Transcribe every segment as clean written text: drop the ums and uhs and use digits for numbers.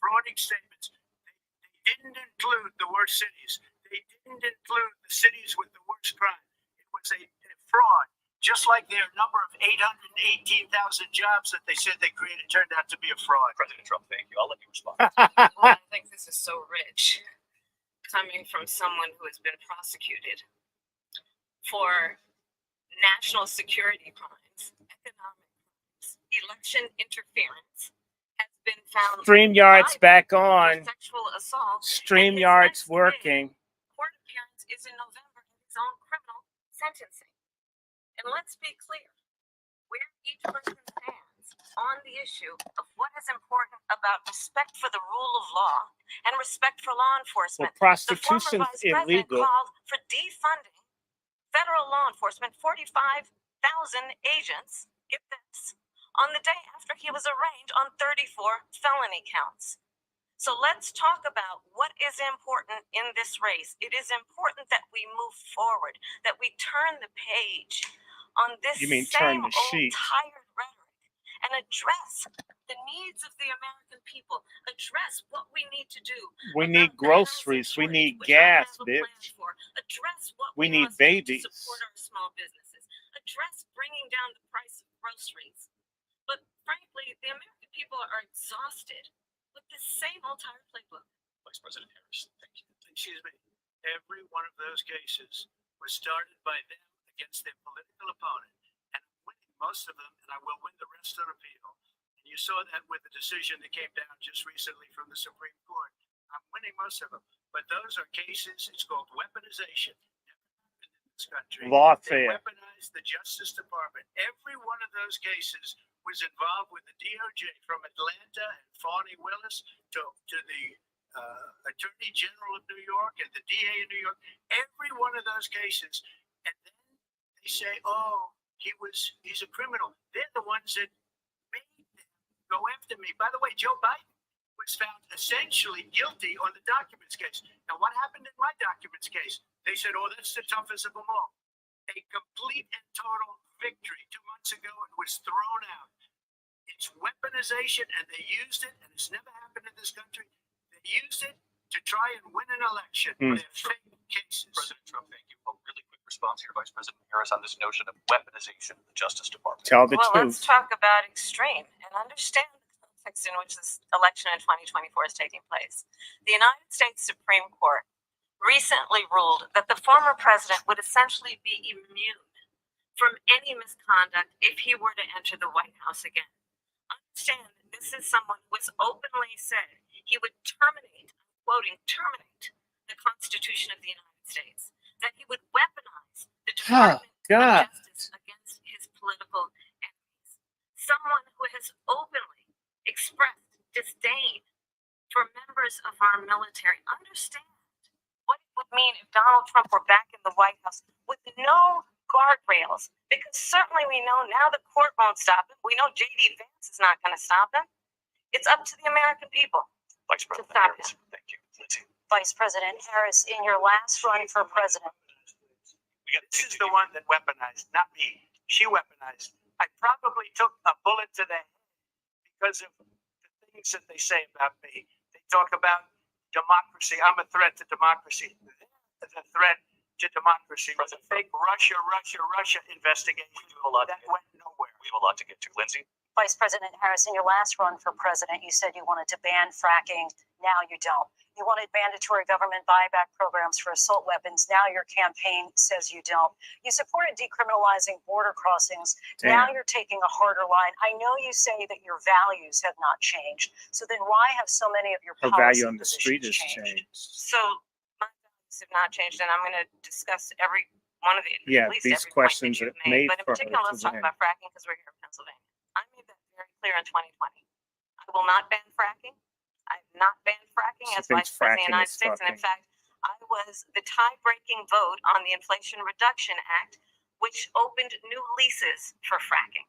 defrauding statements. They didn't include the worst cities. They didn't include the cities with the worst crime. It was a fraud, just like their number of 818,000 jobs that they said they created turned out to be a fraud. President Trump, thank you. I'll let you respond. Well, I think this is so rich, coming from someone who has been prosecuted for national security crimes, economic crimes, election interference, has been found. StreamYard's back on. Sexual assault. StreamYard's working. Court appearance is in November in his own criminal sentencing. And let's be clear, where each person stands on the issue of what is important about respect for the rule of law and respect for law enforcement. Well, prostitution's illegal. Called for defunding federal law enforcement, 45,000 agents, get this, on the day after he was arraigned on 34 felony counts. So let's talk about what is important in this race. It is important that we move forward, that we turn the page on this same old tired rhetoric and address the needs of the American people, address what we need to do. We need groceries. We need gas, bitch. Address what we need babies. To support our small businesses. Address bringing down the price of groceries. But frankly, the American people are exhausted with the same old tired playbook. Vice President Harris, thank you. Excuse me. Every one of those cases was started by them against their political opponent, and I'm winning most of them, and I will win the rest on appeal. And you saw that with the decision that came down just recently from the Supreme Court. I'm winning most of them, but those are cases. It's called weaponization. In this country, lawfare. They weaponized the Justice Department. Every one of those cases was involved with the DOJ, from Atlanta and Fani Willis to the Attorney General of New York and the DA in New York. Every one of those cases, and then they say, "Oh, he's a criminal." They're the ones that made them go after me. By the way, Joe Biden was found essentially guilty on the documents case. Now, what happened in my documents case? They said, "Oh, that's the toughest of them all." A complete and total victory 2 months ago. It was thrown out. It's weaponization, and they used it, and it's never happened in this country. They used it to try and win an election. They're fake cases. President Trump, thank you. A really quick response here, Vice President Harris, on this notion of weaponization of the Justice Department. Tell the truth. Let's talk about extreme and understand the context in which this election in 2024 is taking place. The United States Supreme Court recently ruled that the former president would essentially be immune from any misconduct if he were to enter the White House again. Understand that this is someone who has openly said he would terminate, I'm quoting, terminate the Constitution of the United States, that he would weaponize the Department of Justice against his political enemies. Someone who has openly expressed disdain for members of our military. Understand what it would mean if Donald Trump were back in the White House with no guardrails, because certainly we know now the court won't stop him. We know J.D. Vance is not going to stop him. It's up to the American people. Vice President Harris, thank you. Lindsay. Vice President Harris, in your last run for president. This is the one that weaponized, not me. She weaponized. I probably took a bullet to the head because of the things that they say about me. They talk about democracy. I'm a threat to democracy. They're the threat to democracy was a fake Russia investigation that went nowhere. We have a lot to get to. Lindsay? Vice President Harris, in your last run for president, you said you wanted to ban fracking. Now you don't. You wanted mandatory government buyback programs for assault weapons. Now your campaign says you don't. You supported decriminalizing border crossings. Now you're taking a harder line. I know you say that your values have not changed. So then why have so many of your policy value on the street has changed? So my values have not changed, and I'm going to discuss every one of the these questions are made but in particular, let's talk about fracking because we're here in Pennsylvania. I made that very clear in 2020. I will not ban fracking. I have not banned fracking as Vice President of the United States. And in fact, I was the tie-breaking vote on the Inflation Reduction Act, which opened new leases for fracking.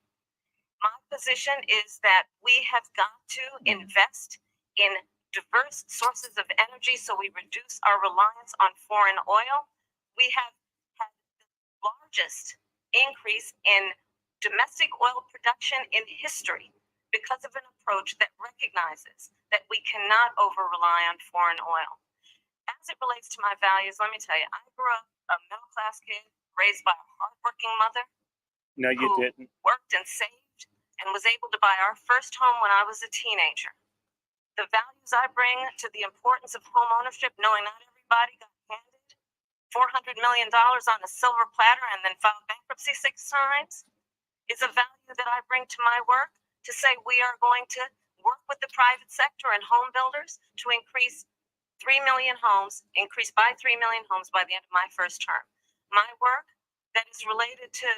My position is that we have got to invest in diverse sources of energy so we reduce our reliance on foreign oil. We have had the largest increase in domestic oil production in history because of an approach that recognizes that we cannot over-rely on foreign oil. As it relates to my values, let me tell you, I grew up a middle-class kid raised by a hardworking mother No, you who didn't. worked and saved and was able to buy our first home when I was a teenager. The values I bring to the importance of home ownership, knowing not everybody got handed $400 million on a silver platter and then filed bankruptcy 6 times, is a value that I bring to my work to say we are going to work with the private sector and home builders to increase 3 million homes, increase by 3 million homes by the end of my first term. My work that is related to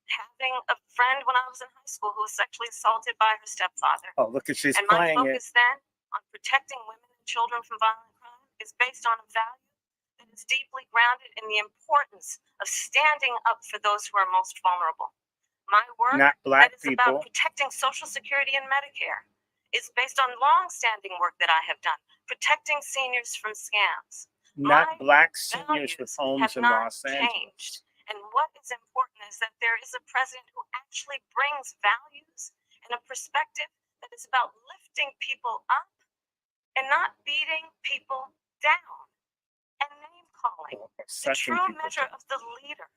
having a friend when I was in high school who was sexually assaulted by her stepfather. Oh, look at she's And my playing it. focus then on protecting women and children from violent crime is based on a value that is deeply grounded in the importance of standing up for those who are most vulnerable. My work Not black that is people. about protecting Social Security and Medicare is based on long-standing work that I have done, protecting seniors from scams. Not My black seniors with values homes have in not Los Angeles. changed. And what is important is that there is a president who actually brings values and a perspective that is about lifting people up and not beating people down and name calling. Or The sucking true people measure down. of the leader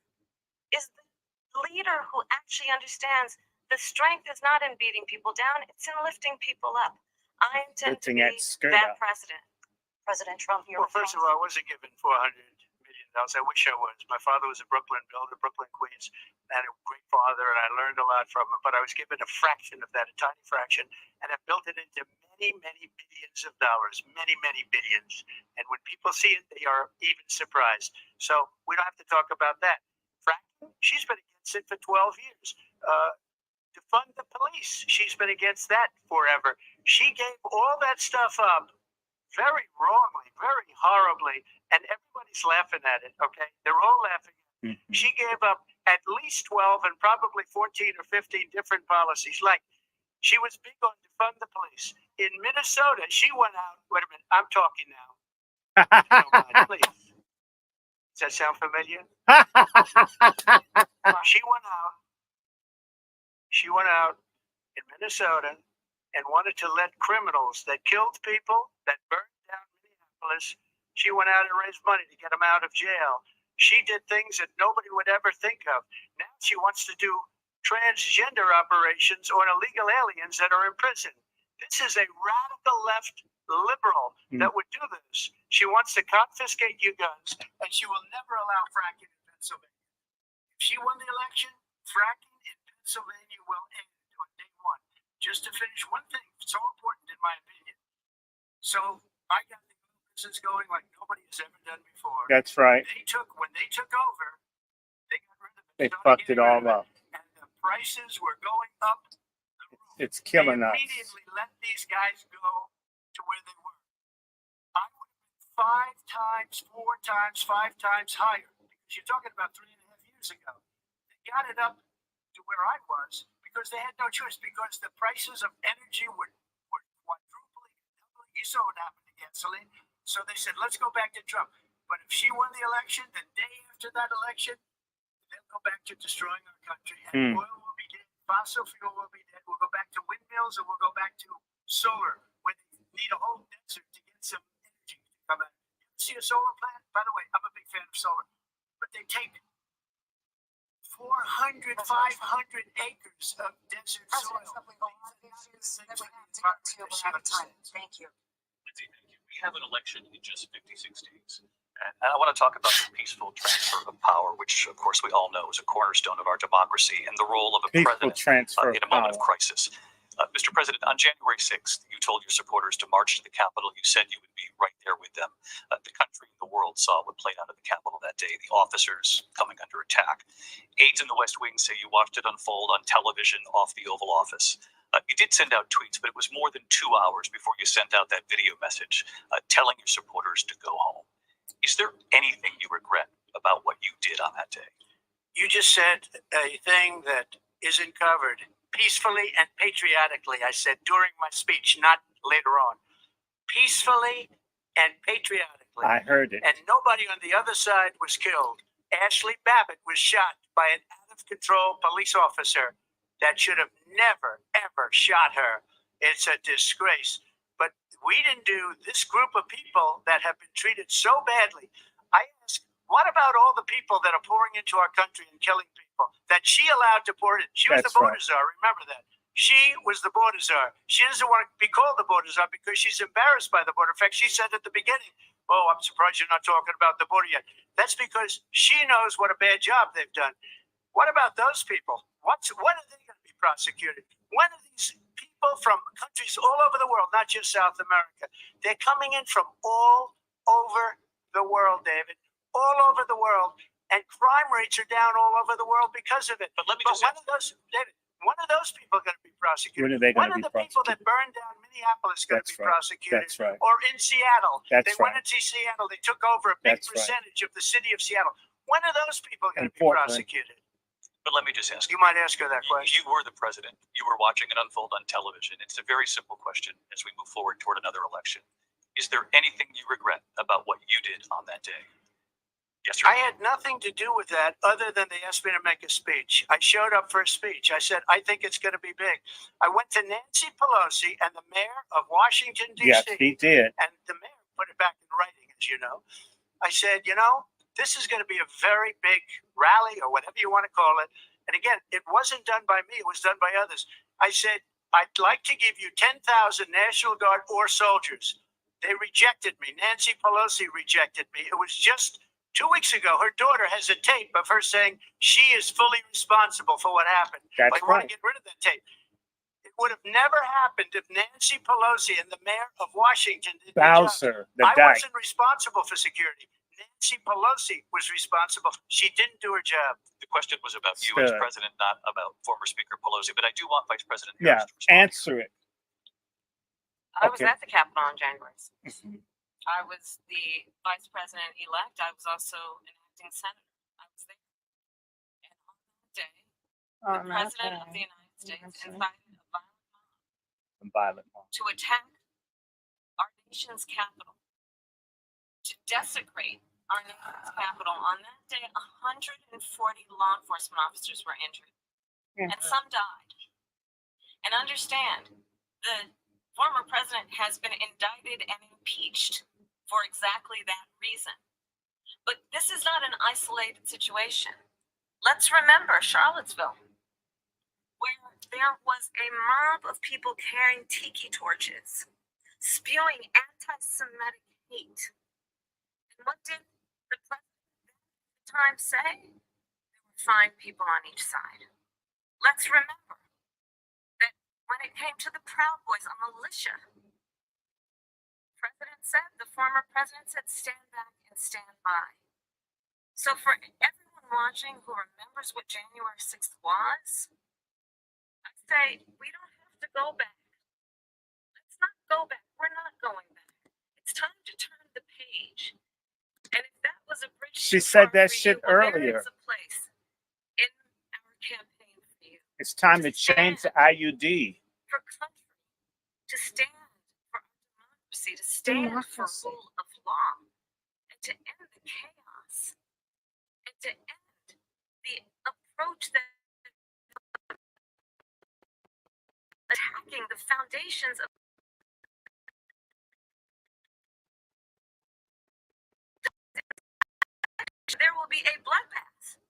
is the leader who actually understands the strength is not in beating people down, it's in lifting people up. I intend to Lifting be that skirt that up. president. President Trump, your Well, first of all, I wasn't given $400 million. I wish I was. My father was a Brooklyn builder, Brooklyn, Queens, and a great father, and I learned a lot from him. But I was given a fraction of that, a tiny fraction, and I built it into many, many billions of dollars, many, many billions. And when people see it, they are even surprised. So we don't have to talk about that. Fracking, she's been against it for 12 years. Defund the police, she's been against that forever. She gave all that stuff up very wrongly, very horribly, and everybody's laughing at it, okay? They're all laughing. Mhm. She gave up at least 12 and probably 14 or 15 different policies. Like, she was big on defund the police. In Minnesota, she went out, wait a minute, I'm talking now. If you don't mind, please. Does that sound familiar? She went out in Minnesota and wanted to let criminals that killed people, that burned down Minneapolis, she went out and raised money to get them out of jail. She did things that nobody would ever think of. Now she wants to do transgender operations on illegal aliens that are in prison. This is a radical left liberal that would do this. She wants to confiscate your guns, and she will never allow fracking in Pennsylvania. If she won the election, fracking in Pennsylvania will end on day one. Just to finish one thing, so important in my opinion. So I got the business going like nobody has ever done before. That's right. When they took over, they got rid of it. They started fucked it getting rid all of up. And the prices were going up the roof. It's killing They us. immediately let these guys go to where they were. I would have been 5 times, 4 times, 5 times higher. Because you're talking about 3.5 years ago. They got it up to where I was because they had no choice, because the prices of energy were quadrupling, doubling. You saw what happened to gasoline. So they said, let's go back to Trump. But if she won the election, the day after that election, they'll go back to destroying our country. And oil will be dead, fossil fuel will be dead. We'll go back to windmills, and we'll go back to solar, where they need a whole desert to get some energy to come out. You ever see a solar plant? By the way, I'm a big fan of solar. But they take 400, 500 acres of desert soil. President Trump, we have a lot of issues that we have to get to, but we're out of time. Thank you. Lindsay, thank you. We have an election in just 56 days. And I want to talk about the peaceful transfer of power, which, of course, we all know is a cornerstone of our democracy, and the role of a Peaceful president transfer in a of moment of power. crisis. Mr. President, on January 6th, you told your supporters to march to the Capitol. You said you would be right there with them. The country and the world saw what played out at the Capitol that day, the officers coming under attack. Aides in the West Wing say you watched it unfold on television off the Oval Office. You did send out tweets, but it was more than 2 hours before you sent out that video message telling your supporters to go home. Is there anything you regret about what you did on that day? You just said a thing that isn't covered. Peacefully and patriotically, I said during my speech, not later on. Peacefully and patriotically. I heard it. And nobody on the other side was killed. Ashley Babbitt was shot by an out-of-control police officer that should have never, ever shot her. It's a disgrace. But we didn't do this group of people that have been treated so badly. I ask, what about all the people that are pouring into our country and killing people that she allowed to pour in? She was That's the border right. czar. Remember that. She was the border czar. She doesn't want to be called the border czar because she's embarrassed by the border. In fact, she said at the beginning, "Oh, I'm surprised you're not talking about the border yet." That's because she knows what a bad job they've done. What about those people? When are they going to be prosecuted? When are these people from countries all over the world, not just South America? They're coming in from all over the world, David, all over the world, and crime rates are down all over the world because of it. But let me just when are those, David? When are those people going to be prosecuted? When are they going to be the people that prosecuted? burned down Minneapolis going That's to be right. prosecuted? That's right. Or in Seattle, That's they went right. into Seattle, they took over a big That's right. percentage of the city of Seattle. When are those people going to be Portland. prosecuted? But let me just ask You might ask her that question. You were the president. You were watching it unfold on television. It's a very simple question as we move forward toward another election. Is there anything you regret about what you did on that day? Yes, sir. I had nothing to do with that other than they asked me to make a speech. I showed up for a speech. I said, I think it's going to be big. I went to Nancy Pelosi and the mayor of Washington, D.C. Yes, he did. And the mayor put it back in writing, as you know. I said, this is going to be a very big rally or whatever you want to call it. And again, it wasn't done by me. It was done by others. I said, I'd like to give you 10,000 National Guard or soldiers. They rejected me. Nancy Pelosi rejected me. It was just 2 weeks ago. Her daughter has a tape of her saying she is fully responsible for what happened. That's I want right. to get rid of that tape. It would have never happened if Nancy Pelosi and the mayor of Washington did their job. Bowser, the I dyke. wasn't responsible for security. Nancy Pelosi was responsible. She didn't do her job. The question was about you as Sure. president, not about former Speaker Pelosi. But I do want Vice President Yeah, Harris to respond. answer it. I was Okay. at the Capitol on January 6th. Mhm. I was the vice president elect. I was also an acting senator. I was there. And on that day, the president of the United States invited a violent mob Violent mob. to attack our nation's capital, to desecrate our nation's capital. On that day, 140 law enforcement officers were injured, and some died. And understand, the former president has been indicted and impeached for exactly that reason. But this is not an isolated situation. Let's remember Charlottesville, where there was a mob of people carrying tiki torches, spewing anti-Semitic hate. And what did the president at the time say? There were 5 people on each side. Let's remember that when it came to the Proud Boys, a militia, the former president said, stand back and stand by. So for everyone watching who remembers what January 6th was, I say, we don't have to go back. Let's not go back. We're not going back. It's time to turn the page. And if that was a bridge She too said far that for shit you, well, earlier. there is a place in our campaign for you, It's time to change the IUD. for country, to stand for our democracy, to stand for rule of law, and to end the chaos, and to end the approach that attacking the foundations of there will be a bloodbath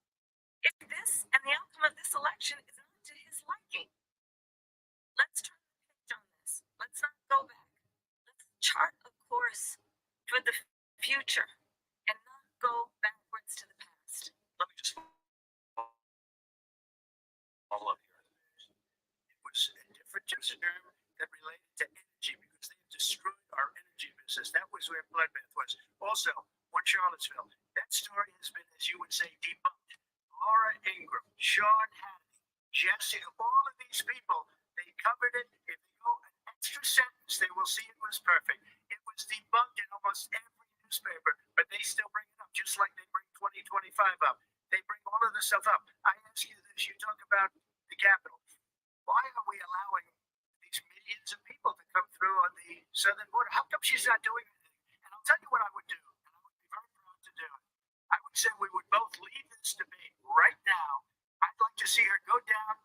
if this and the outcome of this election is not to his liking. Let's turn the page on this. Let's not go back. Let's chart a course for the future and not go backwards to the past. Let me just follow up here. It was a different term that related to energy because they destroyed our energy business. That was where bloodbath was. Also, what Charlottesville, that story has been, as you would say, debunked. Laura Ingraham, Sean Hannity, Jesse, all of these people, they covered it. If they go an extra sentence, they will see it was perfect. It was debunked in almost every newspaper, but they still bring it up, just like they bring 2025 up. They bring all of this stuff up. I ask you this, you talk about the Capitol. Why are we allowing these millions of people to come through on the southern border? How come she's not doing anything? And I'll tell you what I would do, and I would be very proud to do it. I would say we would both leave this debate right now. I'd like to see her go down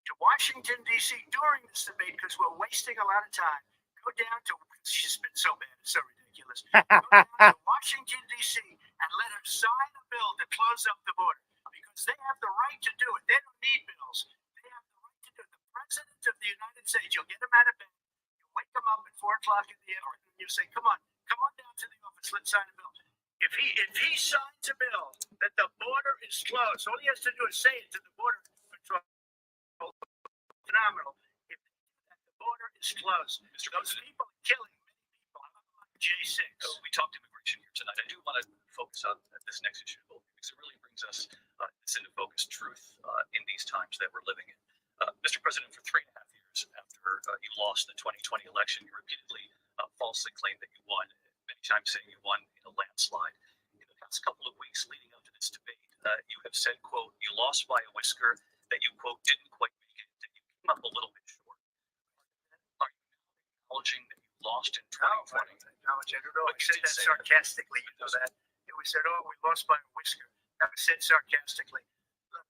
to Washington, D.C. during this debate because we're wasting a lot of time. Go down to, she's been so bad, it's so ridiculous. Go down to Washington, D.C. and let her sign a bill to close up the border because they have the right to do it. They don't need bills. They have the right to do it. The President of the United States, you'll get him out of bed, you wake him up at 4 o'clock in the afternoon, you say, come on down to the office, let's sign a bill. If he signs a bill that the border is closed, all he has to do is say it to the border control. Phenomenal. If the border is closed, Mr. those President, people are killing many people. Like J6. we talked immigration here tonight. I do want to focus on this next issue because it really brings us this into focus truth in these times that we're living in. Mr. President, for 3.5 years after you lost the 2020 election, you repeatedly falsely claimed that you won, many times saying you won in a landslide. In the past couple of weeks leading up to this debate, you have said, quote, you lost by a whisker, that you, quote, didn't quite make it, that you came up a little bit short. Are you acknowledging that you lost in 2020? No, I don't know. I But you said did that say sarcastically. You know that. We said, oh, we lost by a whisker. That was said sarcastically. Look,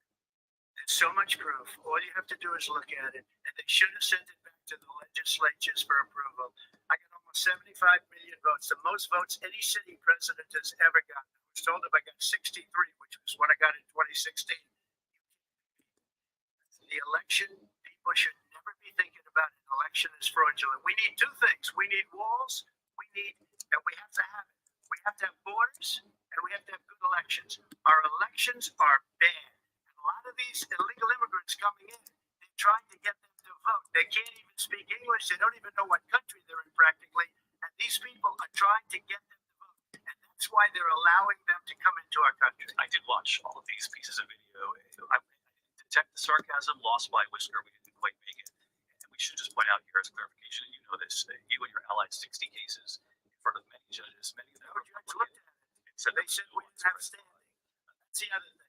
there's so much proof. All you have to do is look at it. And they should have sent it back to the legislatures for approval. I got almost 75 million votes, the most votes any sitting president has ever gotten. I was told if I got 63, which was what I got in 2016. The election, people should never be thinking about an election as fraudulent. We need two things. We need walls, and we have to have it. We have to have borders, and we have to have good elections. Our elections are bad. And a lot of these illegal immigrants coming in, they're trying to get them to vote. They can't even speak English. They don't even know what country they're in practically. And these people are trying to get them to vote. And that's why they're allowing them to come into our country. I did watch all of these pieces of video. I detect the sarcasm, lost by a whisker, we didn't quite make it. And we should just point out here as clarification, and you know this, you and your allies, 60 cases in front of many judges, many of them No judge looked at it. So they said we didn't have standing. That's the other thing.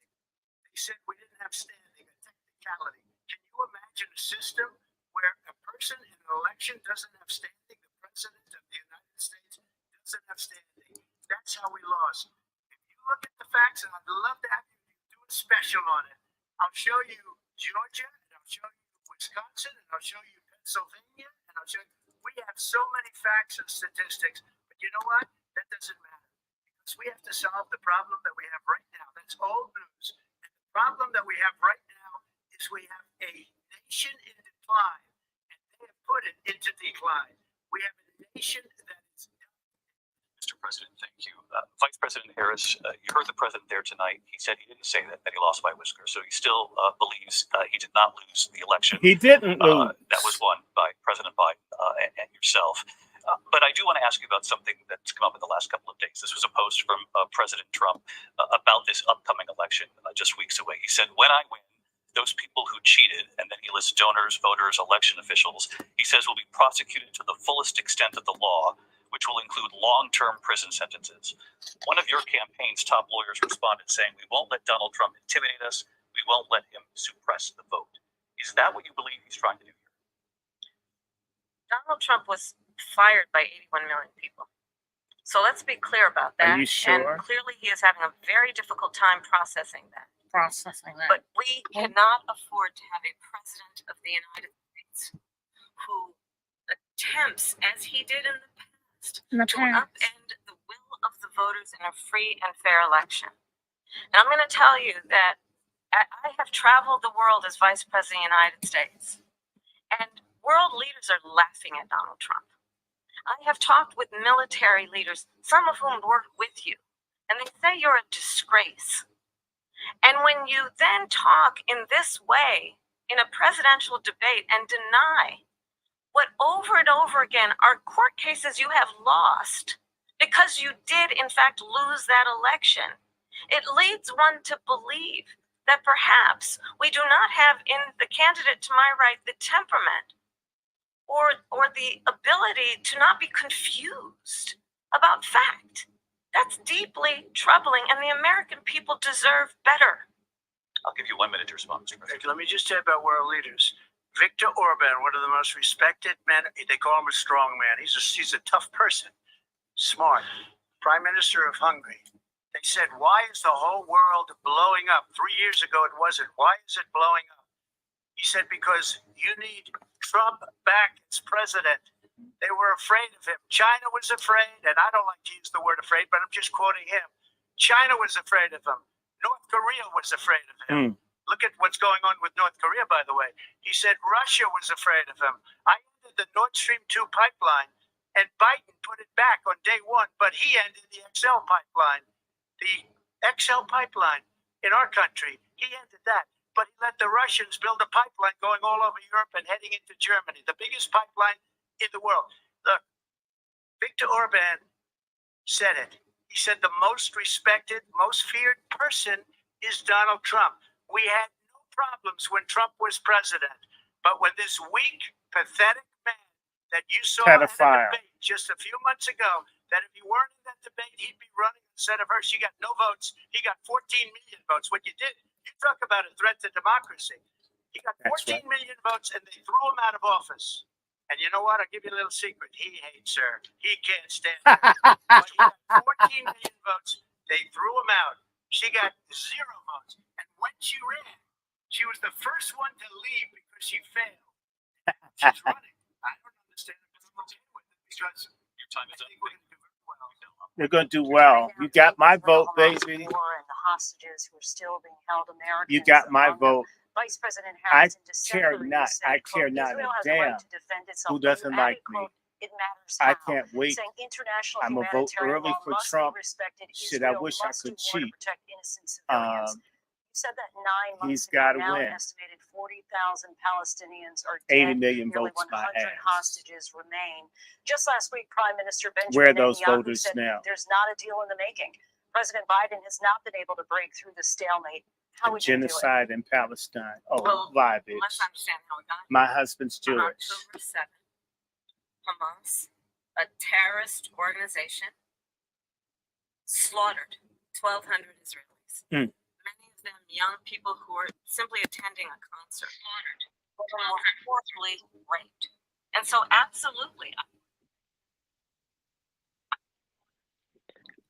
They said we didn't have standing, a technicality. Can you imagine a system where a person in an election doesn't have standing? The President of the United States doesn't have standing. That's how we lost. If you look at the facts, and I'd love to have you do a special on it, I'll show you Georgia, and I'll show you Wisconsin, and I'll show you Pennsylvania, and I'll show you. We have so many facts and statistics, but you know what? That doesn't matter. Because we have to solve the problem that we have right now. That's old news. And the problem that we have right now is we have a nation in decline, and they have put it into decline. We have a nation that is. Mr. President, thank you. Vice President Harris, you heard the president there tonight. He said he didn't say that he lost by a whisker, so he still believes he did not lose the election. He didn't lose. That was won by President Biden and yourself. But I do want to ask you about something that's come up in the last couple of days. This was a post from President Trump about this upcoming election just weeks away. He said, when I win, those people who cheated, and then he lists donors, voters, election officials, he says will be prosecuted to the fullest extent of the law, which will include long-term prison sentences. One of your campaign's top lawyers responded saying, we won't let Donald Trump intimidate us. We won't let him suppress the vote. Is that what you believe he's trying to do here? Donald Trump was fired by 81 million people. So let's be clear about that. Are you sure? And clearly he is having a very difficult time processing that. But we cannot afford to have a president of the United States who attempts, as he did in the past, to upend the will of the voters in a free and fair election. And I'm going to tell you that I have traveled the world as Vice President of the United States, and world leaders are laughing at Donald Trump. I have talked with military leaders, some of whom work with you, and they say you're a disgrace. And when you then talk in this way in a presidential debate and deny what over and over again are court cases you have lost because you did in fact lose that election, it leads one to believe that perhaps we do not have in the candidate to my right the temperament or the ability to not be confused about fact. That's deeply troubling, and the American people deserve better. I'll give you 1 minute to respond, Mr. President. Let me just say about world leaders. Viktor Orban, one of the most respected men, they call him a strong man. He's a tough person, smart. Prime Minister of Hungary. They said, why is the whole world blowing up? 3 years ago it wasn't. Why is it blowing up? He said, because you need Trump back as president. They were afraid of him. China was afraid, and I don't like to use the word afraid, but I'm just quoting him. China was afraid of him. North Korea was afraid of him. Look at what's going on with North Korea, by the way. He said Russia was afraid of him. I ended the Nord Stream 2 pipeline, and Biden put it back on day one, but he ended the XL pipeline. The XL pipeline in our country, he ended that. But he let the Russians build a pipeline going all over Europe and heading into Germany, the biggest pipeline in the world. Look, Viktor Orban said it. He said the most respected, most feared person is Donald Trump. We had no problems when Trump was president, but when this weak, pathetic man that you saw at a debate just a few months ago, that if he weren't in that debate, he'd be running instead of her. She got no votes. He got 14 million votes. What you did, you talk about a threat to democracy. He got 14 million votes, and they threw him out of office. And you know what? I'll give you a little secret. He hates her. He can't stand her. But he got 14 million votes. They threw him out. She got 0 votes. And when she ran, she was the first one to leave because she failed. She's running. I don't understand the problem with it because Your time is I up. think we're going to do very well. They're going to do well. You got my vote, Hamas baby. war and the hostages who are still being held, Americans. You got my among them. vote. Vice President I Harris in December, care you not. said, I care quote, not a Israel has the right damn to defend itself. who But you doesn't added, like me. quote, it matters I how, can't wait. saying international I'm going to vote humanitarian early law for must Trump. be respected. Shit, I Israel wish I must could do more to cheat. protect innocent civilians. You said that 9 months He's ago, got to now win. an estimated 40,000 Palestinians are 80 dead. million Nearly votes my 100 ass. hostages remain. Just last week, Prime Minister Benjamin Where are those Netanyahu voters said now? there's not a deal in the making. President Biden has not been able to break through the stalemate. How would you do it? Genocide in Palestine. Oh, Well, lie, bitch. let's understand how it got My husband's on Jewish. October 7th, Hamas, a terrorist organization, slaughtered 1,200 Israelis. Many of them young people who were simply attending a concert. Slaughtered. Were forcibly raped. And so, absolutely,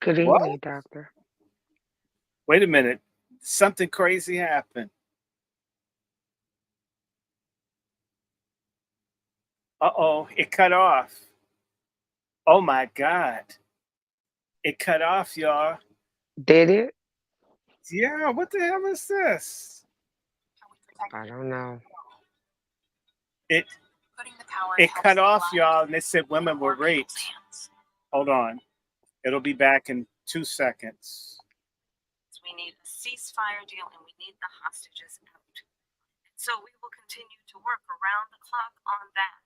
Good What? evening, doctor. Wait a minute. Something crazy happened. Uh-oh, it cut off. Oh my God. It cut off, y'all. Did it? Yeah, what the hell is this? I don't know. It putting the power it cut off, y'all, and they said women were raped. Hold on. It'll be back in 2 seconds. We need a ceasefire deal and we need the hostages out. So we will continue to work around the clock on that.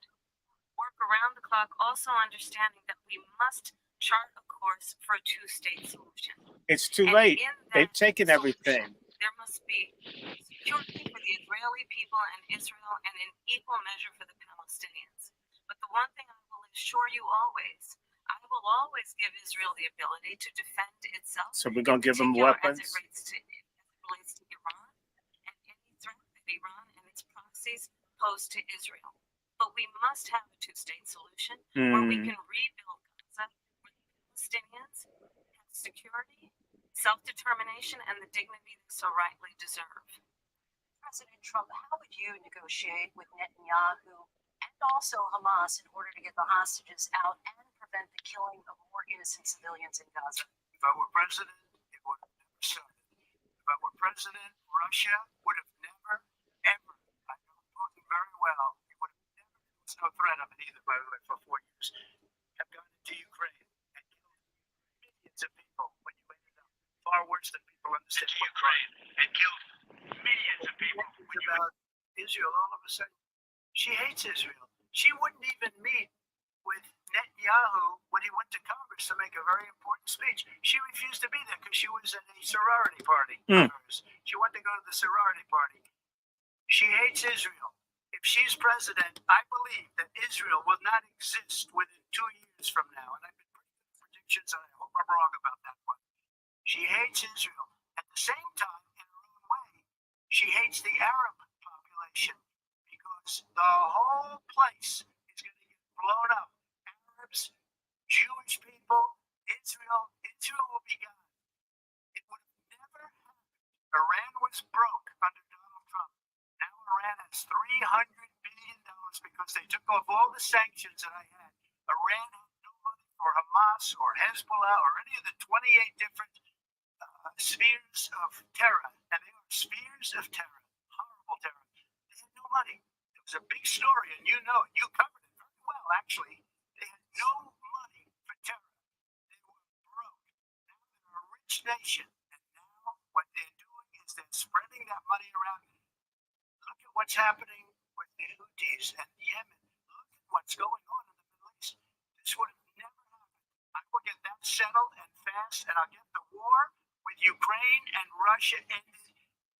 Work around the clock, also understanding that we must chart a course for a 2-state solution. It's too And late. in They've that taken solution, everything. There must be security for the Israeli people and Israel, and an equal measure for the Palestinians. But the one thing I will assure you always, I will always give Israel the ability to defend itself. So we're going to give them particular weapons? As it relates to Iran and any threat that Iran and its proxies pose to Israel. But we must have a 2-state solution where we can rebuild Gaza, where the Palestinians have security, self-determination, and the dignity they so rightly deserve. President Trump, how would you negotiate with Netanyahu and also Hamas in order to get the hostages out and prevent the killing of more innocent civilians in Gaza? If I were president, it would have never started. If I were president, Russia would have never, ever, I know Putin very well, he would have never, there was no threat of it either, by the way, for 4 years, have gone into Ukraine and killed millions of people when you ended up, far worse than people understand. Ukraine and killed millions of people. About Israel all of a sudden. She hates Israel. She wouldn't even meet with Netanyahu when he went to Congress to make a very important speech. She refused to be there because she was at a sorority party. She wanted to go to the sorority party. She hates Israel. If she's president, I believe that Israel will not exist within 2 years from now. And I've been putting predictions, and I hope I'm wrong about that one. She hates Israel. At the same time, in her own way, she hates the Arab population because the whole place is going to get blown up. Arabs, Jewish people, Israel will be gone. It would have never happened. Iran was broke under Donald Trump. Now Iran has $300 billion because they took off all the sanctions that I had. Iran had no money for Hamas or Hezbollah or any of the 28 different spheres of terror, and they are spheres of terror, horrible terror. They had no money. It was a big story, and you know it. You covered it very well, actually. They had no money for terror. They were broke. Now they're a rich nation, and now what they're doing is they're spreading that money around. Look at what's happening with the Houthis and Yemen. Look at what's going on in the Middle East. This would have never happened. I will get that settled and fast, and I'll get the war with Ukraine and Russia ended.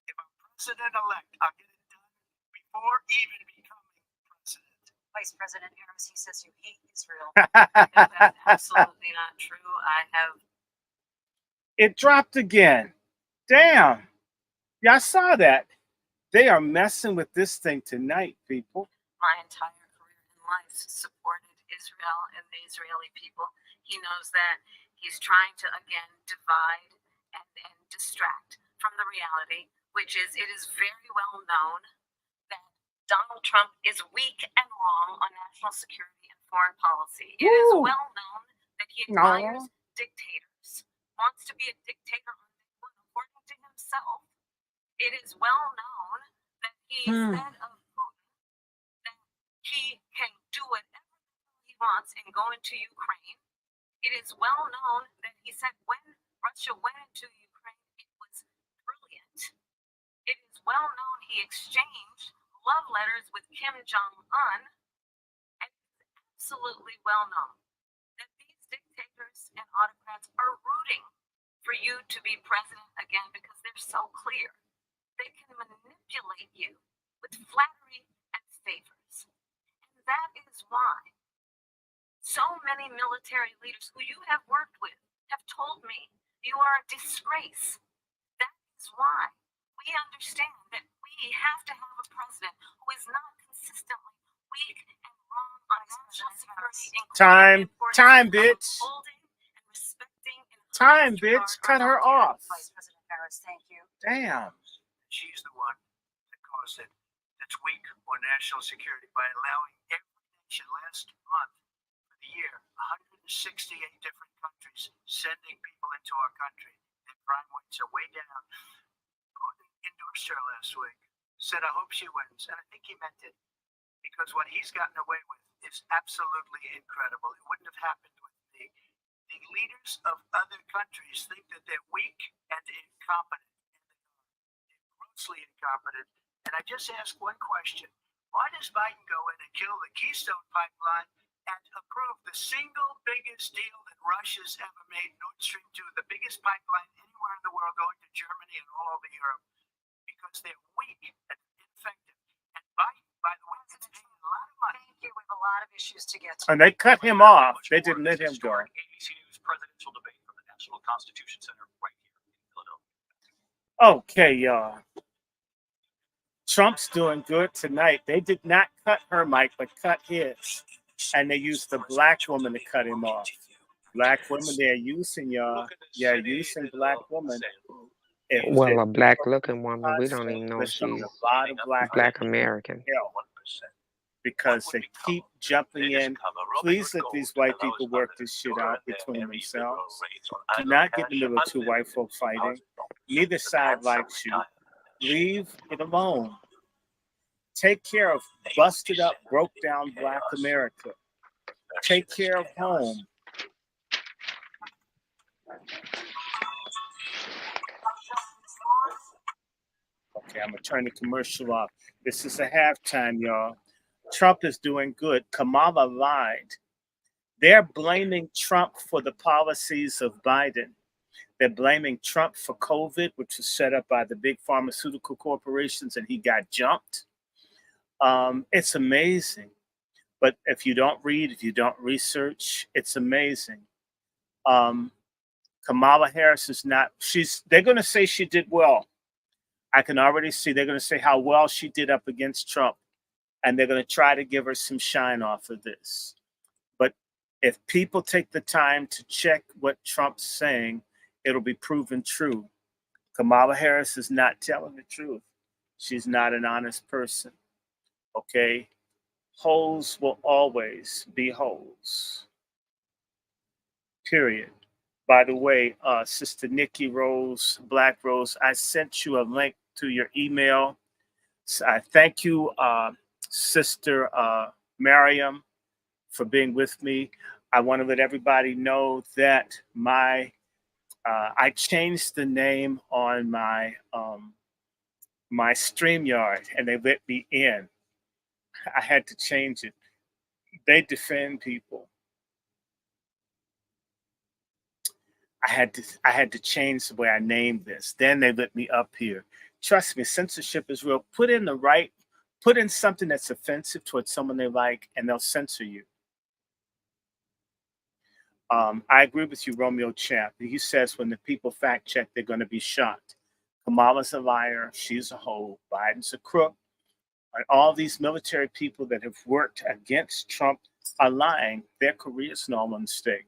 If I'm president-elect, I'll get it done before even becoming president. Vice President Harris, he says you hate Israel. No, that's absolutely not true. I have It dropped again. Damn. Y'all saw that. They are messing with this thing tonight, people. my entire career in life supported Israel and the Israeli people. He knows that he's trying to again divide and distract from the reality, which is it is very well known that Donald Trump is weak and wrong on national security and foreign policy. It is Woo. well known that he No. admires dictators, wants to be a dictator on day one, according to himself. It is well known that he said of Putin that he can do whatever he wants in going to Ukraine. It is well known that he said when Russia went into Ukraine, it was brilliant. It is well known he exchanged love letters with Kim Jong-un, and it's absolutely well known that these dictators and autocrats are rooting for you to be president again because they're so clear. They can manipulate you with flattery and favors. And that is why so many military leaders who you have worked with have told me you are a disgrace. That is why we understand that we have to have a president who is not consistently weak and wrong on national security. Time, bitch. Holding and respecting and Time, bitch. Cut her off. Vice President Harris, thank you. Damn. She's the one that caused it. That's weak on national security by allowing every nation last month for the year, 168 different countries sending people into our country. Their crime rates are way down. Putin endorsed her last week, said, I hope she wins. And I think he meant it because what he's gotten away with is absolutely incredible. It wouldn't have happened with me. The leaders of other countries think that they're weak and incompetent. Grossly incompetent. And I just ask one question. Why does Biden go in and kill the Keystone Pipeline and approve the single biggest deal that Russia's ever made, Nord Stream 2, the biggest pipeline anywhere in the world going to Germany and all over Europe? Because they're weak and ineffective. And Biden, by the way, is paying a lot of money. Thank you. We have a lot of issues to get to. And they cut him off. They didn't let him go. ABC News presidential debate from the National Constitution Center right here in Philadelphia. Okay, y'all. Trump's doing good tonight. They did not cut her mic, but cut his. And they used the black woman to cut him off. Black women, they're using y'all. Yeah, using black women. Well, a black looking woman, we don't even know if Listen, she's a lot of black American. Because they keep jumping in. Please let these white people work this shit out between themselves. Do not get in the middle of two white folk fighting. Neither side likes you. Leave it alone. Take care of busted up, broke down Black America. Take care of home. Okay, I'm gonna turn the commercial off. This is a halftime, y'all. Trump is doing good. Kamala lied. They're blaming Trump for the policies of Biden. They're blaming Trump for COVID, which was set up by the big pharmaceutical corporations, and he got jumped. It's amazing. But if you don't read, if you don't research, it's amazing. Kamala Harris is not, they're going to say she did well. I can already see they're going to say how well she did up against Trump. And they're going to try to give her some shine off of this. But if people take the time to check what Trump's saying, it'll be proven true. Kamala Harris is not telling the truth. She's not an honest person. Okay? Hoes will always be hoes. Period. By the way, Sister Nikki Rose, Black Rose, I sent you a link to your email. So I thank you, Sister Miriam, for being with me. I want to let everybody know that I changed the name on my StreamYard, and they let me in. I had to change it. They defend people. I had to change the way I named this. Then they let me up here. Trust me, censorship is real. Put in something that's offensive towards someone they like, and they'll censor you. I agree with you, Romeo Champ. He says when the people fact check, they're going to be shot. Kamala's a liar. She's a hoe. Biden's a crook. And all these military people that have worked against Trump are lying. Their career's no one stake.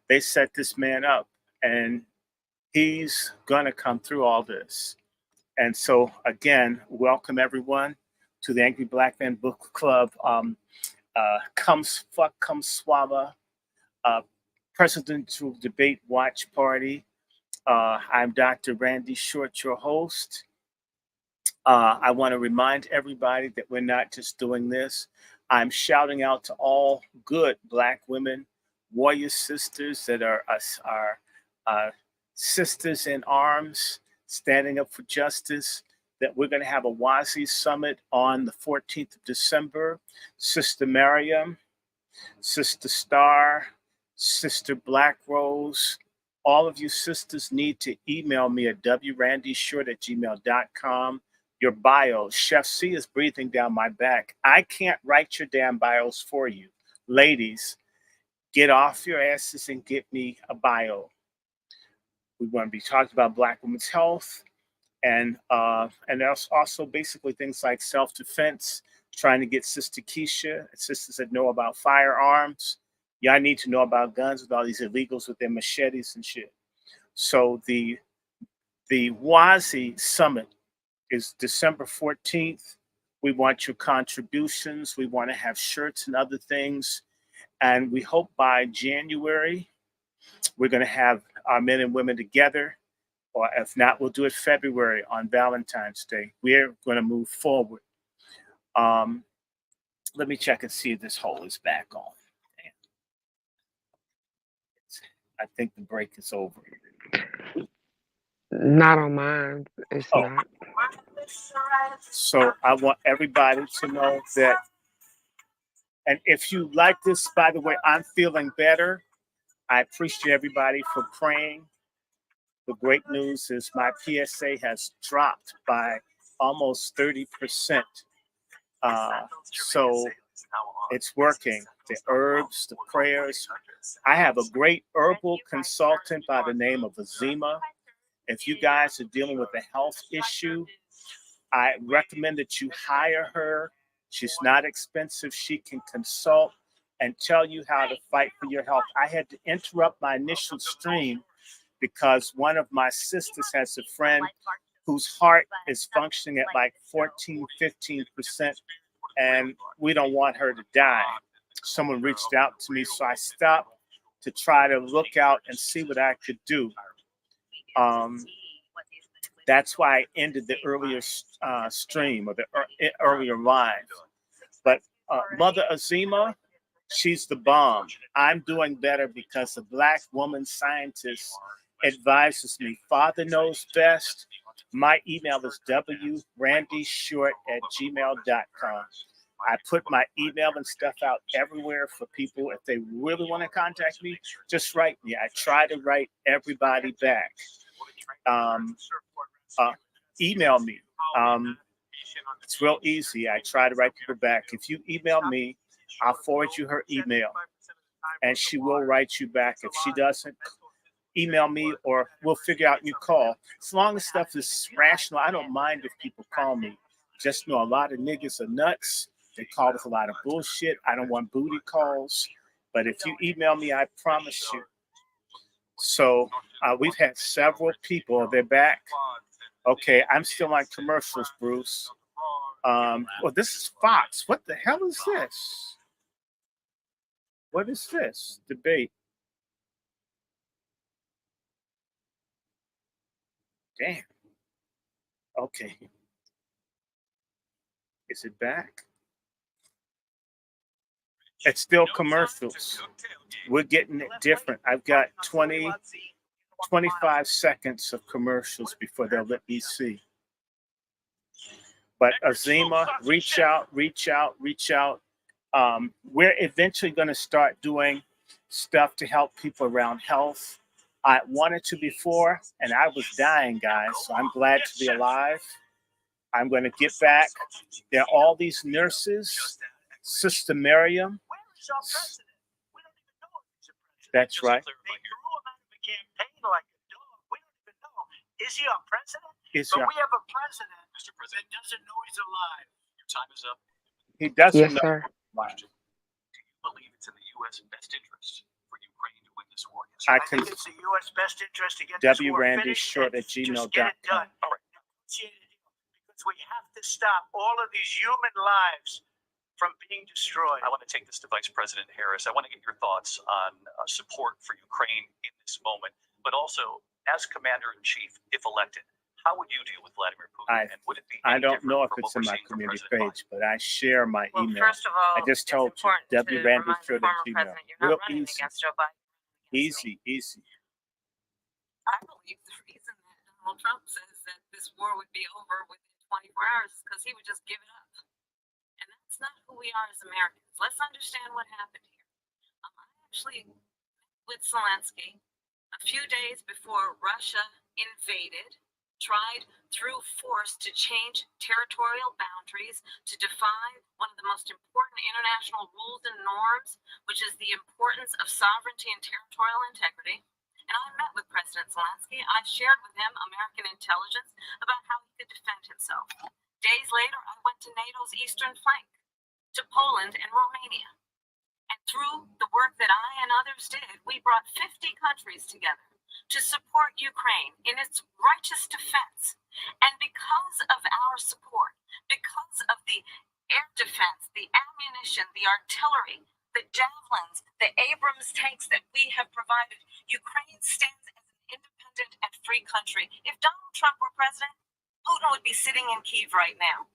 They set this man up, and he's going to come through all this. And so, again, welcome everyone to the Angry Black Man Book Club. Kumswalla, Presidential Debate Watch Party. I'm Dr. Randy Short, your host. I want to remind everybody that we're not just doing this. I'm shouting out to all good Black women, warrior sisters that are sisters in arms, standing up for justice, that we're going to have a WASI summit on the 14th of December. Sister Miriam, Sister Star, Sister Black Rose, all of you sisters need to email me at wrandyshort@gmail.com. Your bios. Chef C is breathing down my back. I can't write your damn bios for you. Ladies, get off your asses and get me a bio. We want to be talking about Black women's health, and there's also basically things like self-defense, trying to get Sister Keisha, sisters that know about firearms. Y'all need to know about guns with all these illegals with their machetes and shit. So the WASI Summit is December 14th. We want your contributions. We want to have shirts and other things. And we hope by January, we're going to have our men and women together. Or if not, we'll do it February on Valentine's Day. We're going to move forward. Let me check and see if this hole is back on. I think the break is over. Not on mine. It's not. So I want everybody to know that. And if you like this, by the way, I'm feeling better. I appreciate everybody for praying. The great news is my PSA has dropped by almost 30%. So it's working. The herbs, the prayers. I have a great herbal consultant by the name of Azima. If you guys are dealing with a health issue, I recommend that you hire her. She's not expensive. She can consult and tell you how to fight for your health. I had to interrupt my initial stream because one of my sisters has a friend whose heart is functioning at like 14, 15%, and we don't want her to die. Someone reached out to me, so I stopped to try to look out and see what I could do. That's why I ended the earlier stream or the earlier live. But Mother Azima, she's the bomb. I'm doing better because a Black woman scientist advises me. Father knows best. My email is wrandyshort@gmail.com. I put my email and stuff out everywhere for people. If they really want to contact me, just write me. I try to write everybody back. Email me. It's real easy. I try to write people back. If you email me, I'll forward you her email, and she will write you back. If she doesn't, email me, or we'll figure out you call. As long as stuff is rational, I don't mind if people call me. Just know a lot of niggas are nuts. They call with a lot of bullshit. I don't want booty calls. But if you email me, I promise you. So we've had several people. They're back. Okay, I'm still on commercials, Bruce. Well, this is Fox. What the hell is this? What is this? Debate. Damn. Okay. Is it back? It's still commercials. We're getting it different. I've got 25 seconds of commercials before they'll let me see. But Azima, reach out. We're eventually going to start doing stuff to help people around health. I wanted to before, and I was dying, guys. So I'm glad to be alive. I'm going to get back. There are all these nurses. Sister Miriam. That's right. They threw him out of the campaign like a dog. We don't even know. Is he our president? We have a president, Mr. President, that doesn't know he's alive. Your time is up. He doesn't Yes, know. sir. Question. Do you believe it's in the U.S. best interest for Ukraine to win this war? Yes, I I can. think it's the U.S. best interest to get this war finished and just get it done. All right. Because we have to stop all of these human lives from being destroyed. I want to take this to Vice President Harris. I want to get your thoughts on support for Ukraine in this moment, but also as Commander-in-Chief, if elected, how would you deal with Vladimir Putin? And would it be I any don't different know if from it's what in we're my seeing from community President page, but I share my Well, email. first of all, I just it's told you, important to WRandy remind the Short at former Gmail. president you're Real not running easy. against Joe Biden. Easy. I believe the reason that Donald Trump says that this war would be over within 24 hours is because he would just give it up. And that's not who we are as Americans. Let's understand what happened here. I actually met with Zelensky a few days before Russia invaded, tried through force to change territorial boundaries, to defy one of the most important international rules and norms, which is the importance of sovereignty and territorial integrity. And I met with President Zelensky. I shared with him American intelligence about how he could defend himself. Days later, I went to NATO's eastern flank, to Poland and Romania. And through the work that I and others did, we brought 50 countries together to support Ukraine in its righteous defense. And because of our support, because of the air defense, the ammunition, the artillery, the javelins, the Abrams tanks that we have provided, Ukraine stands as an independent and free country. If Donald Trump were president, Putin would be sitting in Kyiv right now.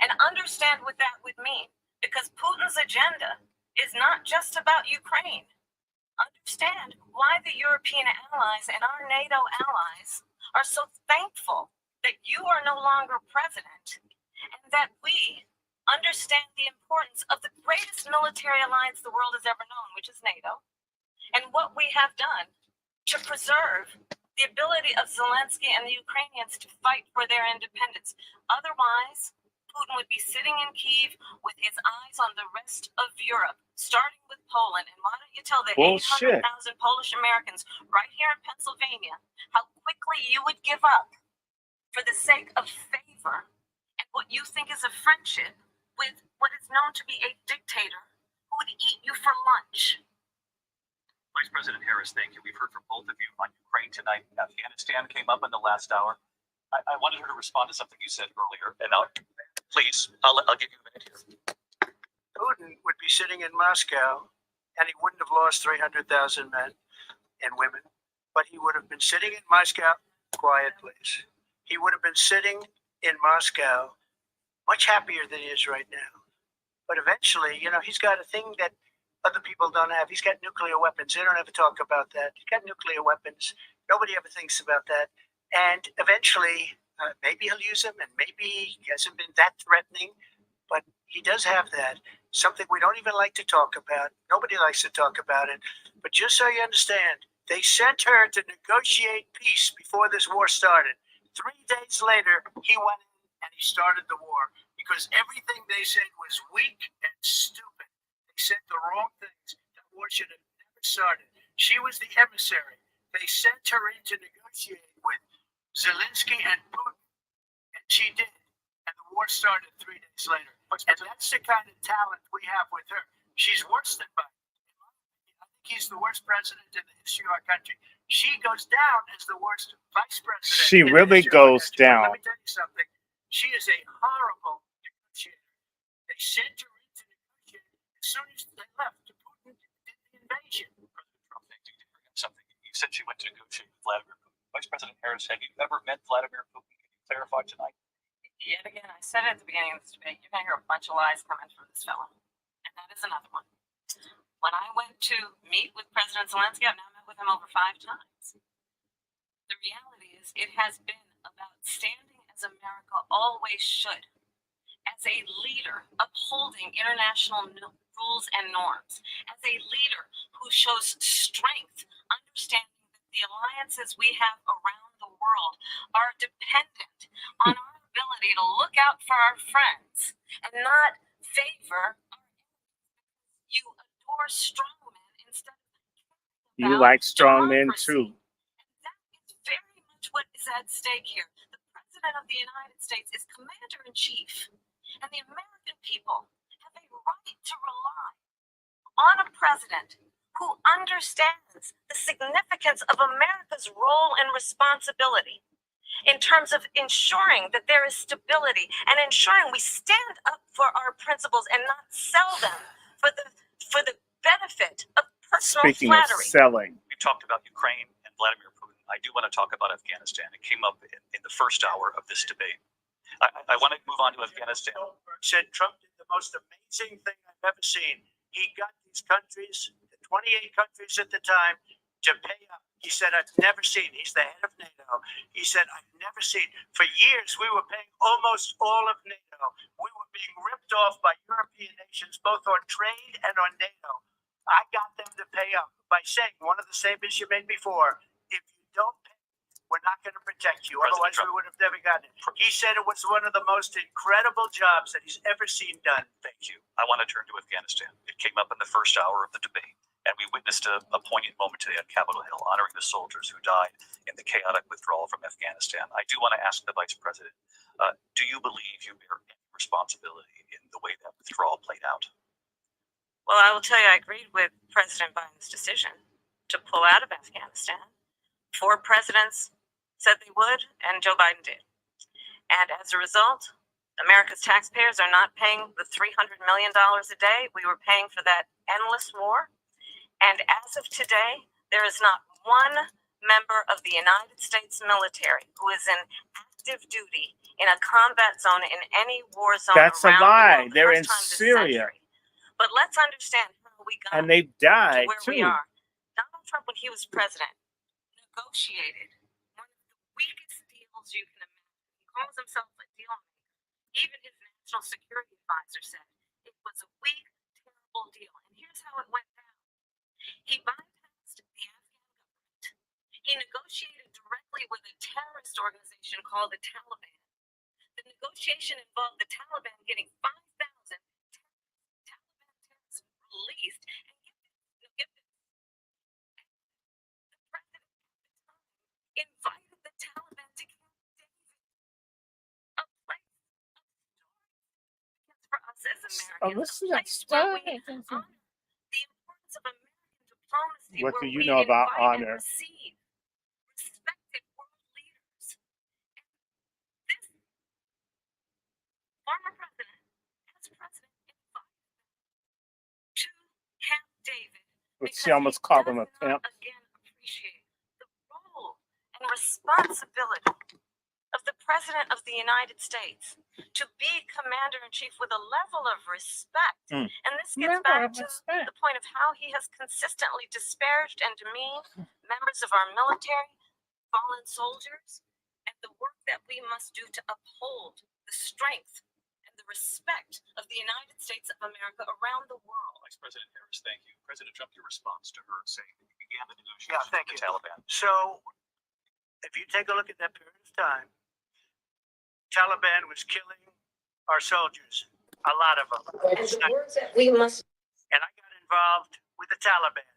And understand what that would mean, because Putin's agenda is not just about Ukraine. Understand why the European allies and our NATO allies are so thankful that you are no longer president, and that we understand the importance of the greatest military alliance the world has ever known, which is NATO, and what we have done to preserve the ability of Zelensky and the Ukrainians to fight for their independence. Otherwise, Putin would be sitting in Kyiv with his eyes on the rest of Europe, starting with Poland. And why don't you tell the 800,000 Polish Americans right here in Pennsylvania how quickly you would give up for the sake of favor and what you think is a friendship with what is known to be a dictator who would eat you for lunch. Vice President Harris, thank you. We've heard from both of you on Ukraine tonight. Afghanistan came up in the last hour. I wanted her to respond to something you said earlier, and I'll give you a minute here. Putin would be sitting in Moscow, and he wouldn't have lost 300,000 men and women, but he would have been sitting in Moscow. Quiet, please. He would have been sitting in Moscow much happier than he is right now. But eventually, he's got a thing that other people don't have. He's got nuclear weapons. They don't ever talk about that. He's got nuclear weapons. Nobody ever thinks about that. And eventually, maybe he'll use them, and maybe he hasn't been that threatening, but he does have that. Something we don't even like to talk about. Nobody likes to talk about it. But just so you understand, they sent her to negotiate peace before this war started. 3 days later, he went in and he started the war because everything they said was weak and stupid. They said the wrong things. The war should have never started. She was the emissary. They sent her in to negotiate with Zelensky and Putin, and she did. And the war started 3 days later. And that's the kind of talent we have with her. She's worse than Biden. I think he's the worst president in the history of our country. She goes down as the worst vice president. She really goes down. Let me tell you something. She is a horrible sent her into negotiate as soon as they left. Putin did the invasion. President Trump, thank you. Did bring up something. You said she went to negotiate with Vladimir Putin. Vice President Harris, have you ever met Vladimir Putin? Can you clarify tonight? Yet again, I said at the beginning of this debate, you're going to hear a bunch of lies coming from this fellow. And that is another one. When I went to meet with President Zelensky, I've now met with him over 5 times. The reality is, it has been about standing as America always should, as a leader upholding international rules and norms, as a leader who shows strength, understanding that the alliances we have around the world are dependent on our ability to look out for our friends and not favor our enemies. You adore strongmen instead of You like strong men democracy. too. And that is very much what is at stake here. The President of the United States is Commander-in-Chief, and the American people have a right to rely on a president who understands the significance of America's role and responsibility in terms of ensuring that there is stability and ensuring we stand up for our principles and not sell them for the benefit of personal Speaking of flattery. selling, We talked about Ukraine and Vladimir Putin. I do want to talk about Afghanistan. It came up in the first hour of this debate. I want to move on to Afghanistan. Said Trump did the most amazing thing I've ever seen. He got these countries, the 28 countries at the time, to pay up. He said, I've never seen, he's the head of NATO. He said, I've never seen, for years we were paying almost all of NATO. We were being ripped off by European nations, both on trade and on NATO. I got them to pay up by saying one of the statements you made before, if you don't pay, we're not going to protect you. President Otherwise, Trump. we would have never gotten it. He said it was one of the most incredible jobs that he's ever seen done. Thank you. I want to turn to Afghanistan. It came up in the first hour of the debate, and we witnessed a poignant moment today on Capitol Hill, honoring the soldiers who died in the chaotic withdrawal from Afghanistan. I do want to ask the Vice President, do you believe you bear any responsibility in the way that withdrawal played out? Well, I will tell you, I agreed with President Biden's decision to pull out of Afghanistan. 4 presidents said they would, and Joe Biden did. And as a result, America's taxpayers are not paying the $300 million a day we were paying for that endless war. And as of today, there is not one member of the United States military who is in active duty in a combat zone in any war zone that's a around the lie. world. They're First in time this Syria, century. But let's understand how we got and they've to died where we too. are. Donald Trump, when he was president, negotiated one of the weakest deals you can imagine. He calls himself a deal maker. Even his national security advisor said it was a weak, terrible deal. And here's how it went down. He bypassed the Afghan government. He negotiated directly with a terrorist organization called the Taliban. The negotiation involved the Taliban getting 5,000 Taliban terrorists released. And get this, the president at the time invited the Taliban to Camp David, a place of stories for us as Americans, a place where we honor the importance of American diplomacy, What where do you we know about invite and honor? receive respected world leaders. And this former president, as president, invited them to Camp David But because she almost he called does him a not, pimp. again, appreciate the role and responsibility of the President of the United States to be Commander-in-Chief with a level of respect. Mm. And this gets back to the point of how he has consistently disparaged and demeaned members of our military, fallen soldiers, and the work that we must do to uphold the strength and the respect of the United States of America around the world. Vice President Harris, thank you. President Trump, your response to her saying that you began the negotiations thank with the you. Taliban. So, if you take a look at that period of time, Taliban was killing our soldiers, a lot of them. And I got involved with the Taliban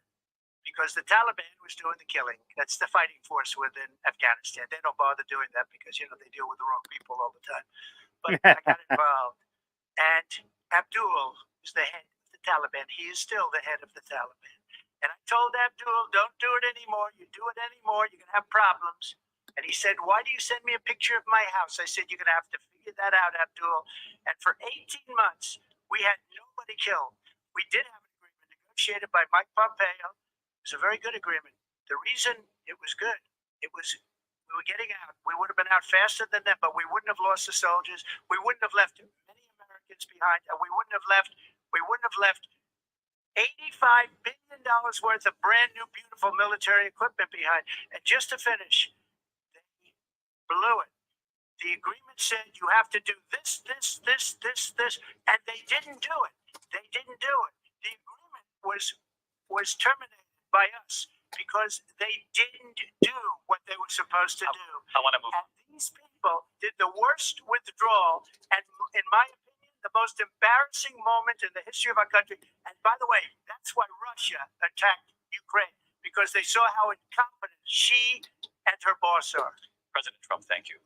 because the Taliban was doing the killing. That's the fighting force within Afghanistan. They don't bother doing that because, they deal with the wrong people all the time. But I got involved. And Abdul is the head of the Taliban. He is still the head of the Taliban. And I told Abdul, don't do it anymore. You do it anymore, you're going to have problems. And he said, why do you send me a picture of my house? I said, you're going to have to figure that out, Abdul. And for 18 months, We had nobody killed. We did have an agreement negotiated by Mike Pompeo. It was a very good agreement. The reason it was good, it was we were getting out. We would have been out faster than them, but we wouldn't have lost the soldiers. We wouldn't have left many Americans behind, and we wouldn't have left $85 billion worth of brand new, beautiful military equipment behind. And just to finish, they blew it. The agreement said you have to do this, and they didn't do it. They didn't do it. The agreement was terminated by us because they didn't do what they were supposed to do. I want to move on. And these people did the worst withdrawal, and in my opinion, the most embarrassing moment in the history of our country. And by the way, that's why Russia attacked Ukraine, because they saw how incompetent she and her boss are. President Trump, thank you.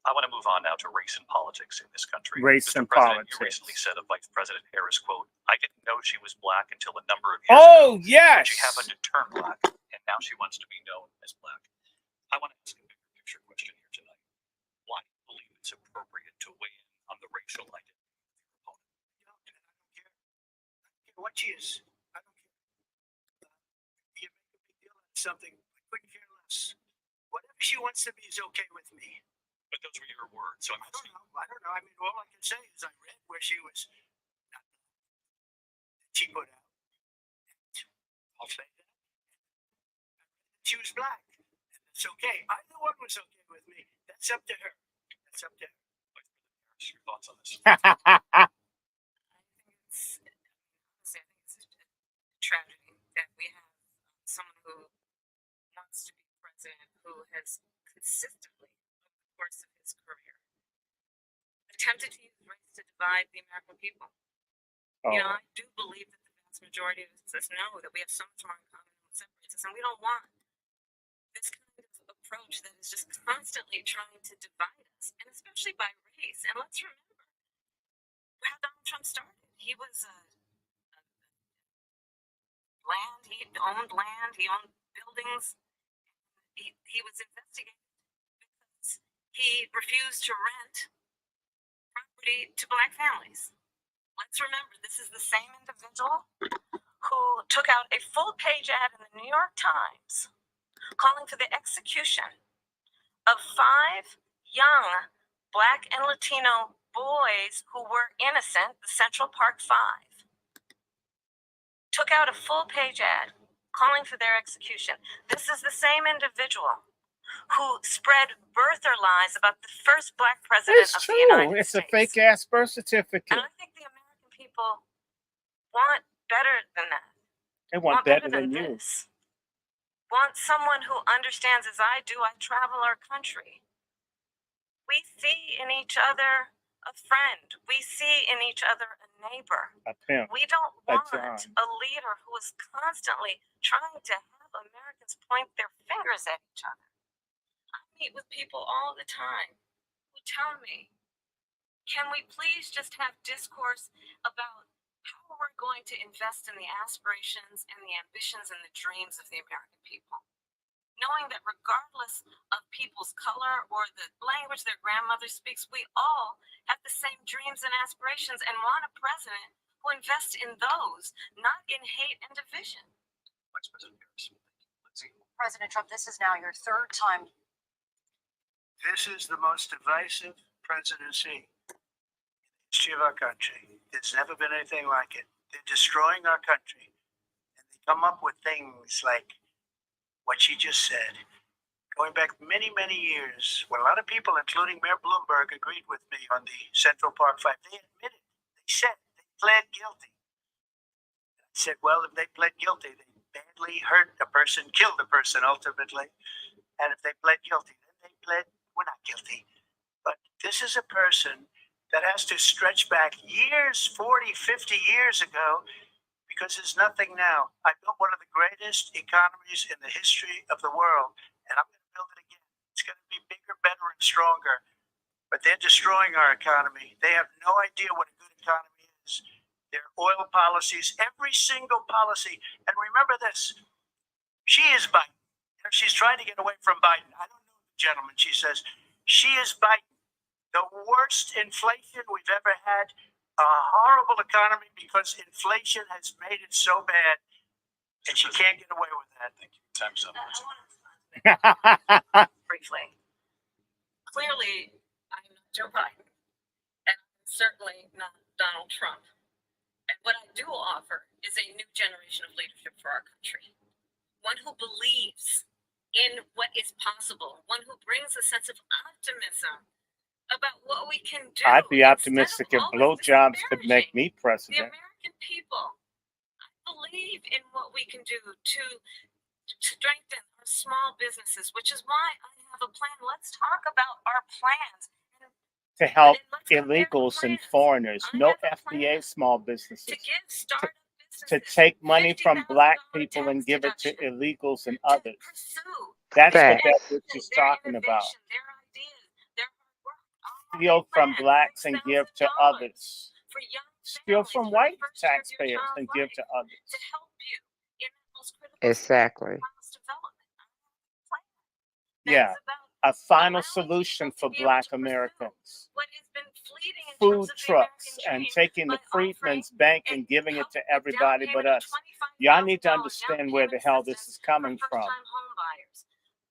I want to move on now to race and politics in this country. Race Mr. and President, politics. You recently said of Vice President Harris, quote, "I didn't know she was black until a number of years Oh, ago. yes. She happened to turn black, and now she wants to be known as black." I want to ask a bigger picture question here tonight. Why do you believe it's appropriate to weigh in on the racial identity of your opponent? I don't care. I don't care what she is. I don't care. You make a big deal out of something. I couldn't care less. Whatever she wants to be is okay with me. But those were your words, so I'm I don't asking. know. I don't know. I mean, all I can say is I read where she was. She put out. I'll say that. She was black. It's okay. Either one was okay with me. That's up to her. That's up to her. Vice President Harris, your thoughts on this? I think it's honestly, I think it's a tragedy that we have someone who wants to be president who has consistently, over the course of his career, attempted to use race to divide the American people. You know, I do believe that the vast majority of us know that we have so much more in common than what separates us, and we don't want this kind of approach that is just constantly trying to divide us, and especially by race. And let's remember how Donald Trump started. He was land, he owned buildings. He was investigated because he refused to rent property to black families. Let's remember, this is the same individual who took out a full-page ad in the New York Times calling for the execution of 5 young black and Latino boys who were innocent, the Central Park 5. Took out a full-page ad calling for their execution. This is the same individual who spread birther lies about the first black president It's of true. the United It's a States. fake ass birth certificate. And I think the American people want better than that. They want better than you. this. Want someone who understands, as I do. I travel our country. We see in each other a friend. We see in each other a neighbor. A pimp. We don't A want John. a leader who is constantly trying to have Americans point their fingers at each other. I meet with people all the time who tell me, can we please just have discourse about how we're going to invest in the aspirations and the ambitions and the dreams of the American people? Knowing that regardless of people's color or the language their grandmother speaks, we all have the same dreams and aspirations and want a president who invests in those, not in hate and division. Vice President Harris, Lindsay. President Trump, this is now your 3rd time. This is the most divisive presidency in the history of our country. There's never been anything like it. They're destroying our country. And they come up with things like what she just said. Going back many, many years, when a lot of people, including Mayor Bloomberg, agreed with me on the Central Park 5, they admitted, they said, they pled guilty. I said, well, if they pled guilty, they badly hurt the person, killed the person ultimately. And if they pled guilty, then they pled, we're not guilty. But this is a person that has to stretch back years, 40, 50 years ago, because there's nothing now. I built one of the greatest economies in the history of the world, and I'm going to build it again. It's going to be bigger, better, and stronger. But they're destroying our economy. They have no idea what a good economy is. Their oil policies, every single policy. And remember this, she is Biden. You know, she's trying to get away from Biden. I don't know the gentleman, she says. She is Biden. The worst inflation we've ever had. a horrible economy because inflation has made it so bad, and she can't get away with that. Thank you. Time's up. Briefly. Clearly, I'm not Joe Biden, and I'm certainly not Donald Trump. And what I do offer is a new generation of leadership for our country. One who believes in what is possible, one who brings a sense of optimism about what we can do. I'd be instead of optimistic if always blowjobs could make disparaging me the president. American people. I believe in what we can do to strengthen our small businesses, which is why I have a plan. Let's talk about our plans. To help And let's compare the illegals and plans. foreigners, I no have a FBA plan small To businesses, give startup to businesses take money from black $50,000 people and tax give it to deduction illegals and to others. pursue That's what Facts. that bitch is their talking about. innovation, their ideas, their hard work. I have Steal a from plan, blacks and give to $6,000 others. for young Steal families from for the white first year of your taxpayers child's and give life to others. to help you in the most critical Exactly. stages of development. I have a plan that Yeah, is about a final allowing solution people for to be able black to pursue Americans. what has been fleeting in Food terms of the trucks American and dream taking the by offering Freedmen's Bank a and giving it to down everybody but payment of us. Y'all need to $25,000 understand down where the payment hell this assistance is coming for from. first-time home buyers.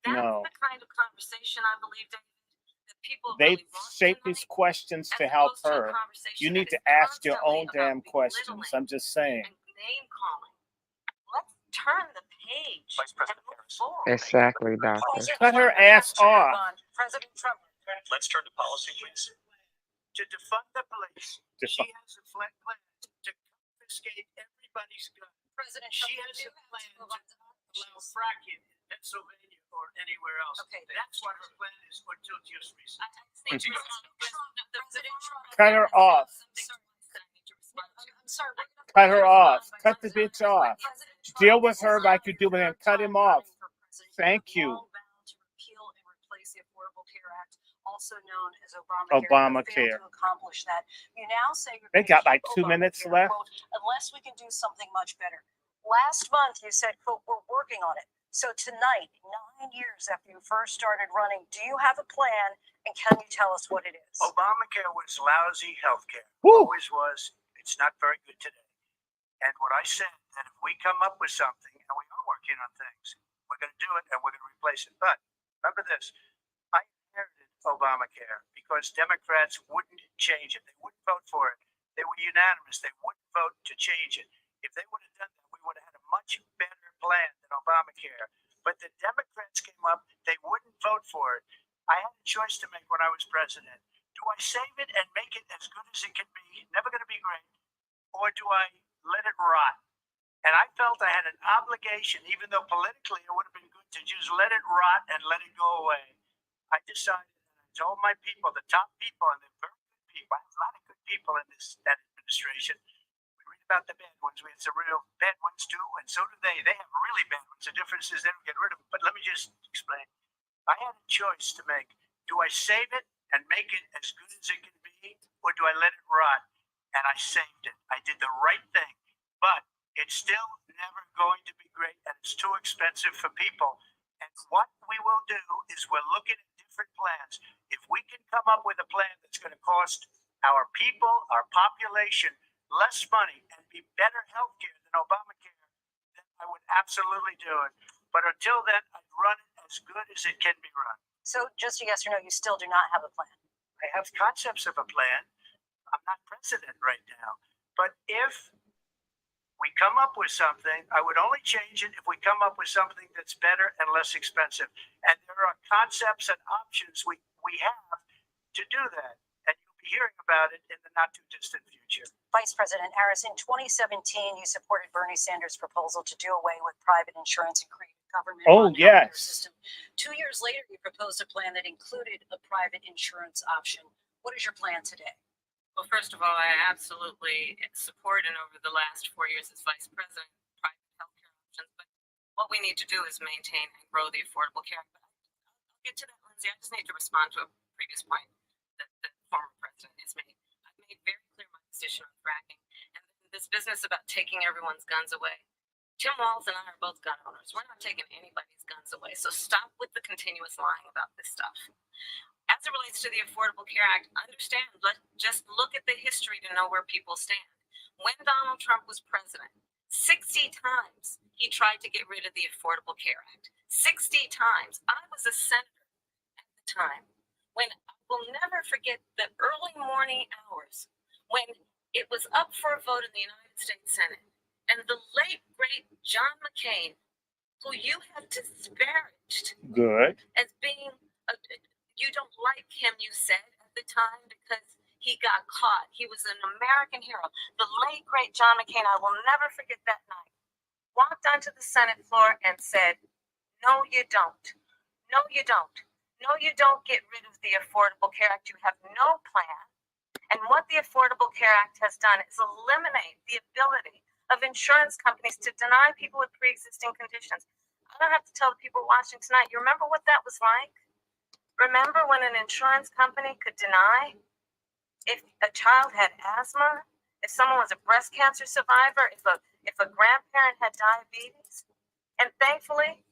That's No. the kind of conversation I believe that people They really want shape tonight, these questions as to help opposed to a her. conversation You need that to is ask your own constantly damn about questions. belittling I'm just saying. and name calling. Let's turn the page Vice and President move Harris. forward. Exactly, doctor. Cut her ass off. President Trump. Let's turn to policy, please. To defund the police, she Defund- has a plan to confiscate everybody's gun. President She Trump, has you a do plan have to to move on allow fracking in Pennsylvania or anywhere else. Okay. That's what her plan is until just recently. I just need to respond. President Trump. Cut her off. I'm sorry. we're gonna- Cut her off. Cut the bitch off. President Trump Deal with her is like you do with him. Cut him off. Thank you. long vowed to repeal and replace the Affordable Care Act, also known as Obamacare. You Obamacare. failed to accomplish that. You now say you're They going to got like keep 2 minutes Obamacare, left. quote, unless we can do something much better. Last month you said, quote, we're working on it. So tonight, 9 years after you first started running, do you have a plan, and can you tell us what it is? Obamacare was lousy health care. Woo. Always was. It's not very good today. And what I said, that if we come up with something, and we are working on things, we're going to do it and we're going to replace it. But remember this, I inherited Obamacare because Democrats wouldn't change it. They wouldn't vote for it. They were unanimous. They wouldn't vote to change it. If they would have done that, we would have had a much better plan than Obamacare. But the Democrats came up, they wouldn't vote for it. I had a choice to make when I was president. Do I save it and make it as good as it can be, never going to be great, or do I let it rot? And I felt I had an obligation, even though politically it would have been good to just let it rot and let it go away. I decided, and I told my people, the top people, and they're very good people. I have a lot of good people in that administration. We read about the bad ones. We had some real bad ones too, and so do they. They have really bad ones. The difference is they don't get rid of them. But let me just explain. I had a choice to make. Do I save it and make it as good as it can be, or do I let it rot? And I saved it. I did the right thing. But it's still never going to be great, and it's too expensive for people. And what we will do is we're looking at different plans. If we can come up with a plan that's going to cost our people, our population, less money and be better health care than Obamacare, then I would absolutely do it. But until then, I'd run it as good as it can be run. So just a yes or no, you still do not have a plan. I have concepts of a plan. I'm not president right now. But if we come up with something, I would only change it if we come up with something that's better and less expensive. And there are concepts and options we have to do that. And you'll be hearing about it in the not too distant future. Vice President Harris, in 2017, you supported Bernie Sanders' proposal to do away with private insurance and create a government healthcare system. 2 years later, you proposed a plan that included a private insurance option. What is your plan today? Well, first of all, I absolutely support, and over the last 4 years as vice president, private healthcare options. But what we need to do is maintain and grow the Affordable Care Act. But I'll get to that, Lindsay. I just need to respond to a previous point that the former president has made. I've made very clear my position on fracking and this business about taking everyone's guns away. Tim Walz and I are both gun owners. We're not taking anybody's guns away. So stop with the continuous lying about this stuff. As as it relates to the Affordable Care Act, understand, just look at the history to know where people stand. When Donald Trump was president, 60 times he tried to get rid of the Affordable Care Act. 60 times. I was a senator at the time when I will never forget the early morning hours when it was up for a vote in the United States Senate. And the late, great John McCain, who you have disparaged Good. as being, you don't like him, you said at the time, because he got caught. He was an American hero. The late, great John McCain, I will never forget that night, walked onto the Senate floor and said, no, you don't. No, you don't. No, you don't get rid of the Affordable Care Act. You have no plan. And what the Affordable Care Act has done is eliminate the ability of insurance companies to deny people with pre-existing conditions. I don't have to tell the people watching tonight, you remember what that was like? Remember when an insurance company could deny if a child had asthma, if someone was a breast cancer survivor, if a grandparent had diabetes? And thankfully,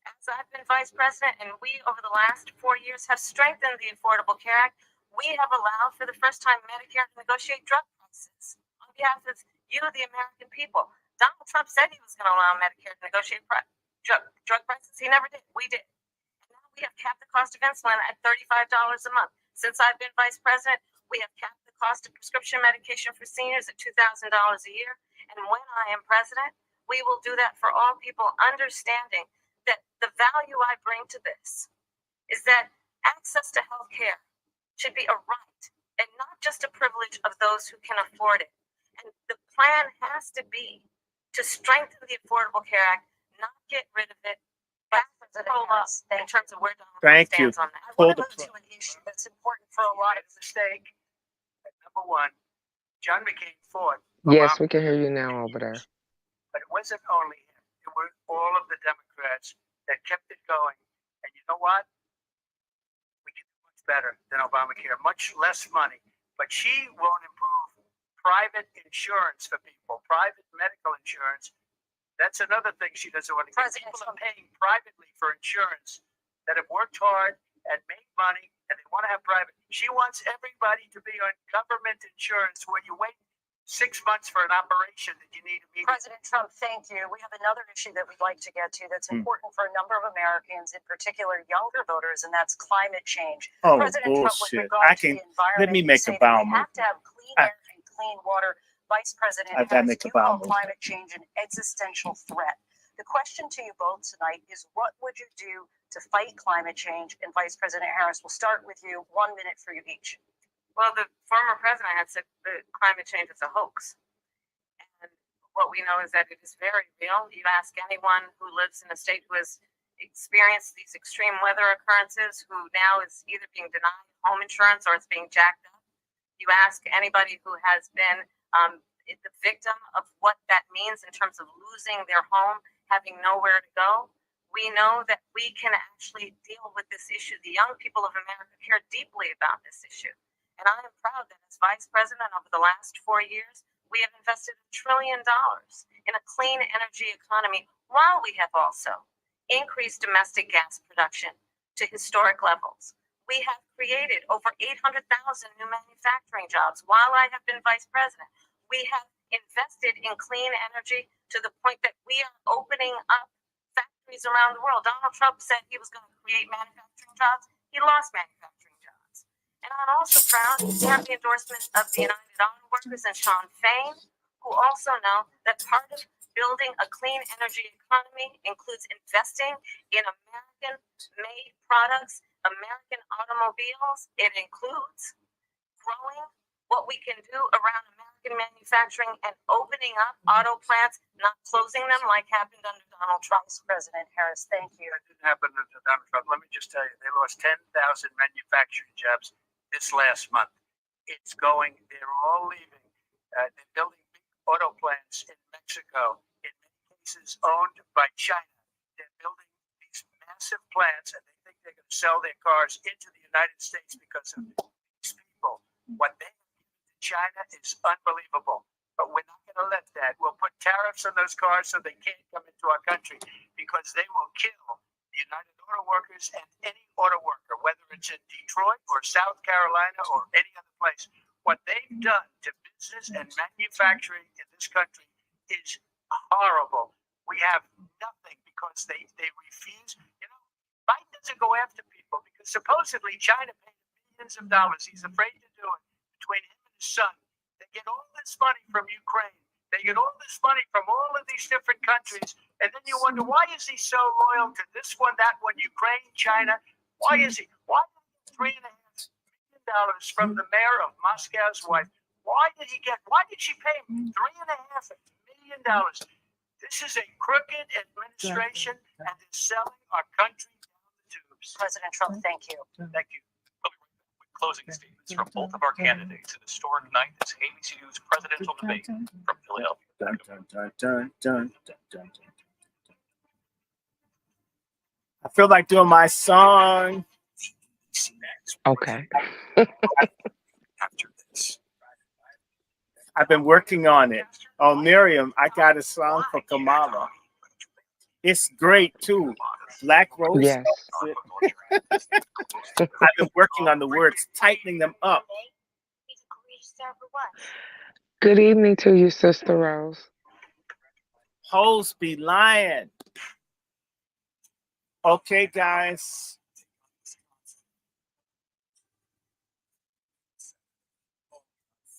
as I've been vice president, and we over the last 4 years have strengthened the Affordable Care Act, we have allowed for the first time Medicare to negotiate drug prices on behalf of you, the American people. Donald Trump said he was going to allow Medicare to negotiate drug prices. He never did. We did. And now we have capped the cost of insulin at $35 a month. Since I've been vice president, we have capped the cost of prescription medication for seniors at $2,000 a year. And when I am president, we will do that for all people, understanding that the value I bring to this is that access to health care should be a right and not just a privilege of those who can afford it. And the plan has to be to strengthen the Affordable Care Act, not get rid of it, but roll up in terms of where Donald Trump stands on that. I want to move to an issue that's important for a lot of mistake. Number one, John McCain fought. Yes, we can hear you now over there. But it wasn't only him. It were all of the Democrats that kept it going. And you know what? We can do much better than Obamacare. Much less money. But she won't improve private insurance for people, private medical insurance. That's another thing she doesn't want to get. People are paying privately for insurance that have worked hard and made money, and they want to have private. She wants everybody to be on government insurance where you wait 6 months for an operation that you need immediately. President Trump, thank you. We have another issue that we'd like to get to that's important for a number of Americans, in particular younger voters, and that's climate change. Oh, President Trump, with bullshit. regard to the environment, Let me make you a say that bow we have to have clean air and clean water. Vice President Harris, you call climate change an existential threat. The question to you both tonight is, what would you do to fight climate change? And Vice President Harris, we'll start with you. 1 minute for you each. Well, the former president had said that climate change is a hoax. And what we know is that it is very real. You ask anyone who lives in a state who has experienced these extreme weather occurrences, who now is either being denied home insurance or it's being jacked up. You ask anybody who has been the victim of what that means in terms of losing their home, having nowhere to go. We know that we can actually deal with this issue. The young people of America care deeply about this issue. And I am proud that as vice president over the last 4 years, we have invested $1 trillion in a clean energy economy, while we have also increased domestic gas production to historic levels. We have created over 800,000 new manufacturing jobs while I have been vice president. We have invested in clean energy to the point that we are opening up factories around the world. Donald Trump said he was going to create manufacturing jobs. He lost manufacturing jobs. And I'm also proud to have the endorsement of the United Auto Workers and Sean Fain, who also know that part of building a clean energy economy includes investing in American-made products, American automobiles. It includes growing what we can do around American manufacturing and opening up auto plants, not closing them like happened under Donald Trump. President Harris, thank you. That didn't happen under Donald Trump. Let me just tell you, they lost 10,000 manufacturing jobs this last month. It's going, they're all leaving. They're building big auto plants in Mexico, in many cases owned by China. They're building these massive plants, and they think they're going to sell their cars into the United States because of these people. What they China is unbelievable, but we're not going to let that. We'll put tariffs on those cars so they can't come into our country, because they will kill the United Auto Workers and any auto worker. whether it's in Detroit or South Carolina or any other place. What they've done to business and manufacturing in this country is horrible. We have nothing because they refuse. You know, Biden doesn't go after people because supposedly China paid millions of dollars. He's afraid to do it between him and his son. They get all this money from Ukraine. They get all this money from all of these different countries. And then you wonder, why is he so loyal to this one, that one, Ukraine, China? Why is he? Why did he get $3.5 million from the mayor of Moscow's wife? Why did she pay him $3.5 million? This is a crooked administration, and they're selling our country down the tubes. President Trump, thank you. Thank you. We'll be right back with closing statements from both of our candidates in a historic night as ABC News presidential debate from Philadelphia. Dun, dun, dun, dun, dun, dun, dun, dun. I feel like doing my song. Okay. After this. I've been working on it. Oh, Miriam, I got a song for Kamala. It's great too. Black Rose. Yes. I've been working on the words, tightening them up. Good evening to you, Sister Rose. Hoes be lying. Okay, guys.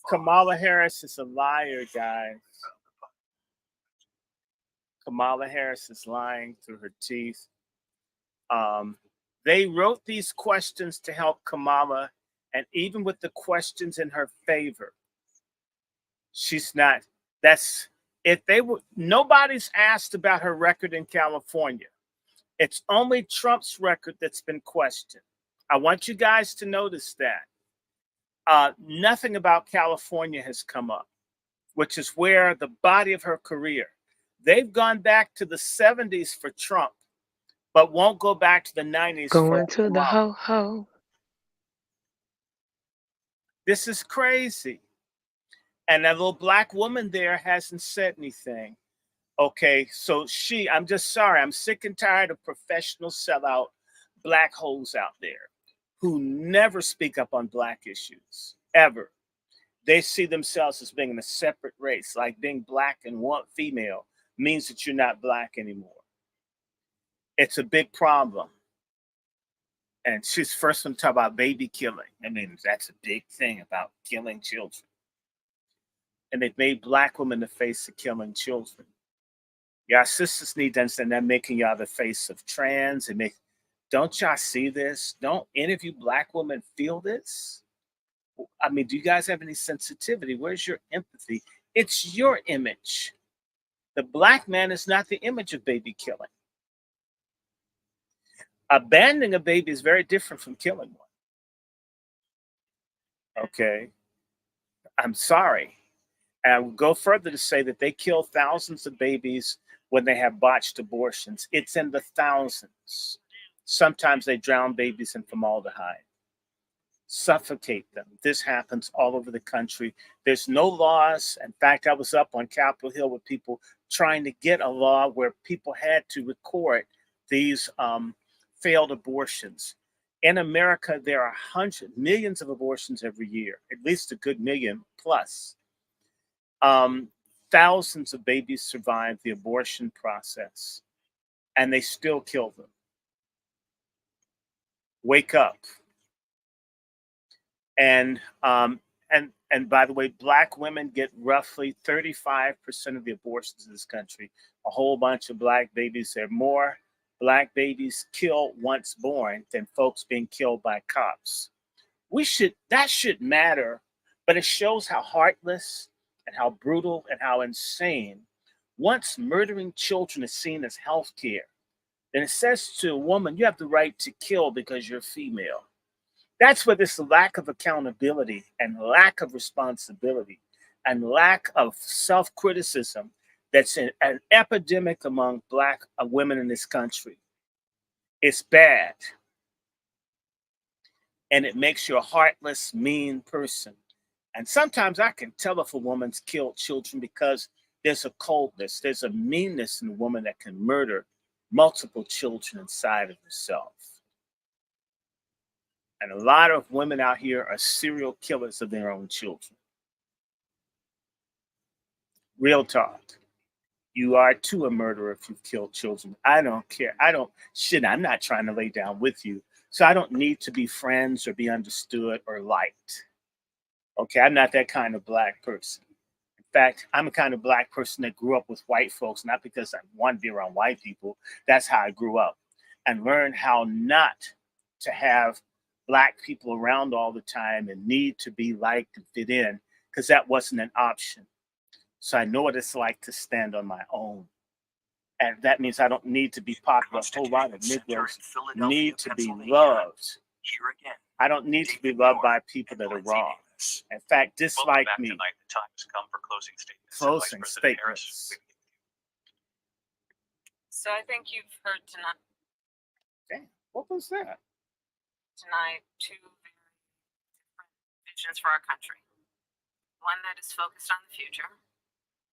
Kamala Harris is a liar, guys. Kamala Harris is lying through her teeth. They wrote these questions to help Kamala, and even with the questions in her favor, she's not. Nobody's asked about her record in California. It's only Trump's record that's been questioned. I want you guys to notice that. Nothing about California has come up, which is where the body of her career. They've gone back to the 70s for Trump, but won't go back to the 90s. Going to the ho-ho. This is crazy. And that little black woman there hasn't said anything. Okay, so I'm just sorry. I'm sick and tired of professional sellout black holes out there who never speak up on black issues, ever. They see themselves as being in a separate race, like being black and female means that you're not black anymore. It's a big problem. And she's first one to talk about baby killing. I mean, that's a big thing about killing children. And they've made black women the face of killing children. Y'all sisters need to understand they're making y'all the face of trans. Don't y'all see this? Don't any of you black women feel this? I mean, do you guys have any sensitivity? Where's your empathy? It's your image. The black man is not the image of baby killing. Abandoning a baby is very different from killing one. Okay. I'm sorry. And I would go further to say that they kill thousands of babies when they have botched abortions. It's in the thousands. Sometimes they drown babies in formaldehyde, suffocate them. This happens all over the country. There's no laws. In fact, I was up on Capitol Hill with people trying to get a law where people had to record these failed abortions. In America, there are millions of abortions every year, at least a good million plus. Thousands of babies survive the abortion process, and they still kill them. Wake up. And by the way, black women get roughly 35% of the abortions in this country. A whole bunch of black babies. There are more black babies killed once born than folks being killed by cops. That should matter, but it shows how heartless and how brutal and how insane. Once murdering children is seen as health care, then it says to a woman, you have the right to kill because you're female. That's where this lack of accountability and lack of responsibility and lack of self-criticism that's an epidemic among black women in this country. It's bad. And it makes you a heartless, mean person. And sometimes I can tell if a woman's killed children because there's a coldness, there's a meanness in a woman that can murder multiple children inside of herself. And a lot of women out here are serial killers of their own children. Real talk. You are too a murderer if you've killed children. I don't care. I'm not trying to lay down with you. So I don't need to be friends or be understood or liked. Okay, I'm not that kind of black person. In fact, I'm a kind of black person that grew up with white folks, not because I wanted to be around white people. That's how I grew up and learned how not to have black people around all the time and need to be liked and fit in, because that wasn't an option. So I know what it's like to stand on my own. And that means I don't need to be popular. A whole lot of Negroes need to be loved. I don't need to be loved by people that are wrong. In fact, dislike me. Tonight. The time has come for closing statements. Closing Vice President statements. Harris, So I think you've heard tonight What was that? two very different visions for our country. One that is focused on the future,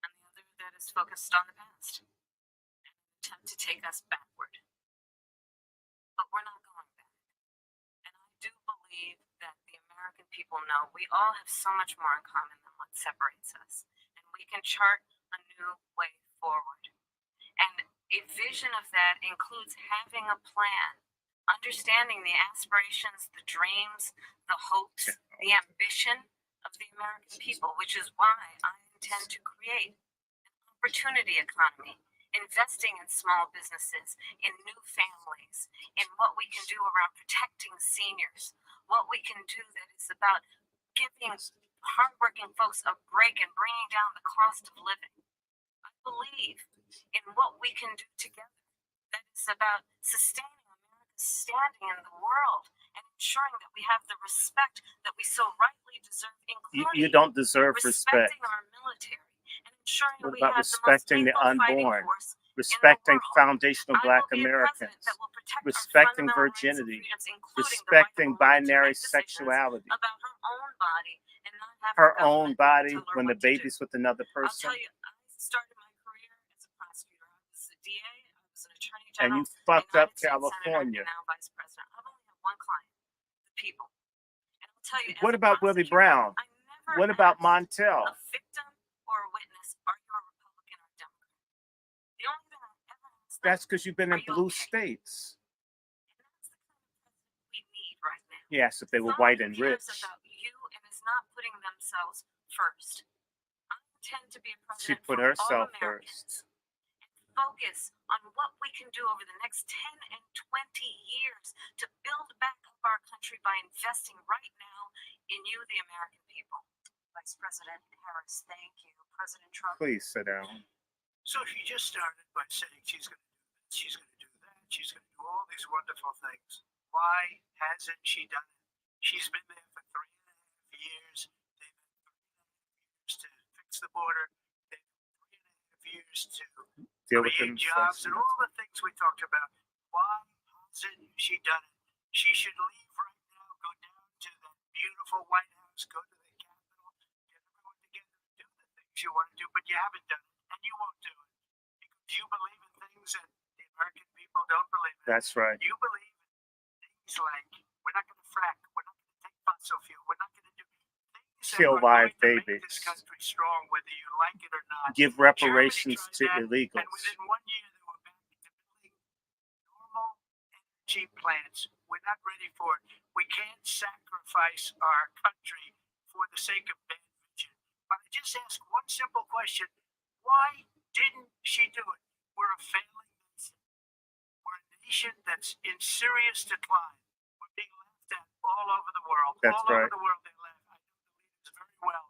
and the other that is focused on the past. And an attempt to take us backward. But we're not going back. And I do believe that the American people know we all have so much more in common than what separates us. And we can chart a new way forward. And a vision of that includes having a plan, understanding the aspirations, the dreams, the hopes, the ambition of the American people, which is why I intend to create an opportunity economy, investing in small businesses, in new families, in what we can do around protecting seniors, what we can do that is about giving hardworking folks a break and bringing down the cost of living. I believe in what we can do together that is about sustaining America's standing in the world and ensuring that we have the respect that we so rightly deserve, including You don't deserve respect. respecting our military and ensuring What we about have respecting the the most faithful fighting unborn? force in the Respecting world. foundational I Black will be a Americans? president that will protect our Respecting fundamental rights and virginity? freedoms, including Respecting the right of a woman to binary make decisions sexuality? about her own body and not have Her government own body tell her when the what to do. baby's with another I'll person? tell you, I started my career as a prosecutor. I was a DA, I was an attorney And general, you fucked a up United States senator, California. and now vice president. I've only had one client, the people. And I'll tell you, as What a about Willie prosecutor, Brown? I never What about asked Montel? a victim or a witness, are you a Republican or a Democrat? The only thing I ever asked them, That's because you've been in Are you blue okay? states. and that's the kind of president we need right now. Yes, if they were Someone white who and cares rich. about you and is not putting themselves first. I intend to be a She president put for all herself Americans first. and focus on what we can do over the next 10 and 20 years to build back up our country by investing right now in you, the American people. Vice President Harris, thank you. President Trump. Please sit down. So she just started by saying she's going to do this, she's going to do that, she's going to do all these wonderful things. Why hasn't she done it? She's been there for 3.5 years. They've had 3.5 years to fix the border. They've had 3.5 years to Deal with create them. jobs and all the things we talked about. Why hasn't she done it? She should leave right now, go down to the beautiful White House, go to the Capitol, get everyone together and do the things you want to do, but you haven't done it, and you won't do it. Because you believe in things that the American people don't believe in. That's right. You believe in things like, we're not going to frack, we're not going to take fossil fuel, we're not going to do things Kill that are live going to make babies. this country strong, whether you like it or not. Give reparations Germany to tried that, illegals. And within 1 year, they were back to building normal energy plants. We're not ready for it. We can't sacrifice our country for the sake of bad vision. But I just ask one simple question. Why didn't she do it? We're a failing nation. We're a nation that's in serious decline. We're being laughed at all over the world. That's all right. over the world they laugh. I know the leaders very well.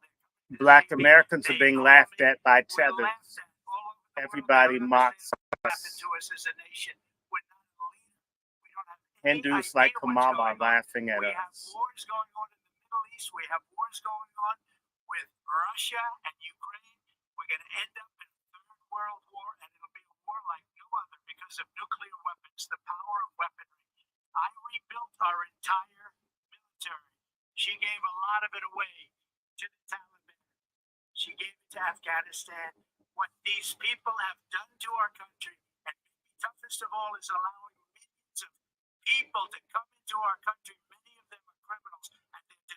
Black Americans are They being call laughed me- at by we're tethers. laughed at all over the Everybody world. They don't mocks understand what happened us. to us as a nation. We're not a leader. We don't have any Hindus idea like what's Kamala are going on. laughing at We have us. wars going on in the Middle East. We have wars going on with Russia and Ukraine. We're going to end up in a third world war, and it'll be a war like no other because of nuclear weapons, the power of weaponry. I rebuilt our entire military. She gave a lot of it away to the Taliban. She gave it to Afghanistan. What these people have done to our country, and maybe toughest of all, is allowing millions of people to come into our country. Many of them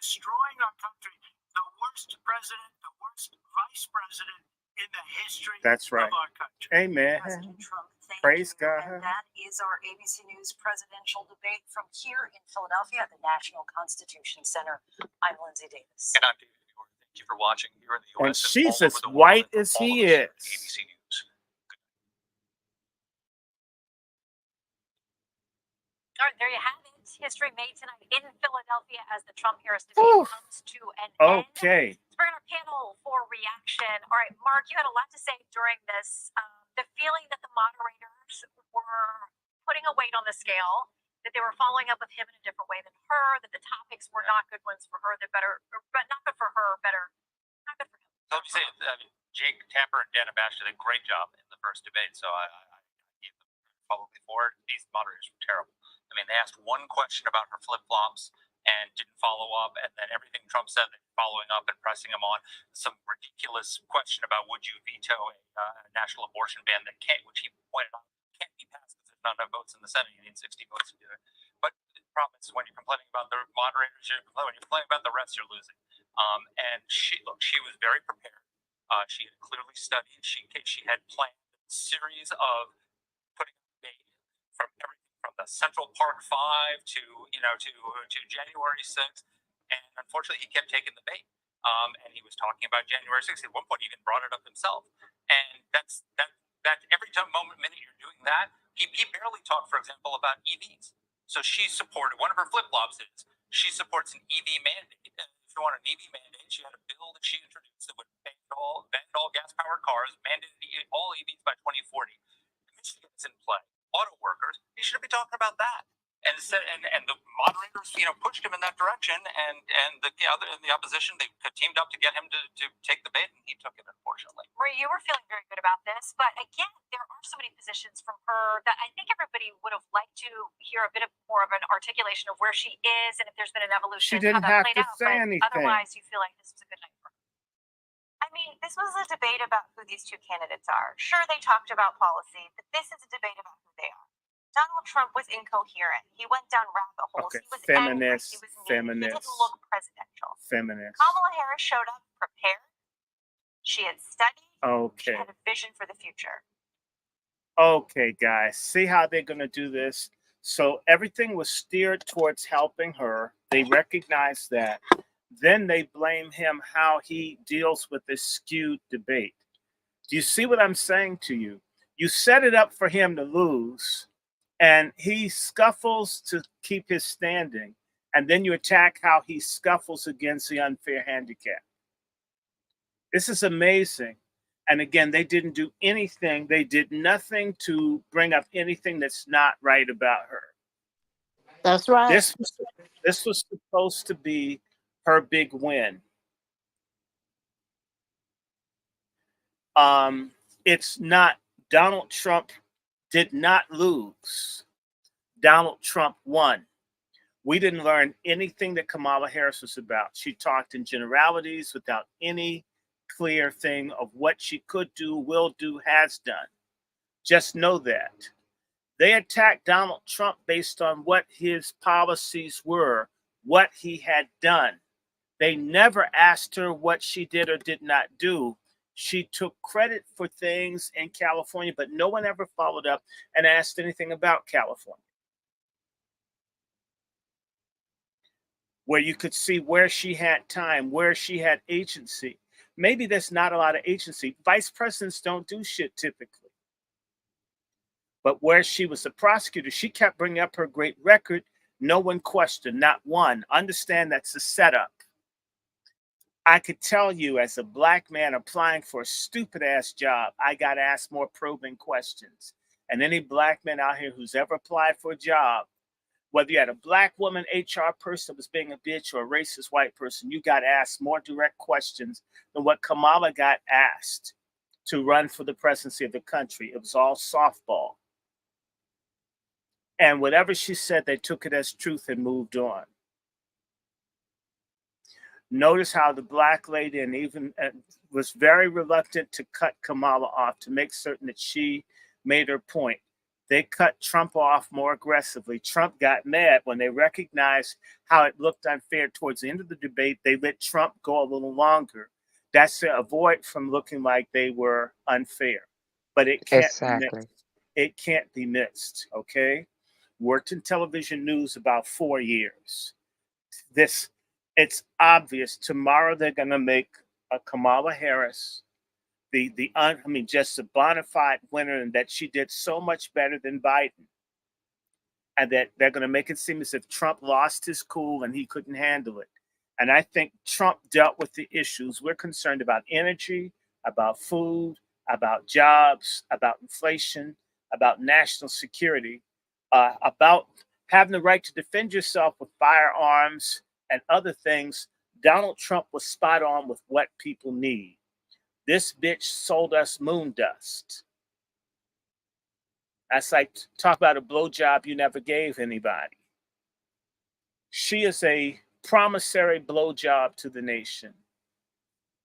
destroying our country, the worst president, the worst vice president in the history That's right. of our country. Amen. President Trump, thank Praise you. God. And that is our ABC News presidential debate from here in Philadelphia at the National Constitution Center. I'm Lindsay Davis. And I'm David Muir. Thank you for watching here in the And U.S. she's all as over the world, white and as from all he of us here at is. ABC News. All right, there you have it. History made tonight in Philadelphia as the Trump-Harris debate Whew. comes to an end. Okay. Let's bring in our panel for reaction. All right, Mark, you had a lot to say during this. The feeling that the moderators were putting a weight on the scale, that they were following up with him in a different way than her, that the topics were not good ones for her, but not good for her, not good for him. Let me say, Jake Tapper and Dan Abash did a great job in the first debate, so I gave them probably forward. These moderators were terrible. I mean, they asked one question about her flip-flops and didn't follow up, and then everything Trump said, they were following up and pressing him on. Some ridiculous question about would you veto a national abortion ban that can't, which he pointed out, can't be passed because there's not enough votes in the Senate. You need 60 votes to do it. But the problem is when you're complaining about the moderators, when you're complaining about the rest, you're losing. And she was very prepared. She had clearly studied. She had planned a series of putting debate from everything from the Central Park 5 to January 6th, and unfortunately he kept taking the bait. And he was talking about January 6th. At one point, he even brought it up himself. And that's every minute you're doing that, he barely talked, for example, about EVs. So she supported, one of her flip-flops is she supports an EV mandate. And if you want an EV mandate, she had a bill that she introduced that would ban all gas-powered cars, mandate all EVs by 2040. Michigan's in play. Auto workers, he shouldn't be talking about that. And the moderators, pushed him in that direction, and the opposition, they teamed up to get him to take the bait, and he took it, unfortunately. Marie, you were feeling very good about this, but again, there are so many positions from her that I think everybody would have liked to hear a bit more of an articulation of where she is and if there's been an evolution. She didn't how that have played to out, say but anything. Otherwise, you feel like this was a good night for her. I mean, this was a debate about who these two candidates are. Sure, they talked about policy, but this is a debate about who they are. Donald Trump was incoherent. He went down rabbit holes. Okay. He was Feminist, angry. He was mean. feminist. He didn't look presidential. Feminist. Kamala Harris showed up prepared. She had studied. She Okay. had a vision for the future. Okay, guys. See how they're going to do this? So everything was steered towards helping her. They recognize that. Then they blame him how he deals with this skewed debate. Do you see what I'm saying to you? You set it up for him to lose, and he scuffles to keep his standing, and then you attack how he scuffles against the unfair handicap. This is amazing. And again, they didn't do anything. They did nothing to bring up anything that's not right about her. That's right. This was supposed to be her big win. It's not. Donald Trump did not lose. Donald Trump won. We didn't learn anything that Kamala Harris was about. She talked in generalities without any clear thing of what she could do, will do, has done. Just know that. They attacked Donald Trump based on what his policies were, what he had done. They never asked her what she did or did not do. She took credit for things in California, but no one ever followed up and asked anything about California, where you could see where she had time, where she had agency. Maybe there's not a lot of agency. Vice presidents don't do shit typically. But where she was a prosecutor, she kept bringing up her great record. No one questioned, not one. Understand that's a setup. I could tell you as a black man applying for a stupid ass job, I got asked more probing questions. And any black man out here who's ever applied for a job, whether you had a black woman HR person that was being a bitch or a racist white person, you got asked more direct questions than what Kamala got asked to run for the presidency of the country. It was all softball. And whatever she said, they took it as truth and moved on. Notice how the black lady and even was very reluctant to cut Kamala off to make certain that she made her point. They cut Trump off more aggressively. Trump got mad when they recognized how it looked unfair towards the end of the debate. They let Trump go a little longer. That's to avoid from looking like they were unfair. But it can't be Exactly. missed. It can't be missed. Okay. Worked in television news about 4 years. This, it's obvious. Tomorrow they're going to make a Kamala Harris just a bona fide winner, and that she did so much better than Biden, and that they're going to make it seem as if Trump lost his cool and he couldn't handle it. And I think Trump dealt with the issues. We're concerned about energy, about food, about jobs, about inflation, about national security, about having the right to defend yourself with firearms and other things. Donald Trump was spot on with what people need. This bitch sold us moon dust. That's like talk about a blowjob you never gave anybody. She is a promissory blowjob to the nation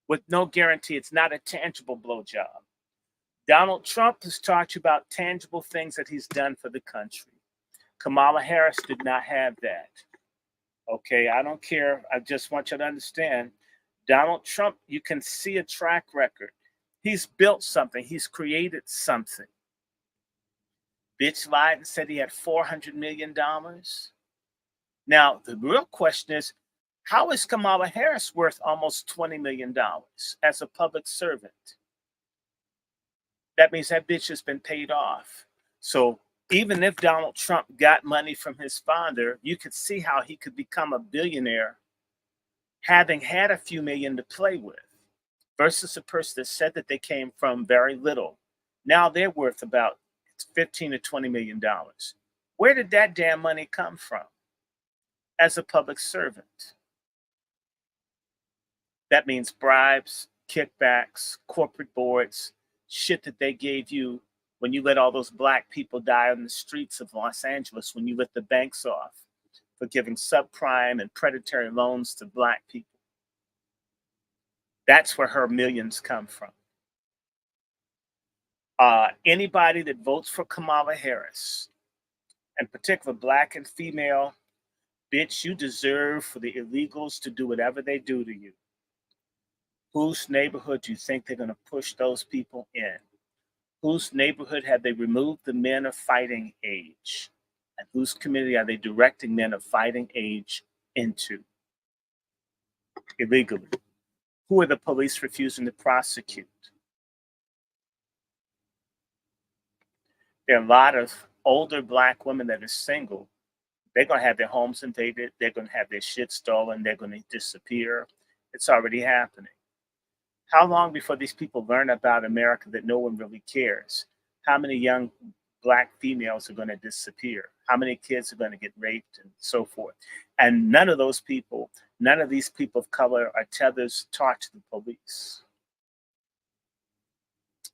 with no guarantee. It's not a tangible blowjob. Donald Trump has talked about tangible things that he's done for the country. Kamala Harris did not have that. Okay, I don't care. I just want you to understand. Donald Trump, you can see a track record. He's built something. He's created something. Bitch lied and said he had $400 million. Now, the real question is, how is Kamala Harris worth almost $20 million as a public servant? That means that bitch has been paid off. So even if Donald Trump got money from his father, you could see how he could become a billionaire having had a few million to play with, versus a person that said that they came from very little. Now they're worth about 15 to 20 million dollars. Where did that damn money come from? As a public servant. That means bribes, kickbacks, corporate boards, shit that they gave you when you let all those black people die on the streets of Los Angeles, when you let the banks off for giving subprime and predatory loans to black people. That's where her millions come from. Anybody that votes for Kamala Harris, in particular black and female, bitch, you deserve for the illegals to do whatever they do to you. Whose neighborhood do you think they're going to push those people in? Whose neighborhood have they removed the men of fighting age? And whose community are they directing men of fighting age into? Illegally. Who are the police refusing to prosecute? There are a lot of older black women that are single. They're going to have their homes invaded. They're going to have their shit stolen. They're going to disappear. It's already happening. How long before these people learn about America that no one really cares? How many young black females are going to disappear? How many kids are going to get raped and so forth? And none of these people of color are tethers taught to the police.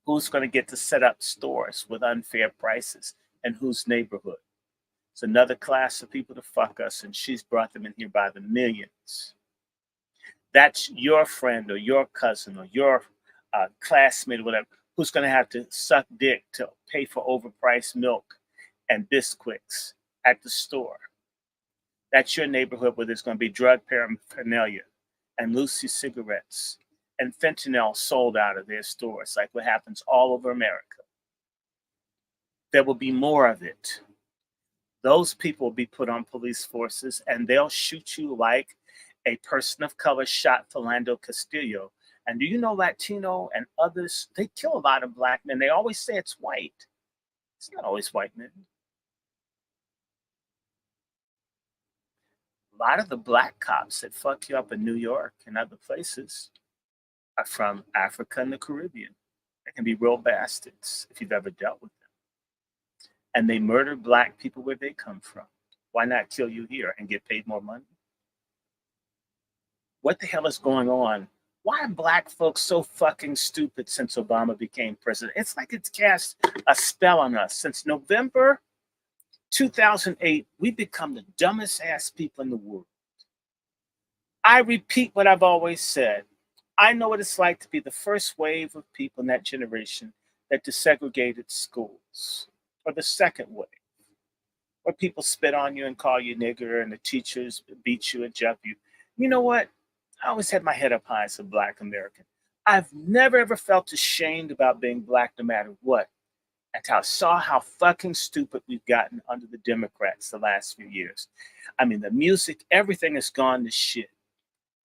Who's going to get to set up stores with unfair prices, and whose neighborhood? It's another class of people to fuck us, and she's brought them in here by the millions. That's your friend or your cousin or your classmate or whatever, who's going to have to suck dick to pay for overpriced milk and biscuits at the store. That's your neighborhood where there's going to be drug paraphernalia and Lucy cigarettes and fentanyl sold out of their stores, like what happens all over America. There will be more of it. Those people will be put on police forces, and they'll shoot you like a person of color shot Philando Castillo. And do you know Latino and others, they kill a lot of black men. They always say it's white. It's not always white men. A lot of the black cops that fuck you up in New York and other places are from Africa and the Caribbean. They can be real bastards if you've ever dealt with them. And they murder black people where they come from. Why not kill you here and get paid more money? What the hell is going on? Why are black folks so fucking stupid since Obama became president? It's like it's cast a spell on us. Since November 2008, we've become the dumbest ass people in the world. I repeat what I've always said. I know what it's like to be the first wave of people in that generation that desegregated schools. or the second wave, where people spit on you and call you nigger and the teachers beat you and jump you. You know what? I always had my head up high as a black American. I've never ever felt ashamed about being black no matter what. Until I saw how fucking stupid we've gotten under the Democrats the last few years. I mean, the music, everything has gone to shit.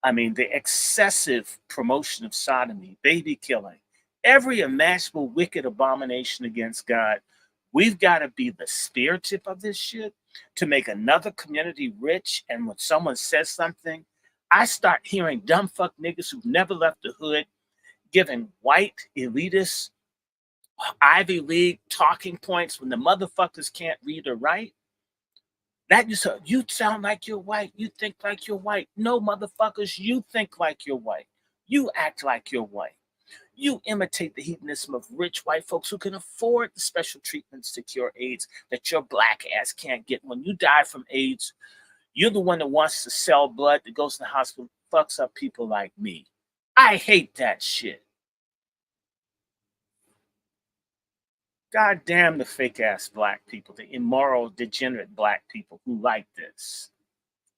I mean, the excessive promotion of sodomy, baby killing, every imaginable wicked abomination against God. We've got to be the spear tip of this shit to make another community rich. And when someone says something, I start hearing dumb fuck niggas who've never left the hood giving white elitists Ivy League talking points when the motherfuckers can't read or write. That you sound like you're white. You think like you're white. No, motherfuckers, you think like you're white. You act like you're white. You imitate the hedonism of rich white folks who can afford the special treatments to cure AIDS that your black ass can't get. When you die from AIDS, you're the one that wants to sell blood, that goes to the hospital, fucks up people like me. I hate that shit. God damn the fake ass black people, the immoral, degenerate black people who like this.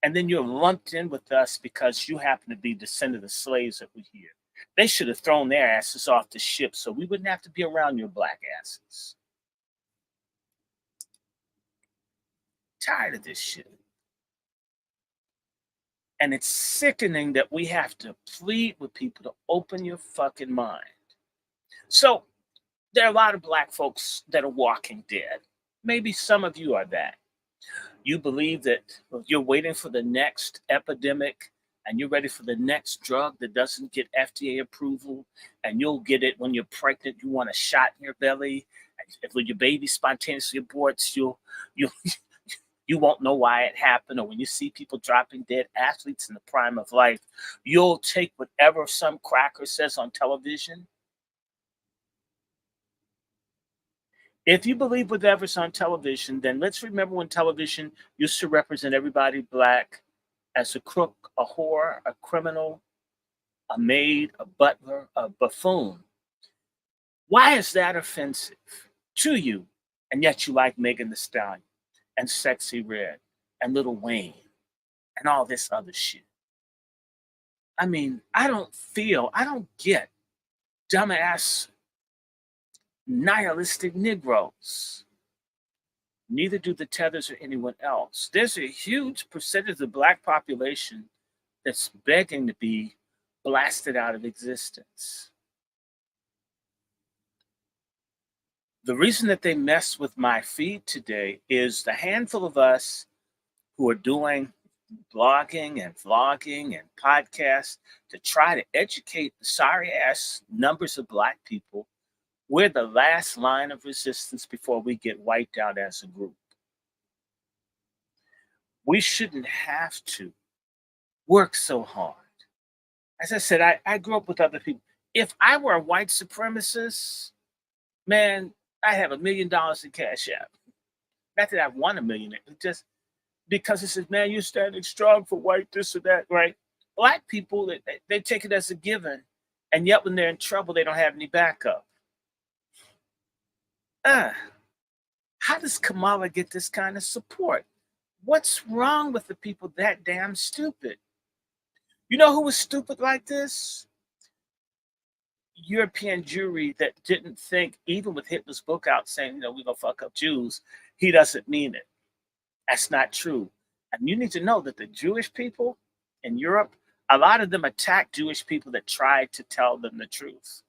And then you're lumped in with us because you happen to be descendant of slaves that were here. They should have thrown their asses off the ship so we wouldn't have to be around your black asses. Tired of this shit. And it's sickening that we have to plead with people to open your fucking mind. So there are a lot of black folks that are walking dead. Maybe some of you are that. You believe that you're waiting for the next epidemic and you're ready for the next drug that doesn't get FDA approval, and you'll get it when you're pregnant. You want a shot in your belly. If when your baby spontaneously aborts, you won't know why it happened. Or when you see people dropping dead athletes in the prime of life, you'll take whatever some cracker says on television. If you believe whatever's on television, then let's remember when television used to represent everybody black as a crook, a whore, a criminal, a maid, a butler, a buffoon. Why is that offensive to you? And yet you like Megan Thee Stallion and Sexy Red and Lil Wayne and all this other shit. I mean, I don't get dumbass nihilistic Negroes. Neither do the Tethers or anyone else. There's a huge percentage of the black population that's begging to be blasted out of existence. The reason that they mess with my feed today is the handful of us who are doing blogging and vlogging and podcasts to try to educate the sorry ass numbers of black people. We're the last line of resistance before we get wiped out as a group. We shouldn't have to work so hard. As I said, I grew up with other people. If I were a white supremacist, man, I have $1 million in Cash App. Not that I've won $1 million, just because it says, man, you're standing strong for white this or that, right? Black people, they take it as a given, and yet when they're in trouble, they don't have any backup. How does Kamala get this kind of support? What's wrong with the people that damn stupid? You know who was stupid like this? European Jewry that didn't think, even with Hitler's book out saying, we're gonna fuck up Jews, he doesn't mean it. That's not true. And you need to know that the Jewish people in Europe, a lot of them attacked Jewish people that tried to tell them the truth.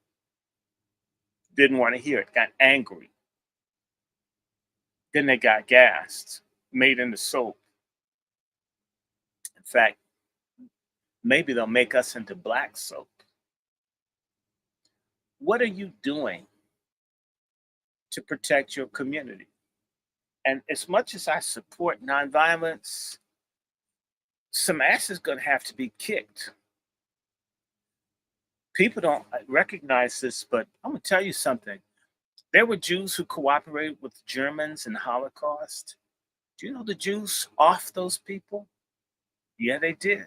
Didn't want to hear it, got angry. Then they got gassed, made into soap. In fact, maybe they'll make us into black soap. What are you doing to protect your community? And as much as I support nonviolence, some ass is going to have to be kicked. People don't recognize this, but I'm going to tell you something. There were Jews who cooperated with Germans in the Holocaust. Do you know the Jews off those people? Yeah, they did.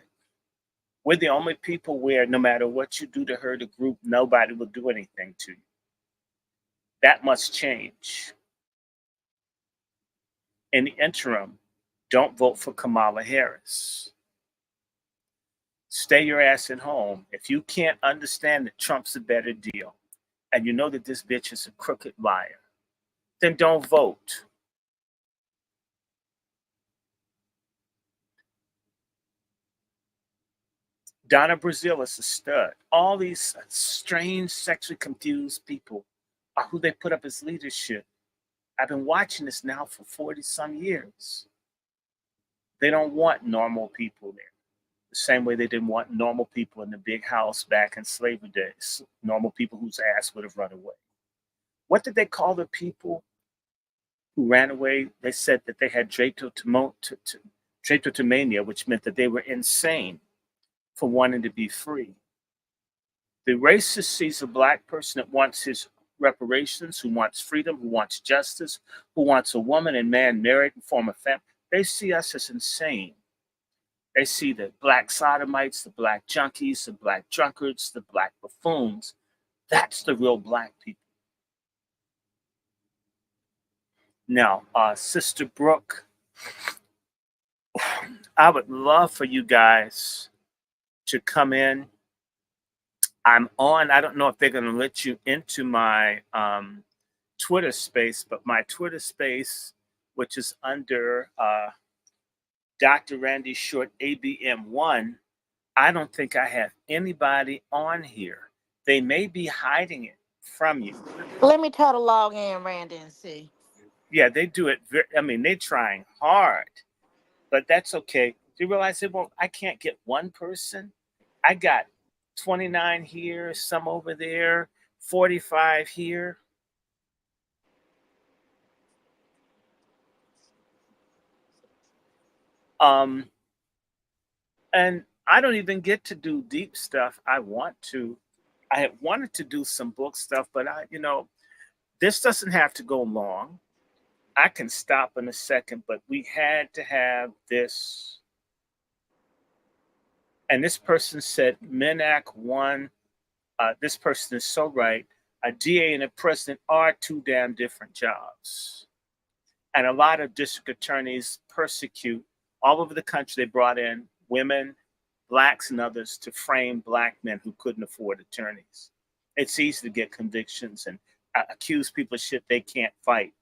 We're the only people where no matter what you do to hurt a group, nobody will do anything to you. That must change. In the interim, don't vote for Kamala Harris. Stay your ass at home. If you can't understand that Trump's a better deal and you know that this bitch is a crooked liar, then don't vote. Donna Brazile is a stud. All these strange, sexually confused people are who they put up as leadership. I've been watching this now for 40 some years. They don't want normal people there. The same way they didn't want normal people in the big house back in slavery days, normal people whose ass would have run away. What did they call the people who ran away? They said that they had drapetomania, which meant that they were insane for wanting to be free. The racist sees a black person that wants his reparations, who wants freedom, who wants justice, who wants a woman and man married and form a family. They see us as insane. They see the black sodomites, the black junkies, the black drunkards, the black buffoons. That's the real black people. Now, Sister Brooke, I would love for you guys to come in. I'm on. I don't know if they're going to let you into my Twitter space, but my Twitter space, which is under Dr. Randy Short ABM1, I don't think I have anybody on here. They may be hiding it from you. Let me try to log in, Randy, and see. Yeah, they do it. They're trying hard, but that's okay. Do you realize they won't? I can't get one person. I got 29 here, some over there, 45 here. And I don't even get to do deep stuff. I want to. I had wanted to do some book stuff, but this doesn't have to go long. I can stop in a second, but we had to have this. And this person said, Menac won. This person is so right. A DA and a president are two damn different jobs. And a lot of district attorneys persecute all over the country. They brought in women, blacks, and others to frame black men who couldn't afford attorneys. It's easy to get convictions and accuse people of shit they can't fight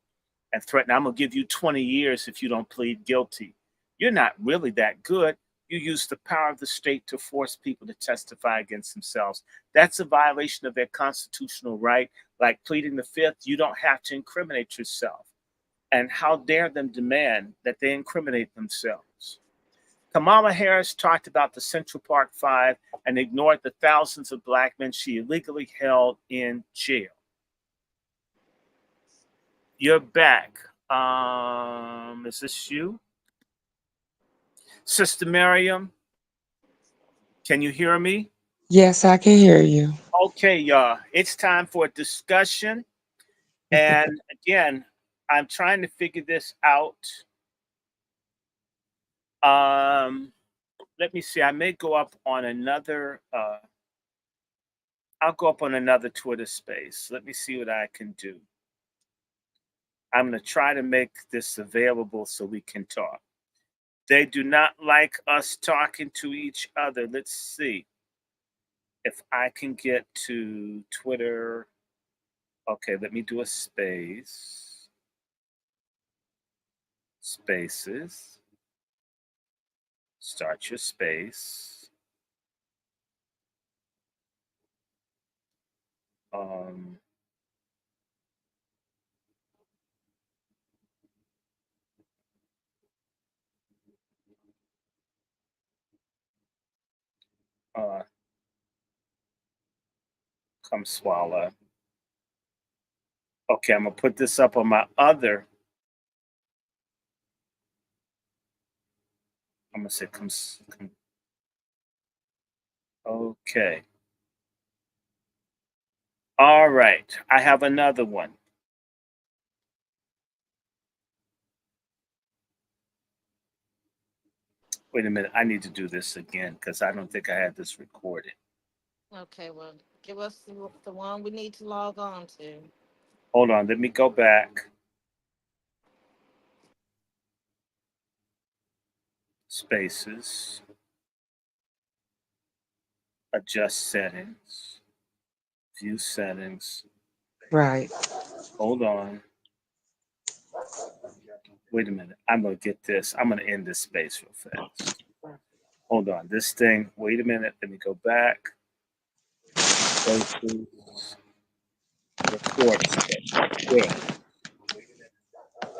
and threaten, I'm going to give you 20 years if you don't plead guilty. You're not really that good. You use the power of the state to force people to testify against themselves. That's a violation of their constitutional right. Like pleading the fifth, you don't have to incriminate yourself. And how dare them demand that they incriminate themselves? Kamala Harris talked about the Central Park Five and ignored the thousands of black men she illegally held in jail. You're back. Is this you? Sister Miriam, can you hear me? Yes, I can hear you. Okay, y'all. It's time for a discussion. And again, I'm trying to figure this out. Let me see. I may go up on another. I'll go up on another Twitter space. Let me see what I can do. I'm going to try to make this available so we can talk. They do not like us talking to each other. Let's see if I can get to Twitter. Okay, let me do a space. Spaces. Start your space. Kumswalla. Okay, I'm gonna put this up on my other. I'm gonna say okay. All right, I have another one. Wait a minute, I need to do this again because I don't think I had this recorded. Okay, well, give us the one we need to log on to. Hold on, let me go back. Spaces. Adjust settings. View settings. Right. Hold on. Wait a minute. I'm going to get this. I'm going to end this space real fast. Hold on. This thing. Wait a minute. Let me go back. Spaces. Record space. There.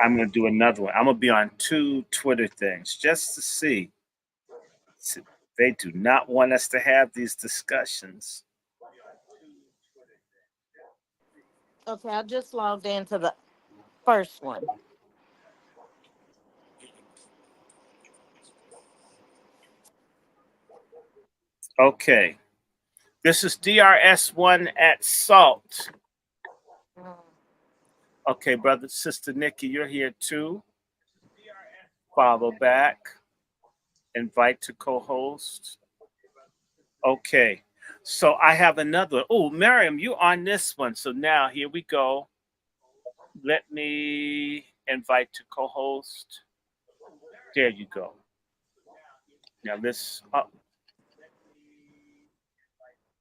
I'm going to do another one. I'm going to be on 2 Twitter things just to see. They do not want us to have these discussions. Okay, I just logged into the first one. Okay. This is DRS1 at Salt. Okay, brother, sister Nikki, you're here too. Follow back. Invite to co-host. Okay. So I have another. Oh, Miriam, you on this one. So now here we go. Let me invite to co-host. There you go. Now this.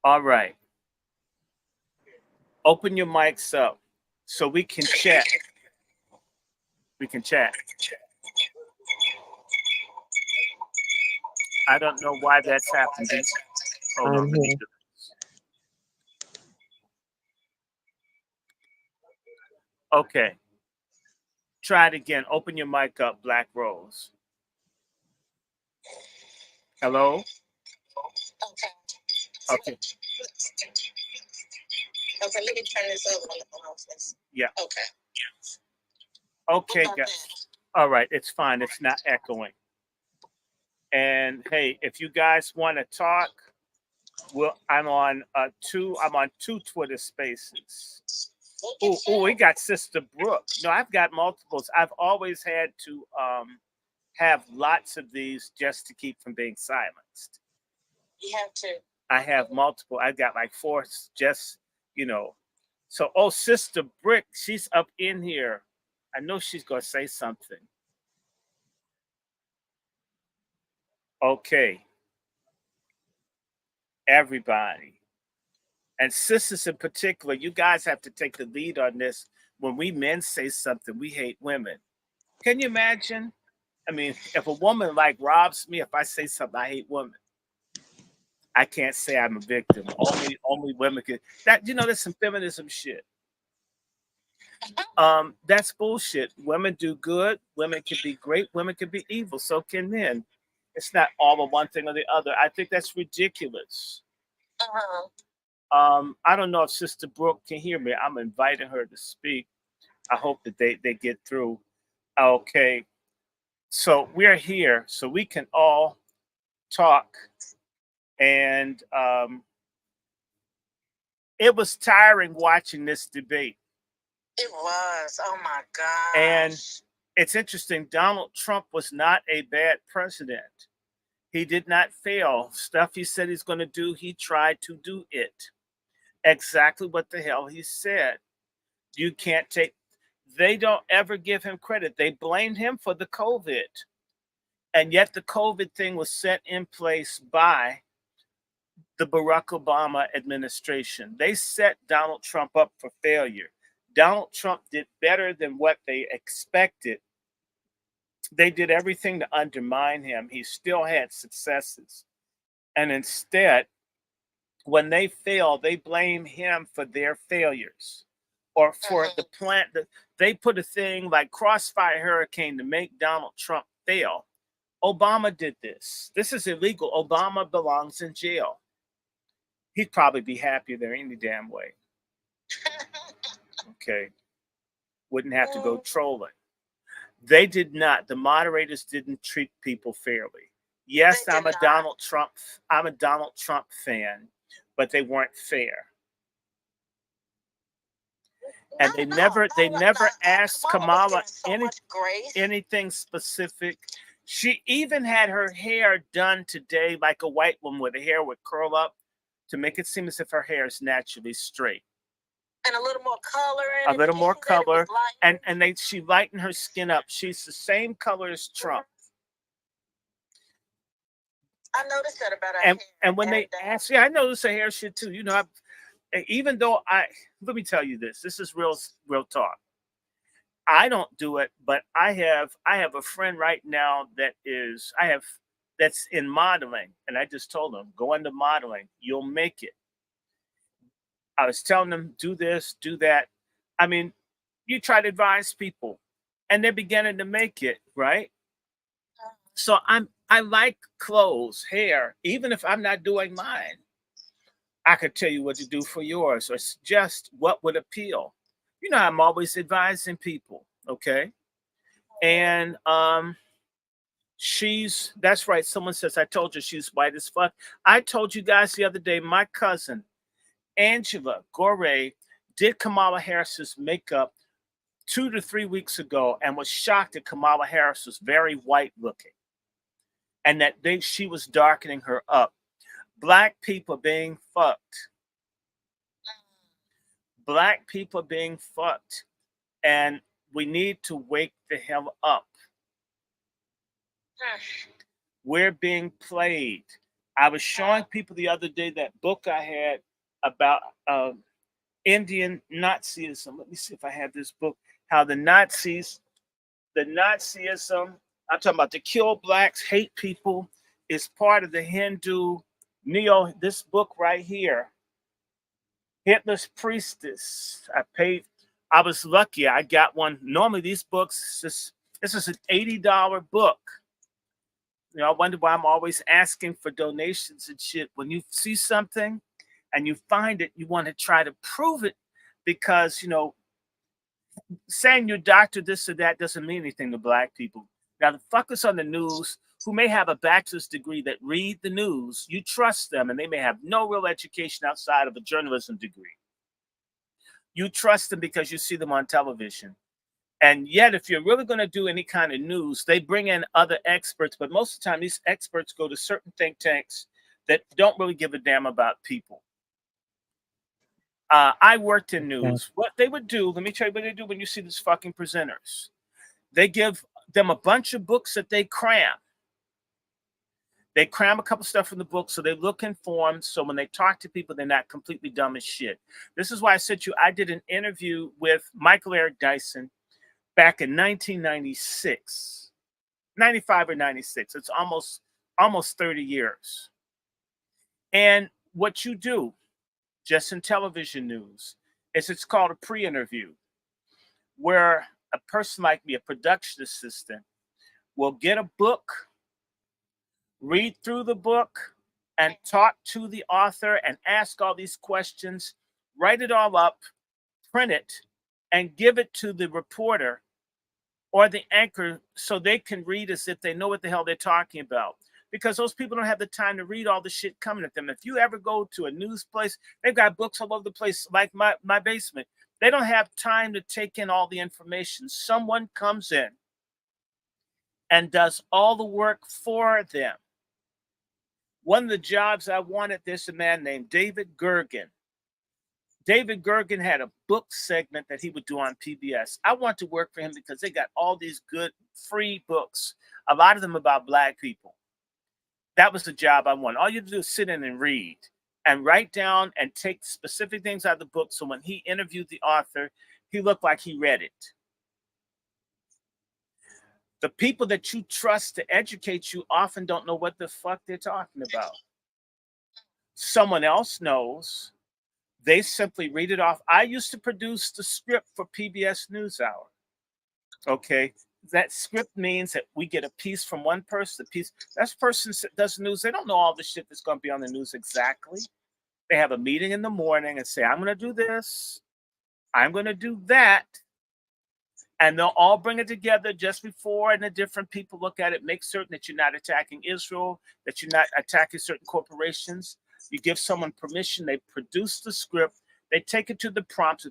All right. Open your mics up so we can chat. We can chat. I don't know why that's happening. Hold on, let me do this. Okay. Try it again. Open your mic up, Black Rose. Hello? Okay. Okay, let me turn this over on the office. Yeah. Okay. Okay, guys. All right, it's fine. It's not echoing. And hey, if you guys want to talk, well, I'm on 2 Twitter spaces. Oh, we got Sister Brooke. No, I've got multiples. I've always had to have lots of these just to keep from being silenced. You have to. I have multiple. I got like 4 just, So, Sister Brick, she's up in here. I know she's going to say something. Okay. Everybody. And sisters in particular, you guys have to take the lead on this. When we men say something, we hate women. Can you imagine? I mean, if a woman like robs me, if I say something, I hate women. I can't say I'm a victim. Only women can. That's some feminism shit. That's bullshit. Women do good. Women can be great. Women can be evil. So can men. It's not all of one thing or the other. I think that's ridiculous. I don't know if Sister Brooke can hear me. I'm inviting her to speak. I hope that they get through. Okay. So we're here so we can all talk. And it was tiring watching this debate. It was. Oh my gosh. And it's interesting. Donald Trump was not a bad president. He did not fail. Stuff he said he's going to do, he tried to do it. Exactly what the hell he said. You can't take, they don't ever give him credit. They blamed him for the COVID. And yet the COVID thing was set in place by the Barack Obama administration. They set Donald Trump up for failure. Donald Trump did better than what they expected. They did everything to undermine him. He still had successes. And instead, when they fail, they blame him for their failures or for the plant. They put a thing like Crossfire Hurricane to make Donald Trump fail. Obama did this. This is illegal. Obama belongs in jail. He'd probably be happier there any damn way. Okay. Wouldn't have to go trolling. They did not. The moderators didn't treat people fairly. Yes, I'm a Donald Trump fan, but they weren't fair. And they never asked Kamala anything specific. She even had her hair done today like a white woman where the hair would curl up to make it seem as if her hair is naturally straight. And a little more color in it. A little more color. And she lightened her skin up. She's the same color as Trump. I noticed that about our And hair. when they ask, yeah, I notice the hair shit too. You know, even though let me tell you this. This is real talk. I don't do it, but I have a friend right now that's in modeling, and I just told him, go into modeling, you'll make it. I was telling them, do this, do that. I mean, you try to advise people, and they're beginning to make it, right? So I like clothes, hair, even if I'm not doing mine. I could tell you what to do for yours, or suggest what would appeal. You know, I'm always advising people, okay? And that's right. Someone says, I told you she's white as fuck. I told you guys the other day, my cousin Angela Gore did Kamala Harris's makeup 2 to 3 weeks ago and was shocked that Kamala Harris was very white looking and that she was darkening her up. Black people being fucked. Black people being fucked. And we need to wake the hell up. We're being played. I was showing people the other day that book I had about Indian Nazism. Let me see if I have this book. How the Nazism, I'm talking about the kill blacks, hate people, is part of the Hindu this book right here, Hitler's Priestess. I was lucky. I got one. Normally these books, this is an $80 book. You know, I wonder why I'm always asking for donations and shit. When you see something and you find it, you want to try to prove it because, you know, saying you're doctor this or that doesn't mean anything to black people. Now, the fuckers on the news who may have a bachelor's degree that read the news, you trust them, and they may have no real education outside of a journalism degree. You trust them because you see them on television. And yet, if you're really going to do any kind of news, they bring in other experts. But most of the time, these experts go to certain think tanks that don't really give a damn about people. I worked in news. What they would do, let me tell you what they do when you see these fucking presenters. They give them a bunch of books that they cram. They cram a couple stuff from the book so they look informed. So when they talk to people, they're not completely dumb as shit. This is why I said to you, I did an interview with Michael Eric Dyson back in 1996, 95 or 96. It's almost 30 years. And what you do, just in television news, is it's called a pre-interview, where a person like me, a production assistant, will get a book, read through the book, and talk to the author and ask all these questions, write it all up, print it, and give it to the reporter or the anchor so they can read as if they know what the hell they're talking about. Because those people don't have the time to read all the shit coming at them. If you ever go to a news place, they've got books all over the place, like my basement. They don't have time to take in all the information. Someone comes in and does all the work for them. One of the jobs I wanted, there's a man named David Gergen. David Gergen had a book segment that he would do on PBS. I want to work for him because they got all these good free books, a lot of them about black people. That was the job I wanted. All you have to do is sit in and read and write down and take specific things out of the book. So when he interviewed the author, he looked like he read it. The people that you trust to educate you often don't know what the fuck they're talking about. Someone else knows. They simply read it off. I used to produce the script for PBS NewsHour. Okay. That script means that we get a piece from one person, that person does the news. They don't know all the shit that's going to be on the news exactly. They have a meeting in the morning and say, I'm going to do this. I'm going to do that. And they'll all bring it together just before, and the different people look at it, make certain that you're not attacking Israel, that you're not attacking certain corporations. You give someone permission, they produce the script, they take it to the prompter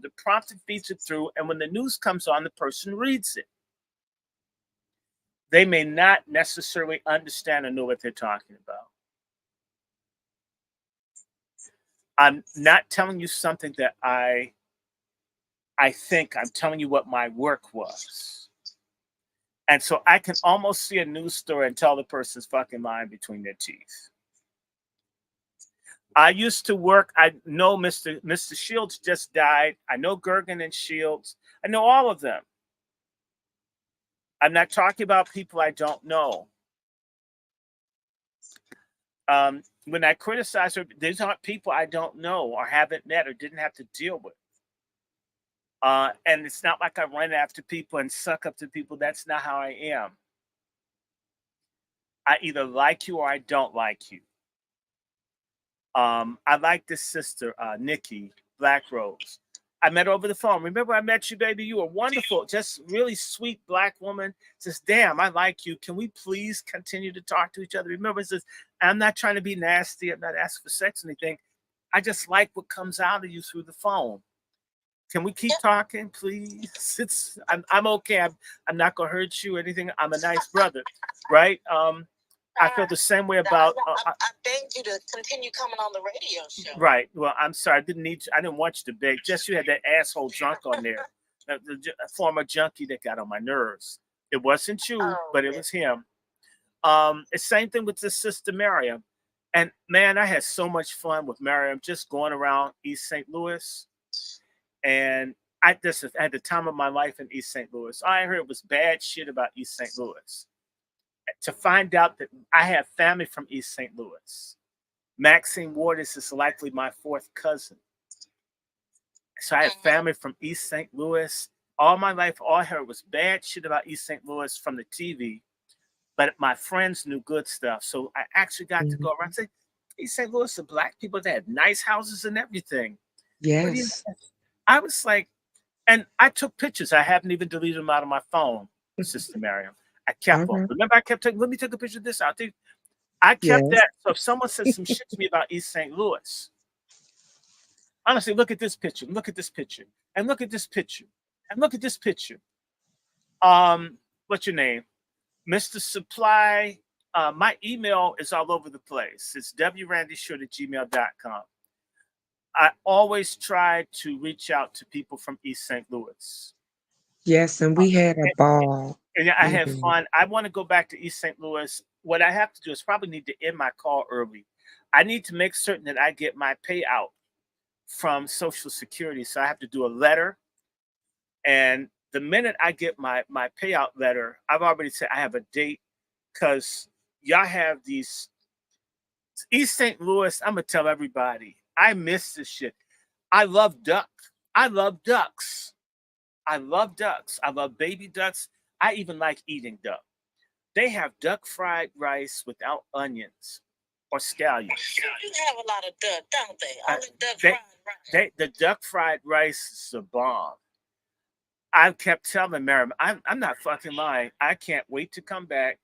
feeds it through, and when the news comes on, the person reads it. They may not necessarily understand or know what they're talking about. I'm not telling you something that I think. I'm telling you what my work was. And so I can almost see a news story and tell the person's fucking lying between their teeth. I used to work. I know Mr. Shields just died. I know Gergen and Shields. I know all of them. I'm not talking about people I don't know. When I criticize her, these aren't people I don't know or haven't met or didn't have to deal with. And it's not like I run after people and suck up to people. That's not how I am. I either like you or I don't like you. I like this sister, Nikki Black Rose. I met her over the phone. Remember, I met you, baby. You were wonderful, just really sweet Black woman. Says, damn, I like you. Can we please continue to talk to each other? Remember, says, I'm not trying to be nasty. I'm not asking for sex or anything. I just like what comes out of you through the phone. Can we keep talking, please? I'm okay. I'm not gonna hurt you or anything. I'm a nice brother, right? I feel the same way about. I begged you to continue coming on the radio show. Right. Well, I'm sorry. I didn't need. I didn't want you to beg. Just you had that asshole drunk on there, the former junkie that got on my nerves. It wasn't you, but it was him. It's same thing with this sister Miriam, and man, I had so much fun with Miriam just going around East St. Louis, and I just had the time of my life in East St. Louis. All I heard was bad shit about East St. Louis. To find out that I have family from East St. Louis. Maxine Waters is likely my fourth cousin. So I have family from East St. Louis. All my life, all I heard was bad shit about East St. Louis from the TV. But my friends knew good stuff. So I actually got to go around and say, East St. Louis, the Black people, they had nice houses and everything. Yes. I was like, and I took pictures. I haven't even deleted them out of my phone, Sister Miriam. I kept them. Remember, I kept taking, let me take a picture of this. I kept that. So if someone says some shit to me about East St. Louis, honestly, look at this picture. Look at this picture. And look at this picture. And look at this picture. What's your name? Mr. Supply. My email is all over the place. It's wrandyshort@gmail.com. I always try to reach out to people from East St. Louis. Yes, and we had a ball. And I had fun. I want to go back to East St. Louis. What I have to do is probably need to end my call early. I need to make certain that I get my payout from Social Security. So I have to do a letter. And the minute I get my payout letter, I've already said I have a date because y'all have these East St. Louis. I'm gonna tell everybody, I miss this shit. I love duck. I love ducks. I love ducks. I love baby ducks. I even like eating duck. They have duck fried rice without onions or scallions. You have a lot of duck, don't they? All the duck fried rice. The duck fried rice is a bomb. I kept telling Miriam, I'm not fucking lying. I can't wait to come back,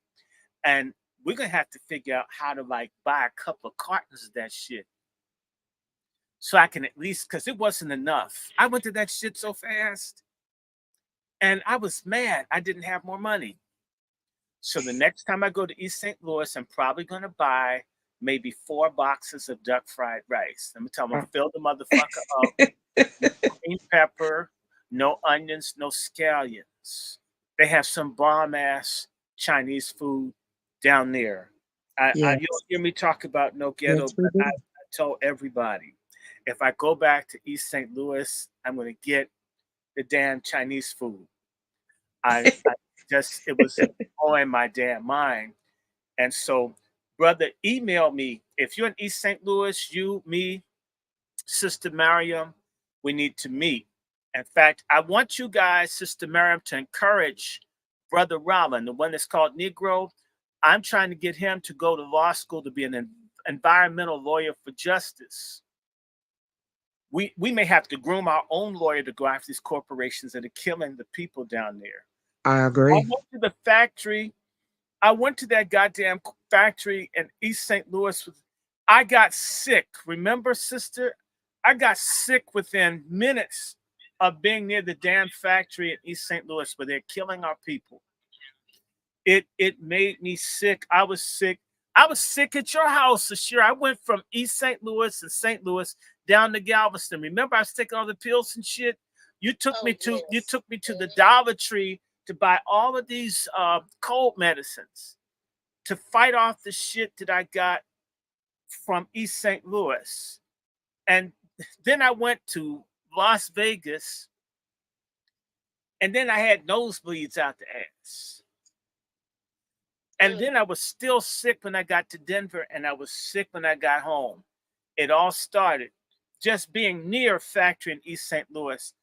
and we're gonna have to figure out how to like buy a couple of cartons of that shit, so I can at least, because it wasn't enough. I went to that shit so fast, and I was mad I didn't have more money. So the next time I go to East St. Louis, I'm probably gonna buy maybe 4 boxes of duck fried rice. I'm gonna tell them, fill the motherfucker up. Green pepper. No onions, no scallions. They have some bomb ass Chinese food down there. You'll hear me talk about no ghetto, but I told everybody, if I go back to East St. Louis, I'm going to get the damn Chinese food. It was blowing my damn mind. And so, brother, email me. If you're in East St. Louis, you, me, Sister Mariam, we need to meet. In fact, I want you guys, Sister Miriam, to encourage Brother Rollin, the one that's called Negro. I'm trying to get him to go to law school to be an environmental lawyer for justice. We may have to groom our own lawyer to go after these corporations that are killing the people down there. I agree. I went to the factory. I went to that goddamn factory in East St. Louis. I got sick. Remember, sister? I got sick within minutes of being near the damn factory in East St. Louis where they're killing our people. It made me sick. I was sick. I was sick at your house this year. I went from East St. Louis and St. Louis down to Galveston. Remember, I was taking all the pills and shit. You took me to the Dollar Tree to buy all of these cold medicines to fight off the shit that I got from East St. Louis. And then I went to Las Vegas, and then I had nosebleeds out the ass. And then I was still sick when I got to Denver, and I was sick when I got home. It all started just being near a factory in East St. Louis,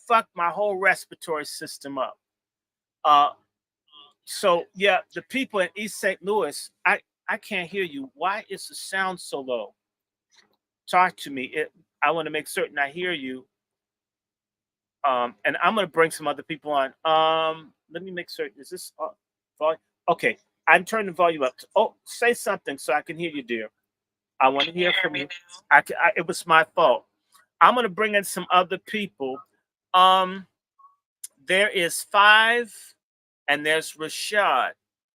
fucked my whole respiratory system up. So yeah, the people in East St. Louis, I can't hear you. Why is the sound so low? Talk to me. I want to make certain I hear you. And I'm gonna bring some other people on. Let me make certain. Is this volume? Okay, I'm turning the volume up. Oh, say something so I can hear you, dear. I want to hear from you. It was my fault. I'm gonna bring in some other people. There is 5, and there's Rashad.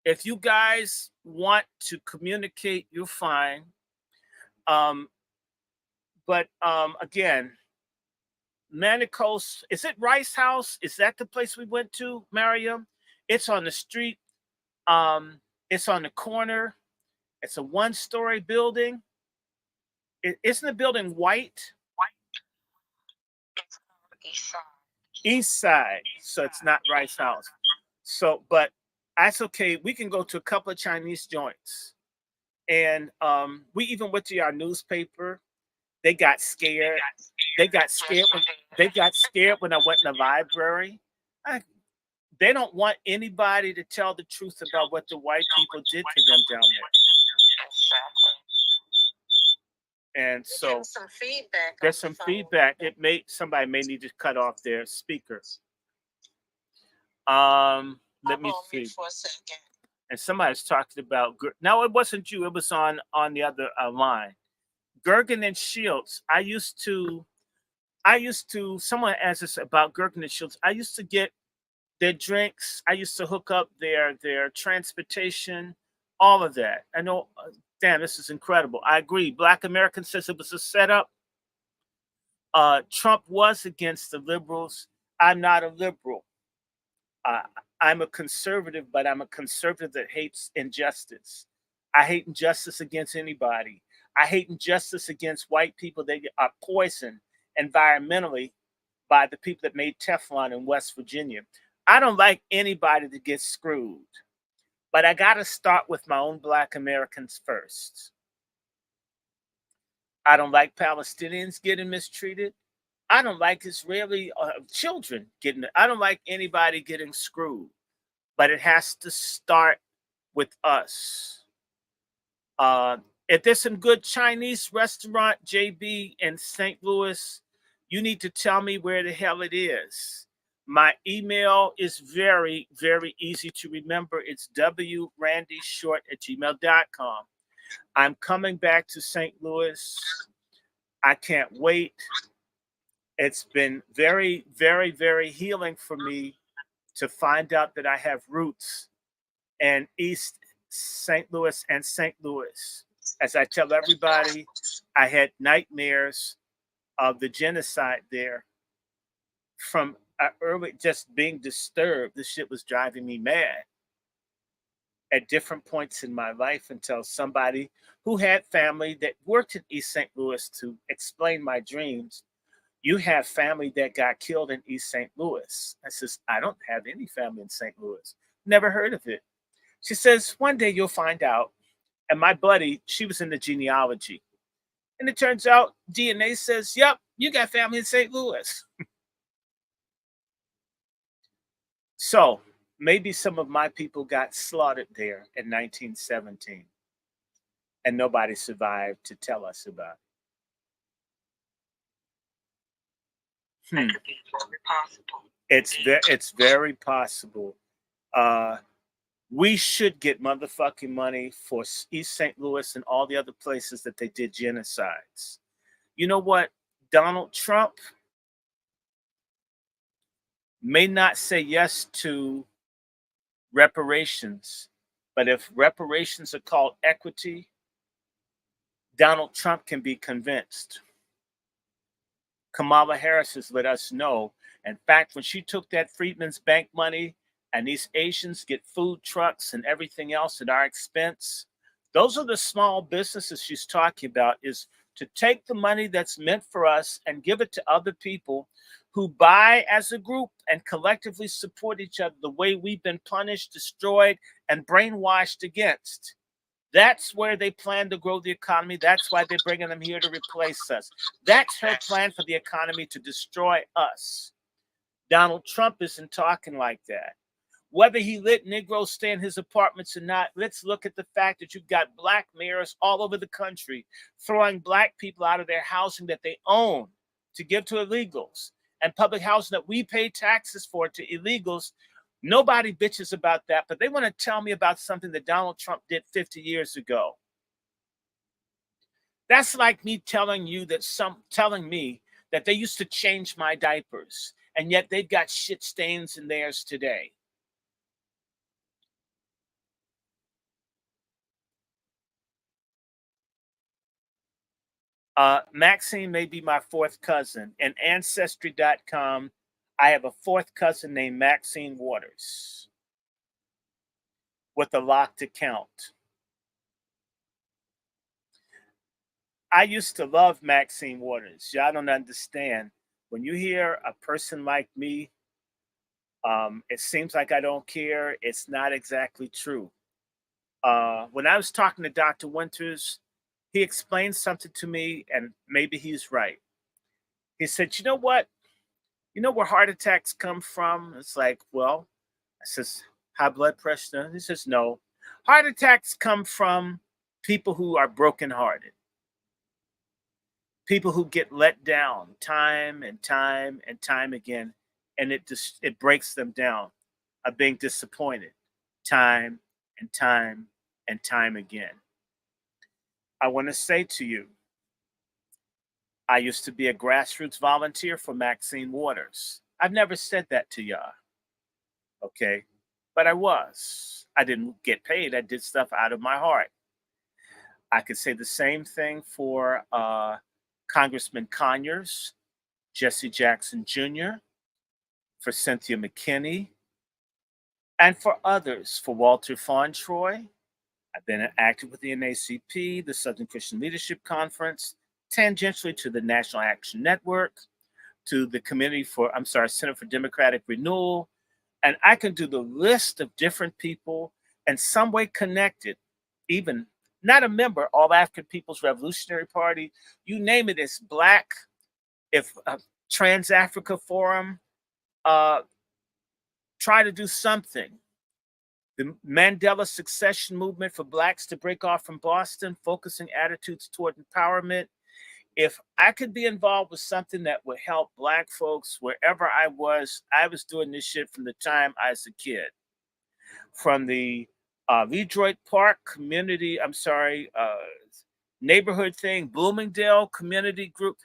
If you guys want to communicate, you're fine. But again, Manicos, is it Rice House? Is that the place we went to, Mariam? It's on the street. It's on the corner. It's a 1-story building. Isn't the building white? East side. East side. So it's not Rice House. So, but that's okay. We can go to a couple of Chinese joints. And we even went to our newspaper. They got scared. They got scared when I went in the library. They don't want anybody to tell the truth about what the white people did to them down there. And so Some feedback. there's some feedback. Somebody may need to cut off their speakers. Let me see. For a second. And somebody's talking about. No, it wasn't you. It was on the other line. Gergen and Shields. I used to. Someone asked us about Gergen and Shields. I used to get their drinks. I used to hook up their transportation, all of that. I know. Damn, this is incredible. I agree. Black American says it was a setup. Trump was against the liberals. I'm not a liberal. I'm a conservative, but I'm a conservative that hates injustice. I hate injustice against anybody. I hate injustice against white people that are poisoned environmentally by the people that made Teflon in West Virginia. I don't like anybody that gets screwed, but I got to start with my own Black Americans first. I don't like Palestinians getting mistreated. I don't like Israeli children getting. I don't like anybody getting screwed, but it has to start with us. If there's some good Chinese restaurant, JB, in St. Louis, you need to tell me where the hell it is. My email is very, very easy to remember. It's wrandyshort@gmail.com. I'm coming back to St. Louis. I can't wait. It's been very, very, very healing for me to find out that I have roots in East St. Louis and St. Louis. As I tell everybody, I had nightmares of the genocide there from early, just being disturbed. This shit was driving me mad at different points in my life until somebody who had family that worked in East St. Louis to explain my dreams. You have family that got killed in East St. Louis. I says, I don't have any family in St. Louis. Never heard of it. She says, one day you'll find out. And my buddy, she was in the genealogy. And it turns out DNA says, yep, you got family in St. Louis. So maybe some of my people got slaughtered there in 1917. And nobody survived to tell us about it. That could be very possible. It's very possible. We should get motherfucking money for East St. Louis and all the other places that they did genocides. You know what? Donald Trump may not say yes to reparations, but if reparations are called equity, Donald Trump can be convinced. Kamala Harris has let us know. In fact, when she took that Freedmen's Bank money and these Asians get food trucks and everything else at our expense, Those are the small businesses she's talking about, is to take the money that's meant for us and give it to other people who buy as a group and collectively support each other the way we've been punished, destroyed, and brainwashed against. That's where they plan to grow the economy. That's why they're bringing them here to replace us. That's her plan for the economy, to destroy us. Donald Trump isn't talking like that. Whether he let Negroes stay in his apartments or not, let's look at the fact that you've got black mayors all over the country throwing black people out of their housing that they own to give to illegals, and public housing that we pay taxes for to illegals. Nobody bitches about that, but they want to tell me about something that Donald Trump did 50 years ago. That's like me telling you that telling me that they used to change my diapers, and yet they've got shit stains in theirs today. Maxine may be my fourth cousin. In Ancestry.com, I have a fourth cousin named Maxine Waters with a locked account. I used to love Maxine Waters. Y'all don't understand. When you hear a person like me, it seems like I don't care. It's not exactly true. When I was talking to Dr. Winters, he explained something to me, and maybe he's right. He said, you know what? You know where heart attacks come from? It's like, well, I says, high blood pressure? He says, no. Heart attacks come from people who are brokenhearted. People who get let down time and time and time again, and it breaks them down, of being disappointed time and time and time again. I want to say to you, I used to be a grassroots volunteer for Maxine Waters. I've never said that to y'all, okay? But I was. I didn't get paid. I did stuff out of my heart. I could say the same thing for Congressman Conyers, Jesse Jackson Jr., for Cynthia McKinney, and for others, for Walter Fauntroy. I've been active with the NACP, the Southern Christian Leadership Conference, tangentially to the National Action Network, to the Center for Democratic Renewal. And I can do the list of different people in some way connected, even not a member, All African People's Revolutionary Party, you name it, it's Black, if Trans Africa Forum, try to do something. The Mandela Succession Movement for Blacks to break off from Boston, focusing attitudes toward empowerment. If I could be involved with something that would help Black folks wherever I was doing this shit from the time I was a kid. From the Detroit Park community, neighborhood thing, Bloomingdale community group,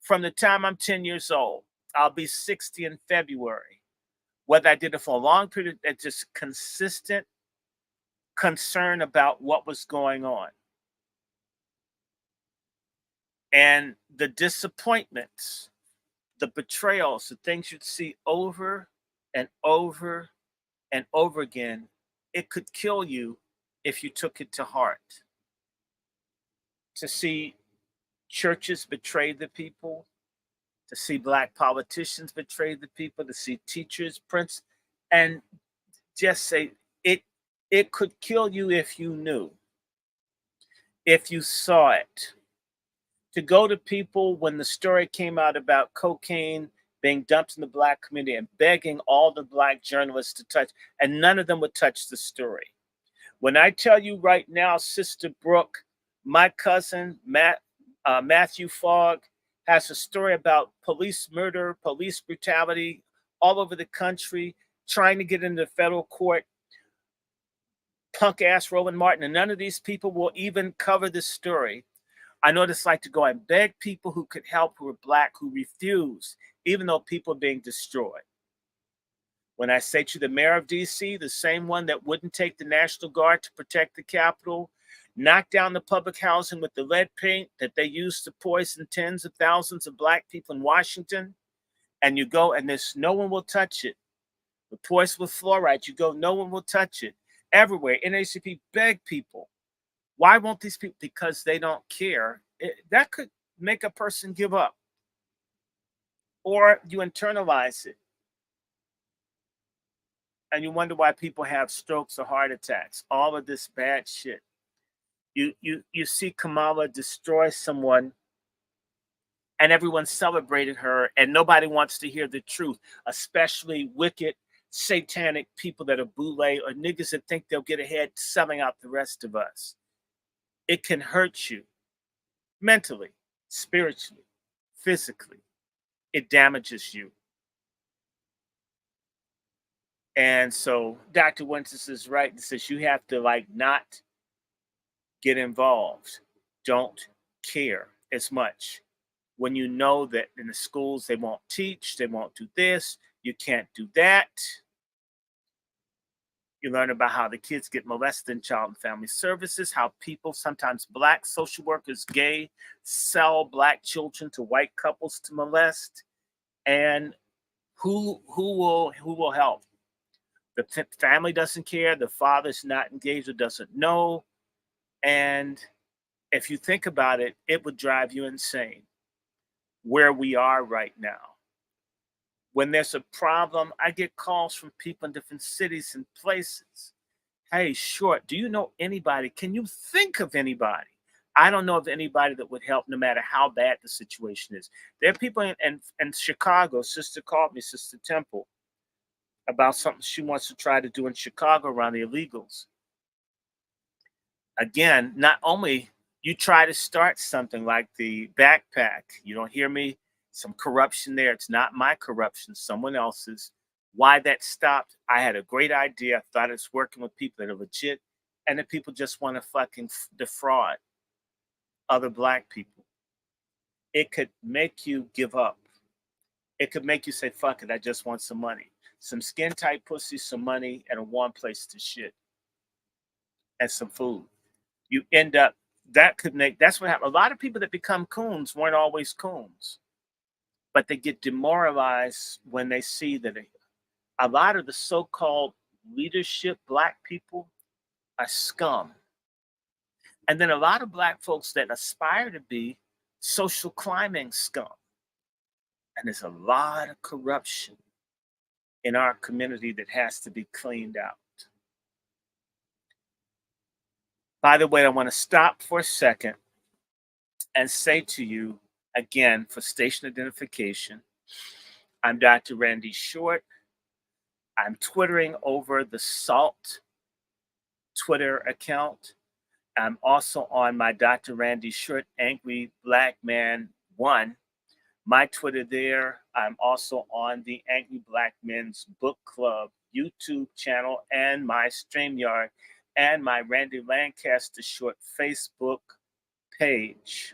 from the time I'm 10 years old. I'll be 60 in February. Whether I did it for a long period, just consistent concern about what was going on. And the disappointments, the betrayals, the things you'd see over and over and over again, it could kill you if you took it to heart. To see churches betray the people, to see Black politicians betray the people, to see teachers, principals, and just say it could kill you if you knew, if you saw it. To go to people when the story came out about cocaine being dumped in the Black community and begging all the Black journalists to touch, and none of them would touch the story. When I tell you right now, Sister Brooke, my cousin, Matthew Fogg, has a story about police murder, police brutality all over the country, trying to get into federal court. Punk ass Roland Martin, and none of these people will even cover this story. I know what it's like to go and beg people who could help, who are Black, who refuse, even though people are being destroyed. When I say to the mayor of DC, the same one that wouldn't take the National Guard to protect the Capitol, knock down the public housing with the lead paint that they used to poison tens of thousands of Black people in Washington, and you go and no one will touch it. The poison with fluoride, you go, no one will touch it. Everywhere, NACP beg people, Why won't these people? Because they don't care. That could make a person give up, or you internalize it, and you wonder why people have strokes or heart attacks. All of this bad shit. You see Kamala destroy someone, and everyone celebrated her, and nobody wants to hear the truth, especially wicked, satanic people that are boule or niggas that think they'll get ahead selling out the rest of us. It can hurt you mentally, spiritually, physically. It damages you. And so Dr. Winters is right and says you have to not get involved. Don't care as much. When you know that in the schools they won't teach, they won't do this, you can't do that. You learn about how the kids get molested in Child and Family Services, how people, sometimes Black social workers, gay, sell Black children to white couples to molest, and who will help? The family doesn't care. The father's not engaged or doesn't know. And if you think about it, it would drive you insane where we are right now. When there's a problem, I get calls from people in different cities and places. Hey, Short, do you know anybody? Can you think of anybody? I don't know of anybody that would help no matter how bad the situation is. There are people in Chicago. Sister called me, Sister Temple, about something she wants to try to do in Chicago around the illegals. Again, not only you try to start something like the backpack, you don't hear me, some corruption there. It's not my corruption, someone else's. Why that stopped, I had a great idea. I thought it's working with people that are legit, and the people just want to fucking defraud other Black people. It could make you give up. It could make you say, fuck it, I just want some money. Some skin tight pussy, some money, and a warm place to shit. And some food. You end up, that's what happened. A lot of people that become coons weren't always coons, but they get demoralized when they see that a lot of the so-called leadership Black people are scum. And then a lot of Black folks that aspire to be social climbing scum. And there's a lot of corruption in our community that has to be cleaned out. By the way, I want to stop for a second and say to you, again, for station identification, I'm Dr. Randy Short. I'm Twittering over the SALT Twitter account. I'm also on my Dr. Randy Short Angry Black Man 1, my Twitter there. I'm also on the Angry Black Men's Book Club YouTube channel and my StreamYard and my Randy Lancaster Short Facebook page.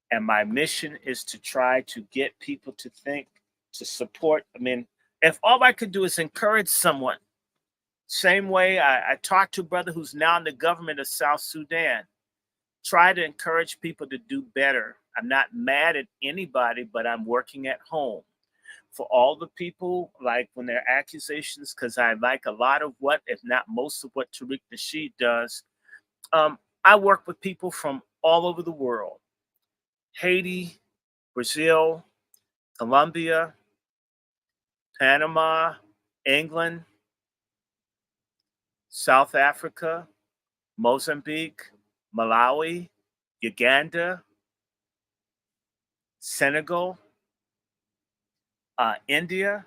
And my mission is to try to get people to think, to support. I mean, if all I could do is encourage someone, same way I talked to a brother who's now in the government of South Sudan, try to encourage people to do better. I'm not mad at anybody, but I'm working at home. For all the people, like when there are accusations, because I like a lot of what, if not most of what Tariq Nasheed does, I work with people from all over the world. Haiti, Brazil, Colombia, Panama, England, South Africa, Mozambique, Malawi, Uganda, Senegal, India,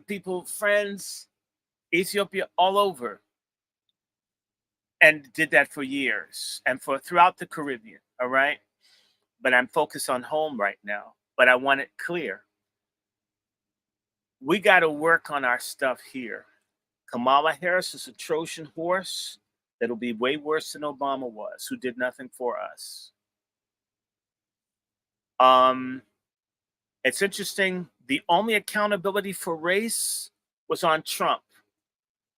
people, friends, Ethiopia, all over. And did that for years and for throughout the Caribbean, all right? But I'm focused on home right now. But I want it clear. We got to work on our stuff here. Kamala Harris is a Trojan horse that'll be way worse than Obama was, who did nothing for us. It's interesting. The only accountability for race was on Trump.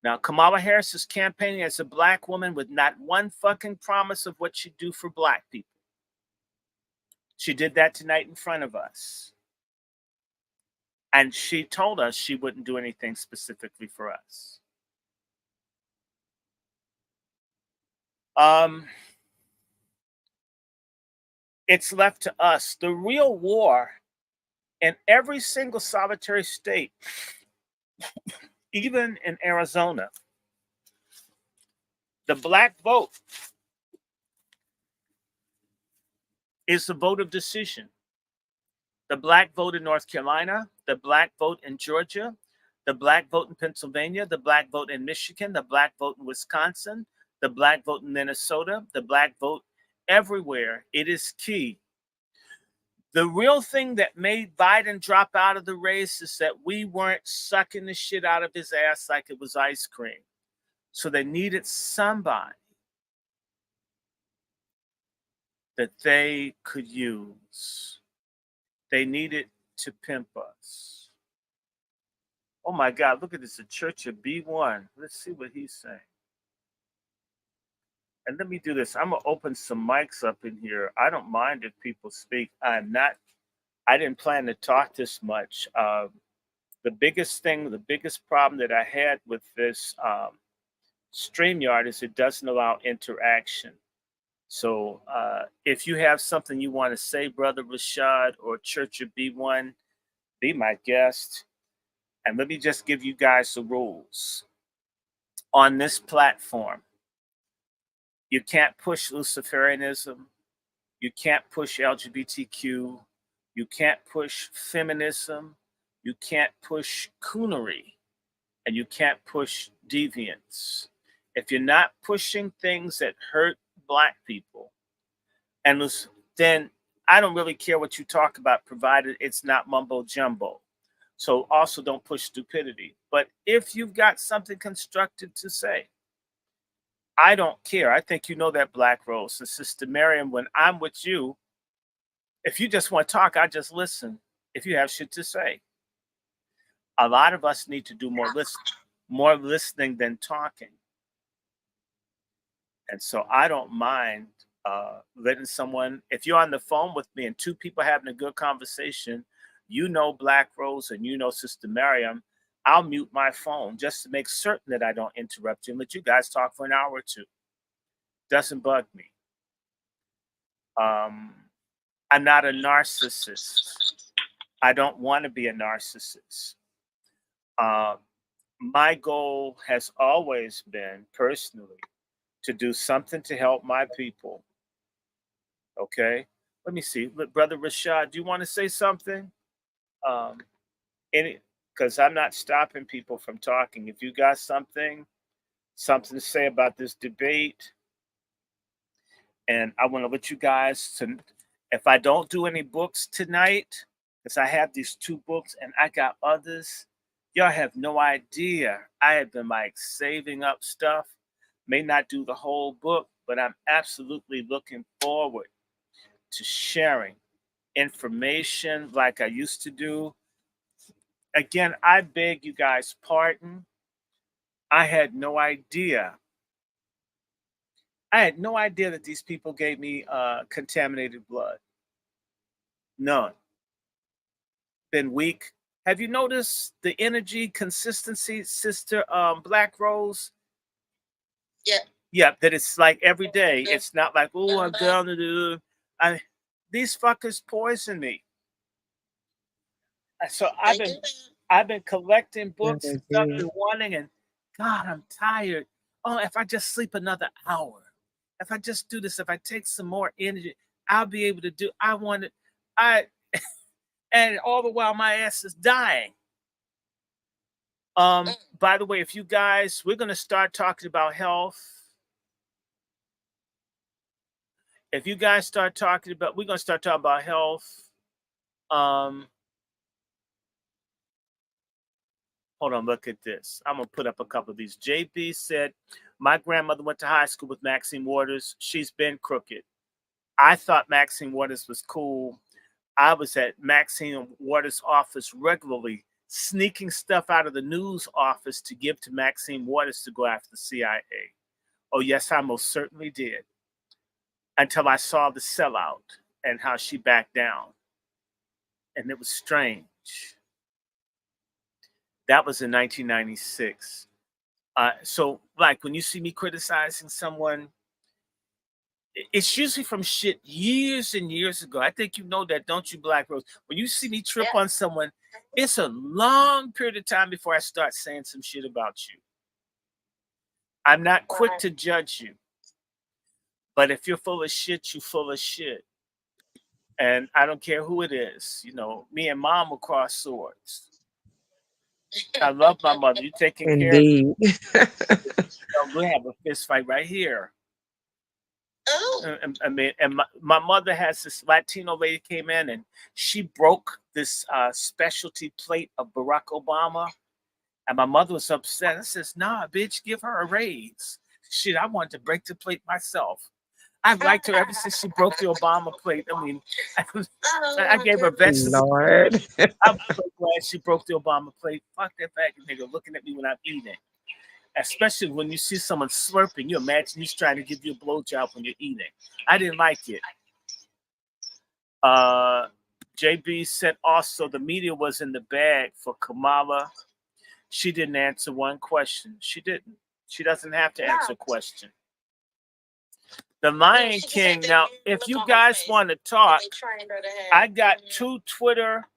Now, Kamala Harris is campaigning as a Black woman with not one fucking promise of what she'd do for Black people. She did that tonight in front of us. And she told us she wouldn't do anything specifically for us. It's left to us. The real war in every single solitary state, even in Arizona, the black vote is the vote of decision. The black vote in North Carolina, the black vote in Georgia, the black vote in Pennsylvania, the black vote in Michigan, the black vote in Wisconsin, the black vote in Minnesota, the black vote everywhere. It is key. The real thing that made Biden drop out of the race is that we weren't sucking the shit out of his ass like it was ice cream. So they needed somebody that they could use. They needed to pimp us. Oh my God, look at this, the Church of B1. Let's see what he's saying. And let me do this. I'm gonna open some mics up in here. I don't mind if people speak. I didn't plan to talk this much. The biggest problem that I had with this StreamYard is it doesn't allow interaction. So if you have something you want to say, Brother Rashad or Church of B1, be my guest. And let me just give you guys the rules. On this platform, you can't push Luciferianism. You can't push LGBTQ. You can't push feminism. You can't push coonery. And you can't push deviance. If you're not pushing things that hurt Black people, then I don't really care what you talk about, provided it's not mumbo jumbo. So also don't push stupidity. But if you've got something constructive to say, I don't care. I think you know that, Black Rose. And Sister Miriam, when I'm with you, if you just want to talk, I just listen. If you have shit to say. A lot of us need to do more listening than talking. And so I don't mind letting someone, if you're on the phone with me and two people having a good conversation, you know Black Rose and you know Sister Miriam, I'll mute my phone just to make certain that I don't interrupt you and let you guys talk for an hour or two. Doesn't bug me. I'm not a narcissist. I don't want to be a narcissist. My goal has always been, personally, to do something to help my people. Okay? Let me see. Brother Rashad, do you want to say something? Because I'm not stopping people from talking. If you got something to say about this debate, and I want to let you guys to, if I don't do any books tonight, because I have these 2 books and I got others, y'all have no idea. I have been like saving up stuff. May not do the whole book, but I'm absolutely looking forward to sharing information like I used to do. Again, I beg you guys pardon. I had no idea. I had no idea that these people gave me contaminated blood. None. Been weak. Have you noticed the energy consistency, Sister Black Rose? Yeah. Yeah, that it's like every day. It's not like, oh, I'm down to do. These fuckers poison me. So I've been collecting books and stuff and wanting, and God, I'm tired. Oh, if I just sleep another hour, if I just do this, if I take some more energy, I'll be able to do. I want it. And all the while my ass is dying. By the way, if you guys, we're gonna start talking about health. If you guys start talking about, we're gonna start talking about health. Hold on, look at this. I'm gonna put up a couple of these. JB said, my grandmother went to high school with Maxine Waters. She's been crooked. I thought Maxine Waters was cool. I was at Maxine Waters' office regularly, sneaking stuff out of the news office to give to Maxine Waters to go after the CIA. Oh, yes, I most certainly did. Until I saw the sellout and how she backed down. And it was strange. That was in 1996. So, like, when you see me criticizing someone, It's usually from shit years and years ago. I think you know that, don't you, Black Rose? When you see me trip Yeah. on someone, it's a long period of time before I start saying some shit about you. I'm not quick to judge you, but if you're full of shit, you're full of shit. And I don't care who it is. You know, me and mom will cross swords. I love my mother. You taking care of me. Indeed. We'll have a fist fight right here. Oh, I mean, and my mother has this Latino lady came in and she broke this specialty plate of Barack Obama. And my mother was upset. I says, nah, bitch, give her a raise. Shit, I wanted to break the plate myself. I've liked her ever since she broke the Obama plate. I mean, I my gave her goodness. vegetables. Lord. I'm so glad she broke the Obama plate. Fuck that faggot nigga looking at me when I'm eating. Especially when you see someone slurping, you imagine he's trying to give you a blowjob when you're eating. I didn't like it. JB said also the media was in the bag for Kamala. She didn't answer one question. She didn't. She doesn't have to answer a question. The Lion She just King. had that Now, weird if look you on her guys face want to that talk, they trained her to have. I got 2 Twitter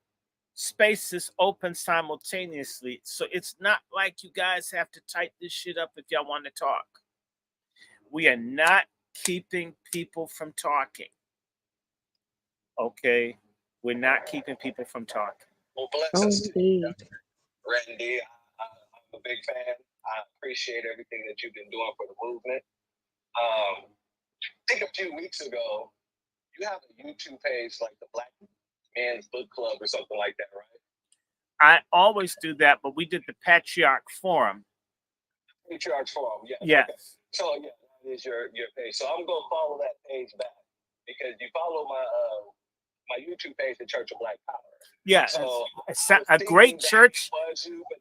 spaces open simultaneously. So it's not like you guys have to type this shit up if y'all want to talk. We are not keeping people from talking. Okay? We're not keeping people from talking. Well, bless Oh, us to you, indeed. Randy. I'm a big fan. I appreciate everything that you've been doing for the movement. I think a few weeks ago, you have a YouTube page like the Black Men's Book Club or something like that, right? I always do that, but we did the Patriarch Forum. Patriarch Forum, yes. Yes. Okay. So yeah, that is your page. So I'm gonna follow that page back because you follow my YouTube page, the Church of Black Power. Yeah, So it's I was a great thinking that church. it was you, but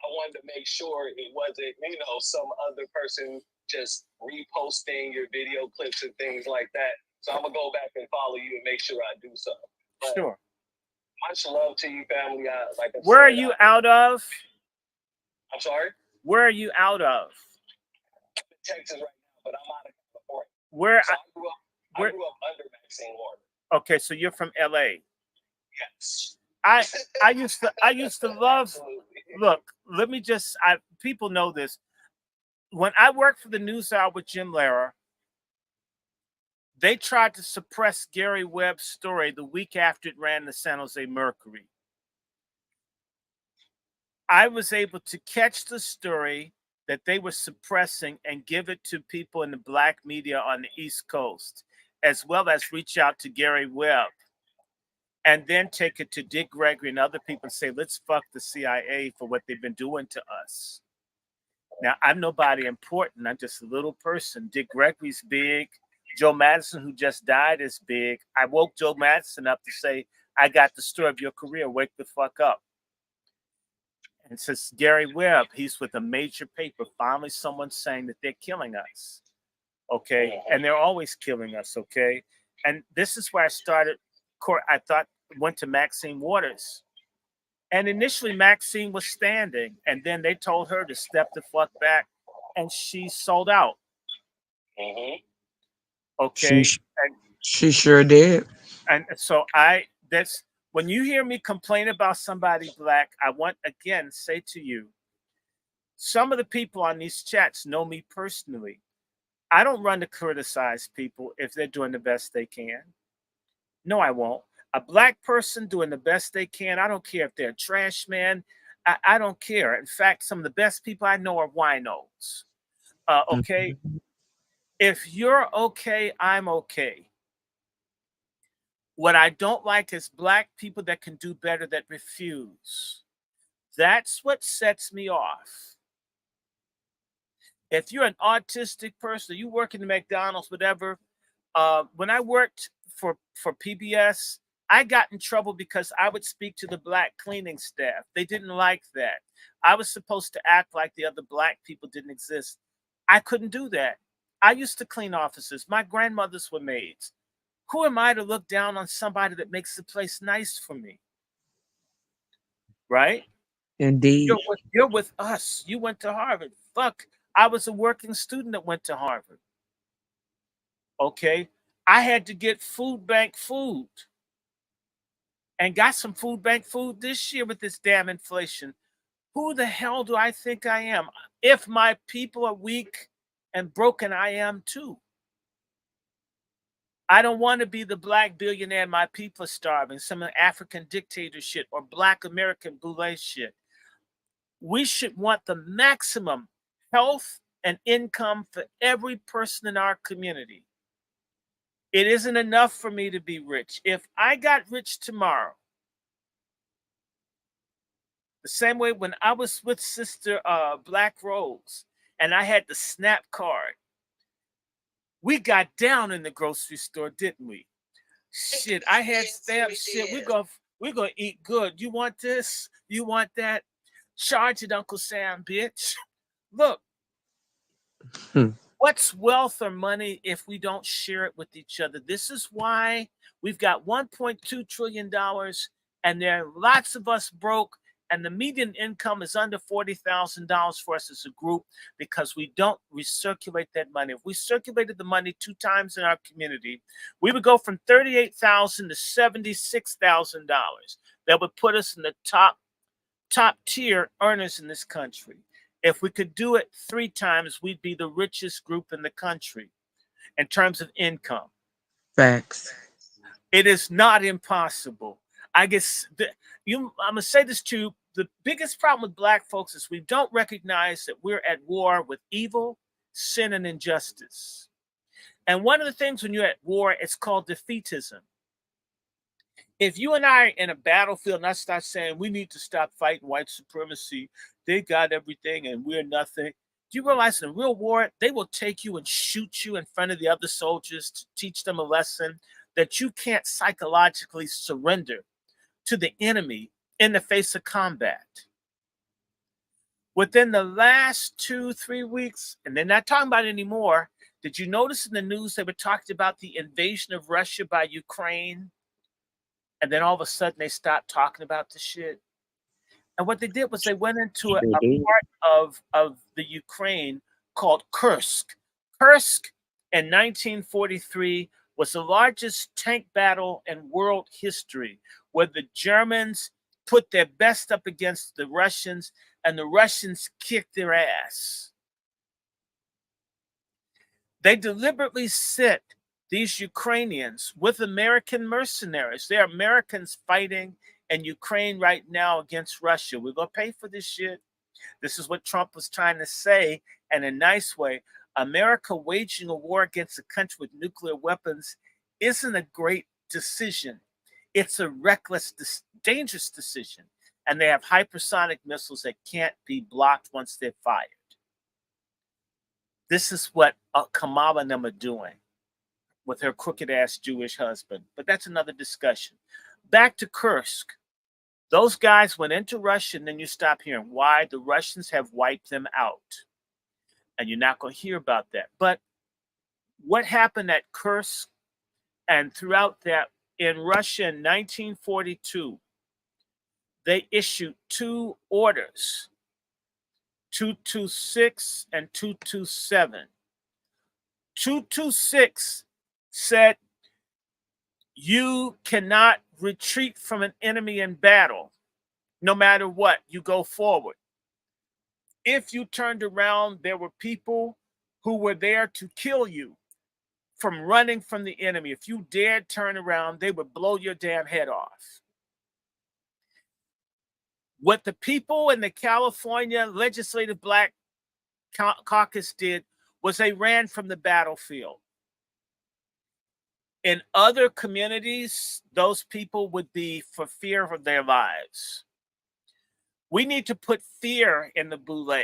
I wanted to make sure it wasn't, some other person just reposting your video clips and things like that. So I'm gonna go back and follow you and make sure I do so. But Sure. much love to you, family. Like I Where are said, you out of? I'm sorry? Where are you out of? I'm in Texas right now, but I'm out of California. Where? So I grew up under Maxine Warner. Okay, so you're from LA. Yes. I used to love. Absolutely. Look, let me just. People know this. When I worked for the NewsHour with Jim Lehrer, they tried to suppress Gary Webb's story the week after it ran the San Jose Mercury. I was able to catch the story that they were suppressing and give it to people in the black media on the East Coast, as well as reach out to Gary Webb and then take it to Dick Gregory and other people and say, let's fuck the CIA for what they've been doing to us. Now, I'm nobody important. I'm just a little person. Dick Gregory's big. Joe Madison, who just died, is big. I woke Joe Madison up to say, I got the story of your career. Wake the fuck up. And since Gary Webb, he's with a major paper. Finally, someone's saying that they're killing us. Okay. And they're always killing us. Okay. And this is where I started. I thought, went to Maxine Waters. And initially, Maxine was standing. And then they told her to step the fuck back. And she sold out. Okay. She sure did. And so that's when you hear me complain about somebody black, I want again say to you, some of the people on these chats know me personally. I don't run to criticize people if they're doing the best they can. No, I won't. A black person doing the best they can, I don't care if they're a trash man. I don't care. In fact, some of the best people I know are winos. Okay. Mhm. If you're okay, I'm okay. What I don't like is black people that can do better that refuse. That's what sets me off. If you're an autistic person, you work in the McDonald's, whatever. When I worked for PBS, I got in trouble because I would speak to the black cleaning staff. They didn't like that. I was supposed to act like the other black people didn't exist. I couldn't do that. I used to clean offices. My grandmothers were maids. Who am I to look down on somebody that makes the place nice for me? Right? Indeed. You're with us. You went to Harvard. Fuck. I was a working student that went to Harvard. Okay. I had to get food bank food and got some food bank food this year with this damn inflation. Who the hell do I think I am? If my people are weak and broken, I am too. I don't want to be the black billionaire my people are starving, some African dictator shit or black American boule shit. We should want the maximum health and income for every person in our community. It isn't enough for me to be rich. If I got rich tomorrow, the same way when I was with Sister Black Rose and I had the SNAP card, we got down in the grocery store, didn't we? Shit, I had stamps. Shit, we're gonna eat good. You want this? You want that? Charge it, Uncle Sam, bitch. Look, Hmm. what's wealth or money if we don't share it with each other? This is why we've got $1.2 trillion and there are lots of us broke, and the median income is under $40,000 for us as a group because we don't recirculate that money. If we circulated the money 2 times in our community, we would go from $38,000 to $76,000. That would put us in the top tier earners in this country. If we could do it 3 times, we'd be the richest group in the country in terms of income. Facts. It is not impossible. I guess I'm gonna say this to you. The biggest problem with black folks is we don't recognize that we're at war with evil, sin, and injustice. And one of the things when you're at war, it's called defeatism. If you and I are in a battlefield and I start saying we need to stop fighting white supremacy, they got everything and we're nothing. Do you realize in a real war, they will take you and shoot you in front of the other soldiers to teach them a lesson that you can't psychologically surrender to the enemy in the face of combat. Within the last 2-3 weeks, and they're not talking about it anymore, did you notice in the news they were talking about the invasion of Russia by Ukraine? And then all of a sudden they stopped talking about the shit. And what they did was they went into a part of the Ukraine called Kursk. Kursk in 1943 was the largest tank battle in world history, where the Germans put their best up against the Russians and the Russians kicked their ass. They deliberately sent these Ukrainians with American mercenaries. They're Americans fighting in Ukraine right now against Russia. We're going to pay for this shit. This is what Trump was trying to say in a nice way. America waging a war against a country with nuclear weapons isn't a great decision. It's a reckless, dangerous decision. And they have hypersonic missiles that can't be blocked once they're fired. This is what Kamala and them are doing with her crooked ass Jewish husband. But that's another discussion. Back to Kursk. Those guys went into Russia, and then you stop hearing why the Russians have wiped them out. And you're not going to hear about that. But what happened at Kursk and throughout that in Russia in 1942, they issued 2 orders, 226 and 227. 226 said you cannot retreat from an enemy in battle. No matter what, you go forward. If you turned around, there were people who were there to kill you from running from the enemy. If you dared turn around, they would blow your damn head off. What the people in the California Legislative Black Caucus did was they ran from the battlefield. In other communities, those people would be for fear of their lives. We need to put fear in the boule.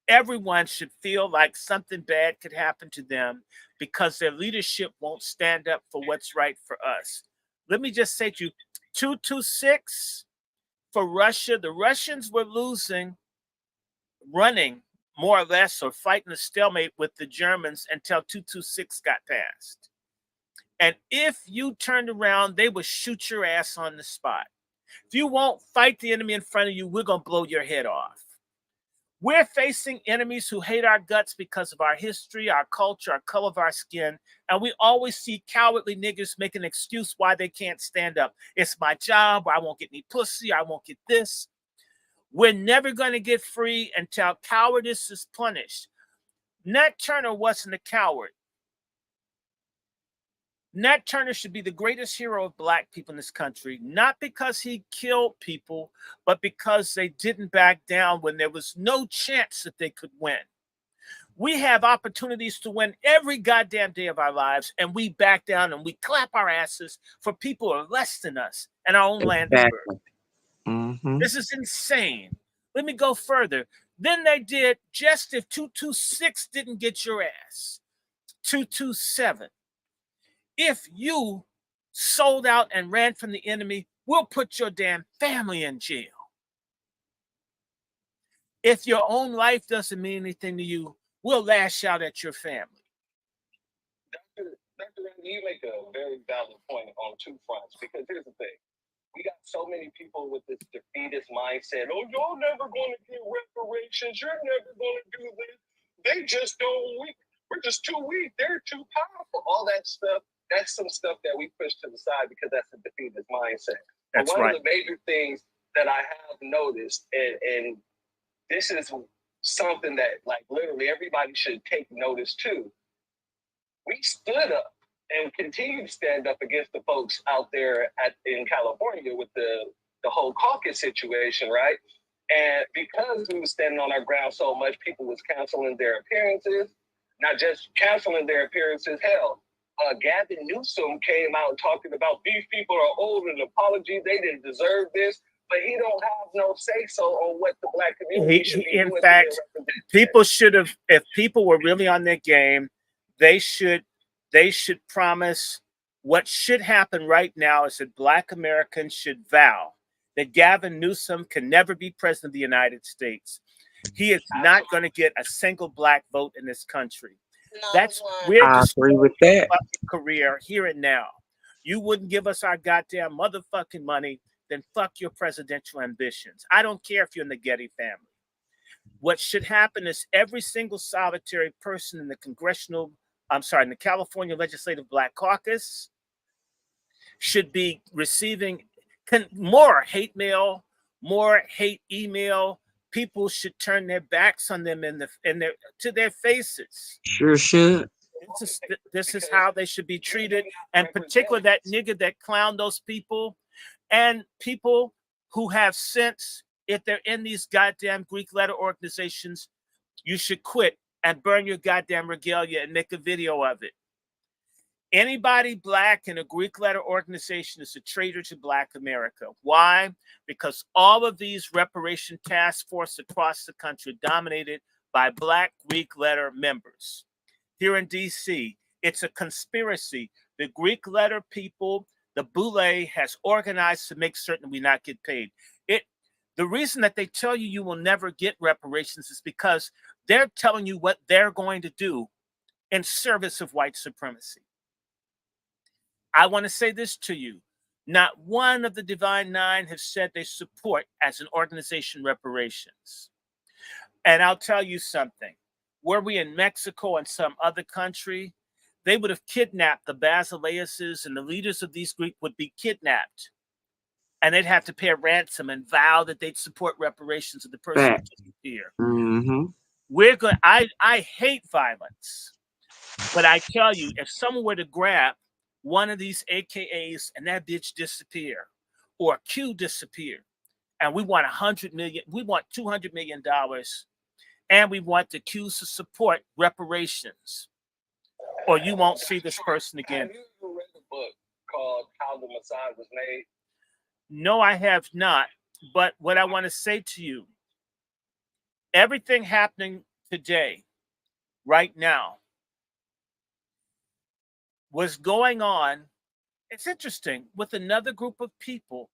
Everyone should feel like something bad could happen to them because their leadership won't stand up for what's right for us. Let me just say to you, 226 for Russia, the Russians were running more or less, or fighting a stalemate with the Germans until 226 got passed. And if you turned around, they would shoot your ass on the spot. If you won't fight the enemy in front of you, we're going to blow your head off. We're facing enemies who hate our guts because of our history, our culture, our color of our skin. And we always see cowardly niggas make an excuse why they can't stand up. It's my job, or I won't get any pussy, I won't get this. We're never going to get free until cowardice is punished. Nat Turner wasn't a coward. Nat Turner should be the greatest hero of black people in this country, not because he killed people, but because they didn't back down when there was no chance that they could win. We have opportunities to win every goddamn day of our lives, and we back down and we clap our asses for people who are less than us and our own land. This is insane. Let me go further. Then they did just if 226 didn't get your ass, 227. If you sold out and ran from the enemy, we'll put your damn family in jail. If your own life doesn't mean anything to you, we'll lash out at your family. Dr. Randy, you make a very valid point on two fronts, because here's the thing. We got so many people with this defeatist mindset. Oh, you're never going to get reparations. You're never going to do this. They just don't. We're just too weak. They're too powerful. All that stuff. That's some stuff that we push to the side because that's a defeatist mindset. That's but one right. of the major things that I have noticed, and this is something that like literally everybody should take notice too. We stood up and continue to stand up against the folks out there in California with the whole caucus situation, right? And because we were standing on our ground so much, people was canceling their appearances. Not just canceling their appearances, hell. Gavin Newsom came out talking about these people are old and apology, they didn't deserve this, but he don't have no say-so on what the black community should be doing. In fact, people should have, if people were really on their game, they should promise what should happen right now is that black Americans should vow that Gavin Newsom can never be president of the United States. He is not going to get a single black vote in this country. We're destroying with that. Career here and now. You wouldn't give us our goddamn motherfucking money, then fuck your presidential ambitions. I don't care if you're in the Getty family. What should happen is every single solitary person in the in the California Legislative Black Caucus should be receiving more hate mail, more hate email. People should turn their backs on them to their faces. Sure should. This is how they should be treated, and particularly that nigga that clowned those people, and people who have sense. If they're in these goddamn Greek letter organizations, you should quit and burn your goddamn regalia and make a video of it. Anybody black in a Greek letter organization is a traitor to Black America. Why? Because all of these reparation task forces across the country are dominated by black Greek letter members. Here in DC, it's a conspiracy. The Greek letter people, the Boule has organized to make certain we not get paid. The reason that they tell you will never get reparations is because they're telling you what they're going to do in service of white supremacy. I want to say this to you. Not one of the Divine Nine have said they support as an organization reparations. And I'll tell you something. Were we in Mexico and some other country, they would have kidnapped the Basileuses, and the leaders of these groups would be kidnapped. And they'd have to pay a ransom and vow that they'd support reparations of the person who disappeared. I hate violence. But I tell you, if someone were to grab one of these AKAs and that bitch disappear, or a Q disappear, and we want $100 million, we want $200 million, and we want the Qs to support reparations, or you won't see this person again. Have you read a book called How the Messiah Was Made? No, I have not. But what I want to say to you, everything happening today, right now, was going on, it's interesting, with another group of people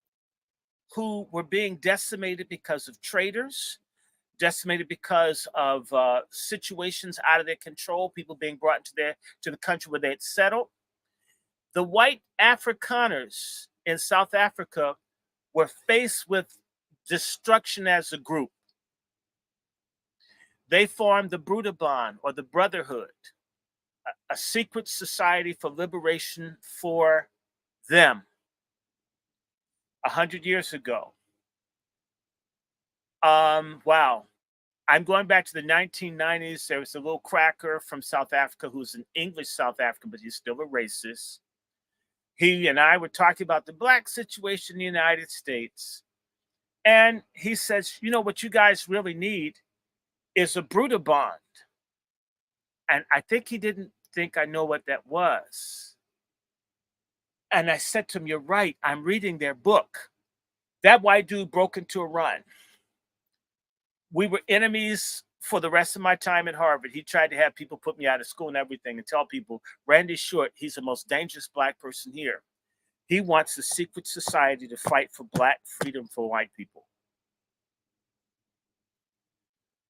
who were being decimated because of traitors, decimated because of situations out of their control, people being brought to the country where they had settled. The white Afrikaners in South Africa were faced with destruction as a group. They formed the Brudabon, or the Brotherhood, a secret society for liberation for them 100 years ago. Wow. I'm going back to the 1990s. There was a little cracker from South Africa who's an English South African, but he's still a racist. He and I were talking about the black situation in the United States. And he says, you know, what you guys really need is a Brudabond. And I think he didn't think I know what that was. And I said to him, you're right. I'm reading their book. That white dude broke into a run. We were enemies for the rest of my time at Harvard. He tried to have people put me out of school and everything and tell people, Randy Short, he's the most dangerous black person here. He wants a secret society to fight for black freedom for white people.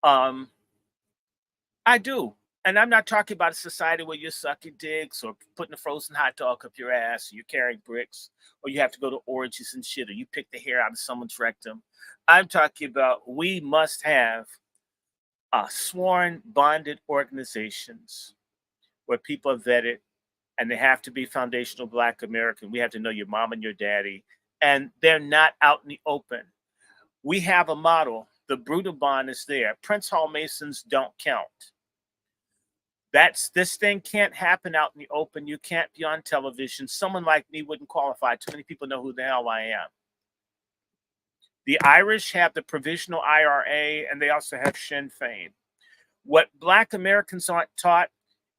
I do. And I'm not talking about a society where you're sucking dicks or putting a frozen hot dog up your ass, or you're carrying bricks, or you have to go to orgies and shit, or you pick the hair out of someone's rectum. I'm talking about we must have sworn, bonded organizations where people are vetted, and they have to be foundational Black American. We have to know your mom and your daddy, and they're not out in the open. We have a model. The Brudabon is there. Prince Hall Masons don't count. This thing can't happen out in the open. You can't be on television. Someone like me wouldn't qualify. Too many people know who the hell I am. The Irish have the provisional IRA, and they also have Sinn Féin. What Black Americans aren't taught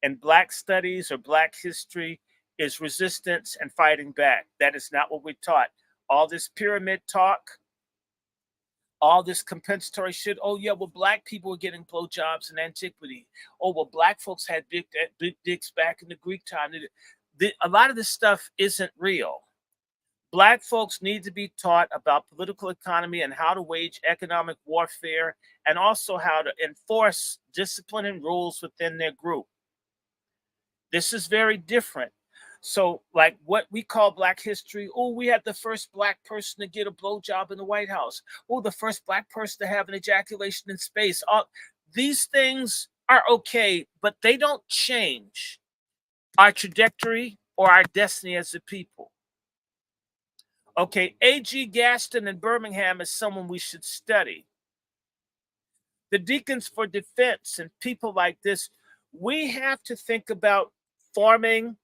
in Black studies or Black history is resistance and fighting back. That is not what we're taught. All this pyramid talk, all this compensatory shit. Oh, yeah, well, Black people were getting blowjobs in antiquity. Oh, well, Black folks had big dicks back in the Greek time. A lot of this stuff isn't real. Black folks need to be taught about political economy and how to wage economic warfare, and also how to enforce discipline and rules within their group. This is very different. So, like what we call Black history, oh, we had the first Black person to get a blowjob in the White House. Oh, the first Black person to have an ejaculation in space. These things are okay, but they don't change our trajectory or our destiny as a people. Okay, A.G. Gaston in Birmingham is someone we should study. The Deacons for Defense and people like this, we have to think about forming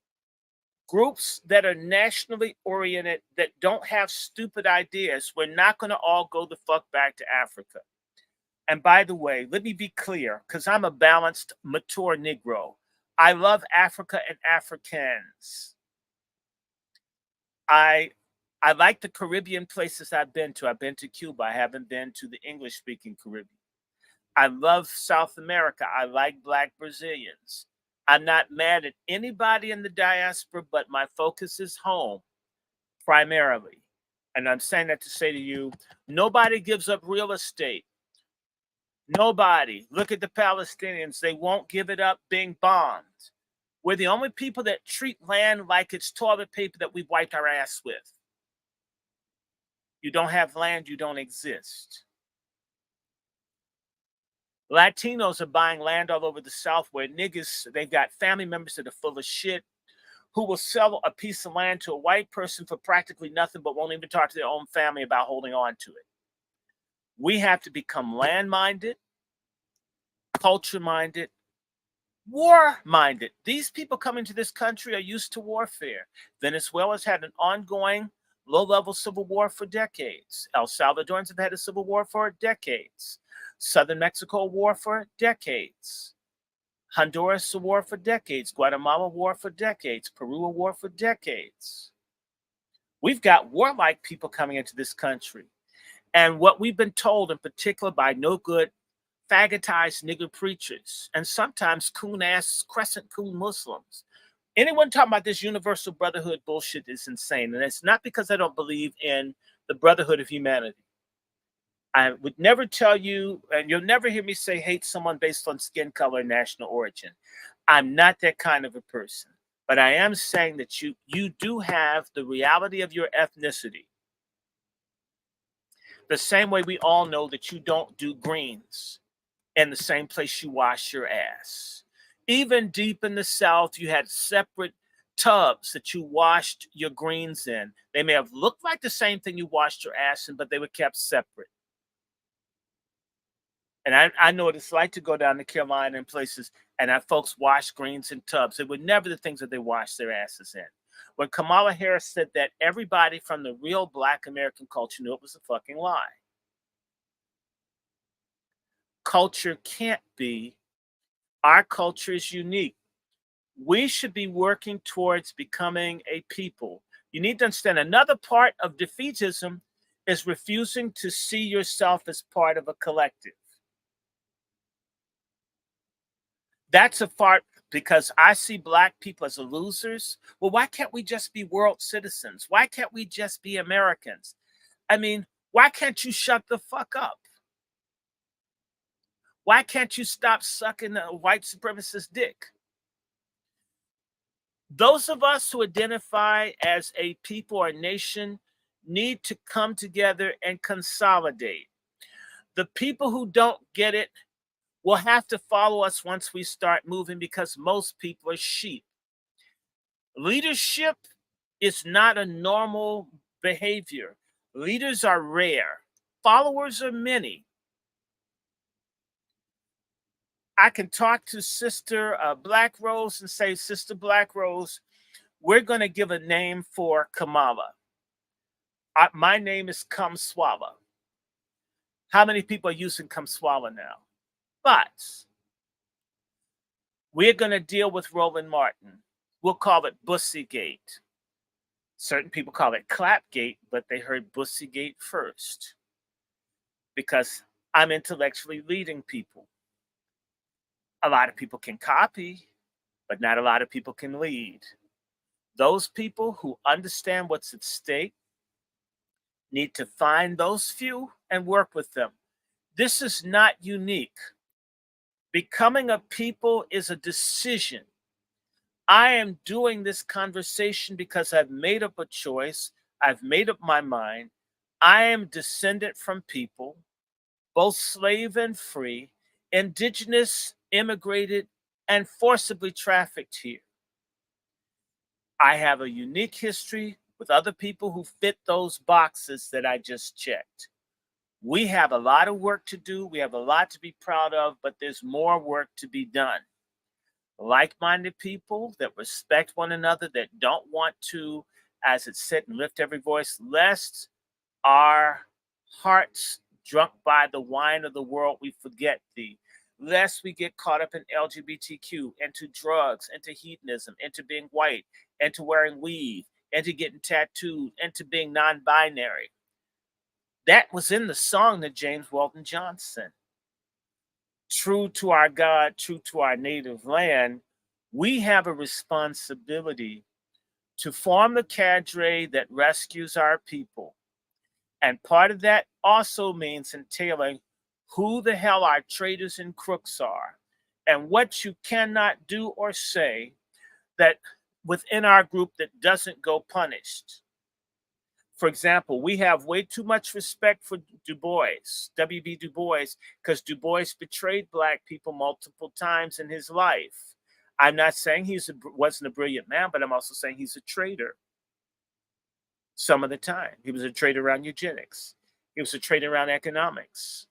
groups that are nationally oriented, that don't have stupid ideas. We're not going to all go the fuck back to Africa. And by the way, let me be clear, because I'm a balanced, mature Negro. I love Africa and Africans. I like the Caribbean places I've been to. I've been to Cuba. I haven't been to the English-speaking Caribbean. I love South America. I like Black Brazilians. I'm not mad at anybody in the diaspora, but my focus is home primarily. And I'm saying that to say to you, nobody gives up real estate. Nobody. Look at the Palestinians. They won't give it up being bombed. We're the only people that treat land like it's toilet paper that we wiped our ass with. You don't have land, you don't exist. Latinos are buying land all over the South where niggas, they've got family members that are full of shit who will sell a piece of land to a white person for practically nothing, but won't even talk to their own family about holding on to it. We have to become land-minded, culture-minded, war-minded. These people coming to this country are used to warfare. Venezuela's had an ongoing low-level civil war for decades. El Salvadorans have had a civil war for decades. Southern Mexico war for decades. Honduras a war for decades. Guatemala war for decades. Peru a war for decades. We've got warlike people coming into this country. And what we've been told, in particular by no good, faggotized nigger preachers, and sometimes coon-ass crescent coon Muslims. Anyone talking about this universal brotherhood bullshit is insane. And it's not because I don't believe in the brotherhood of humanity. I would never tell you, and you'll never hear me say hate someone based on skin color and national origin. I'm not that kind of a person. But I am saying that you do have the reality of your ethnicity. The same way we all know that you don't do greens. in the same place you wash your ass. Even deep in the South, you had separate tubs that you washed your greens in. They may have looked like the same thing you washed your ass in, but they were kept separate. And I know what it's like to go down to Carolina and places, and our folks wash greens in tubs. It were never the things that they washed their asses in. When Kamala Harris said that, everybody from the real Black American culture knew it was a fucking lie. Culture can't be. Our culture is unique. We should be working towards becoming a people. You need to understand another part of defeatism is refusing to see yourself as part of a collective. That's a part because I see Black people as losers. Well, why can't we just be world citizens? Why can't we just be Americans? I mean, why can't you shut the fuck up? Why can't you stop sucking a white supremacist dick? Those of us who identify as a people or nation need to come together and consolidate. The people who don't get it will have to follow us once we start moving because most people are sheep. Leadership is not a normal behavior. Leaders are rare. Followers are many. I can talk to Sister Black Rose and say, Sister Black Rose, we're going to give a name for Kamala. My name is Kumswalla. How many people are using Kumswalla now? But we're going to deal with Roland Martin. We'll call it Bussygate. Certain people call it Clapgate, but they heard Bussygate first because I'm intellectually leading people. A lot of people can copy, but not a lot of people can lead. Those people who understand what's at stake need to find those few and work with them. This is not unique. Becoming a people is a decision. I am doing this conversation because I've made up a choice. I've made up my mind. I am descendant from people, both slave and free, indigenous, immigrated, and forcibly trafficked here. I have a unique history with other people who fit those boxes that I just checked. We have a lot of work to do. We have a lot to be proud of, but there's more work to be done. Like-minded people that respect one another, that don't want to, as it said, and lift every voice, lest our hearts drunk by the wine of the world we forget thee, lest we get caught up in LGBTQ, into drugs, into hedonism, into being white, into wearing weave, into getting tattooed, into being non-binary. That was in the song that James Weldon Johnson. True to our God, true to our native land, we have a responsibility to form the cadre that rescues our people. And part of that also means entailing who the hell our traitors and crooks are and what you cannot do or say that within our group that doesn't go punished. For example, we have way too much respect for Du Bois, W.B. Du Bois, because Du Bois betrayed Black people multiple times in his life. I'm not saying he wasn't a brilliant man, but I'm also saying he's a traitor. Some of the time. He was a traitor around eugenics. He was a traitor around economics.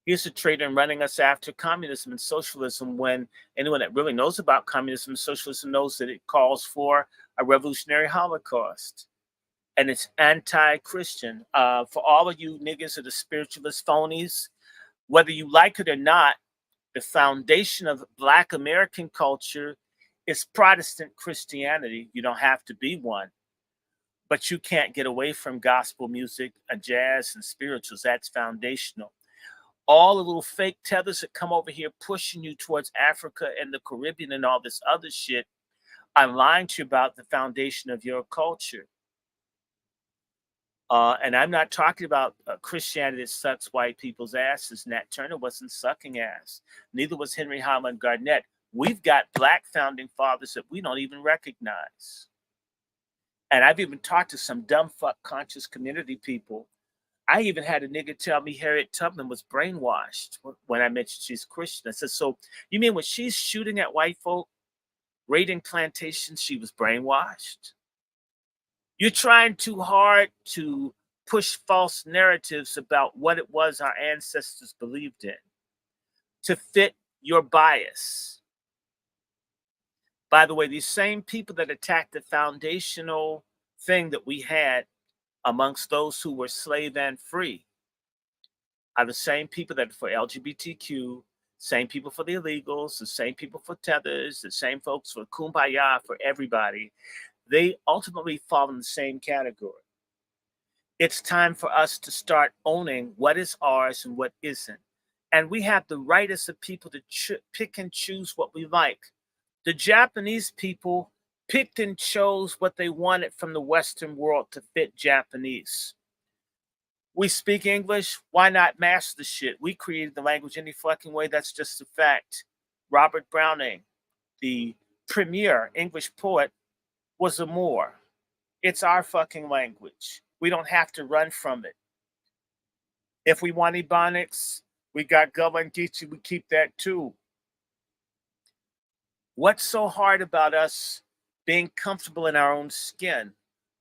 He was a traitor in running us after communism and socialism when anyone that really knows about communism and socialism knows that it calls for a revolutionary Holocaust. And it's anti-Christian. For all of you niggas that are spiritualist phonies, whether you like it or not, the foundation of Black American culture is Protestant Christianity. You don't have to be one, but you can't get away from gospel music, jazz, and spirituals. That's foundational. All the little fake tethers that come over here pushing you towards Africa and the Caribbean and all this other shit are lying to you about the foundation of your culture. And I'm not talking about Christianity that sucks white people's asses. Nat Turner wasn't sucking ass. Neither was Henry Highland Garnett. We've got Black founding fathers that we don't even recognize. And I've even talked to some dumb fuck conscious community people I even had a nigga tell me Harriet Tubman was brainwashed when I mentioned she's Christian. I said, so you mean when she's shooting at white folk, raiding plantations, she was brainwashed? You're trying too hard to push false narratives about what it was our ancestors believed in to fit your bias. By the way, these same people that attacked the foundational thing that we had amongst those who were slave and free are the same people that for LGBTQ, same people for the illegals, the same people for tethers, the same folks for kumbaya, for everybody. They ultimately fall in the same category. It's time for us to start owning what is ours and what isn't. And we have the right as a people to pick and choose what we like. The Japanese people picked and chose what they wanted from the Western world to fit Japanese. We speak English, why not master the shit? We created the language any fucking way, that's just a fact. Robert Browning, the premier English poet, was a Moor. It's our fucking language. We don't have to run from it. If we want Ebonics, we got Gullah and Geechee, we keep that too. What's so hard about us being comfortable in our own skin,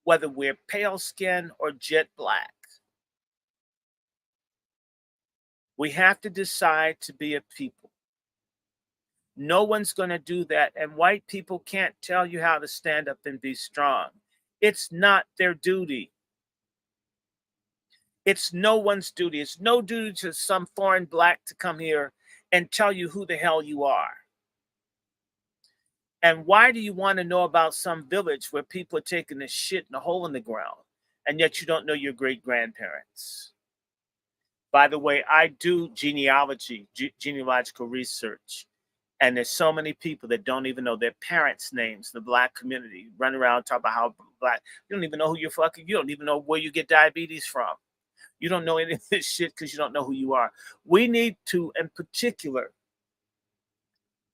whether we're pale skin or jet black? We have to decide to be a people. No one's going to do that. And white people can't tell you how to stand up and be strong. It's not their duty. It's no one's duty. It's no duty to some foreign black to come here and tell you who the hell you are. And why do you want to know about some village where people are taking a shit in a hole in the ground, and yet you don't know your great-grandparents? By the way, I do genealogy, genealogical research. And there's so many people that don't even know their parents' names, the black community, run around talk about how black, you don't even know who you're fucking, you don't even know where you get diabetes from. You don't know any of this shit because you don't know who you are. We need to, in particular,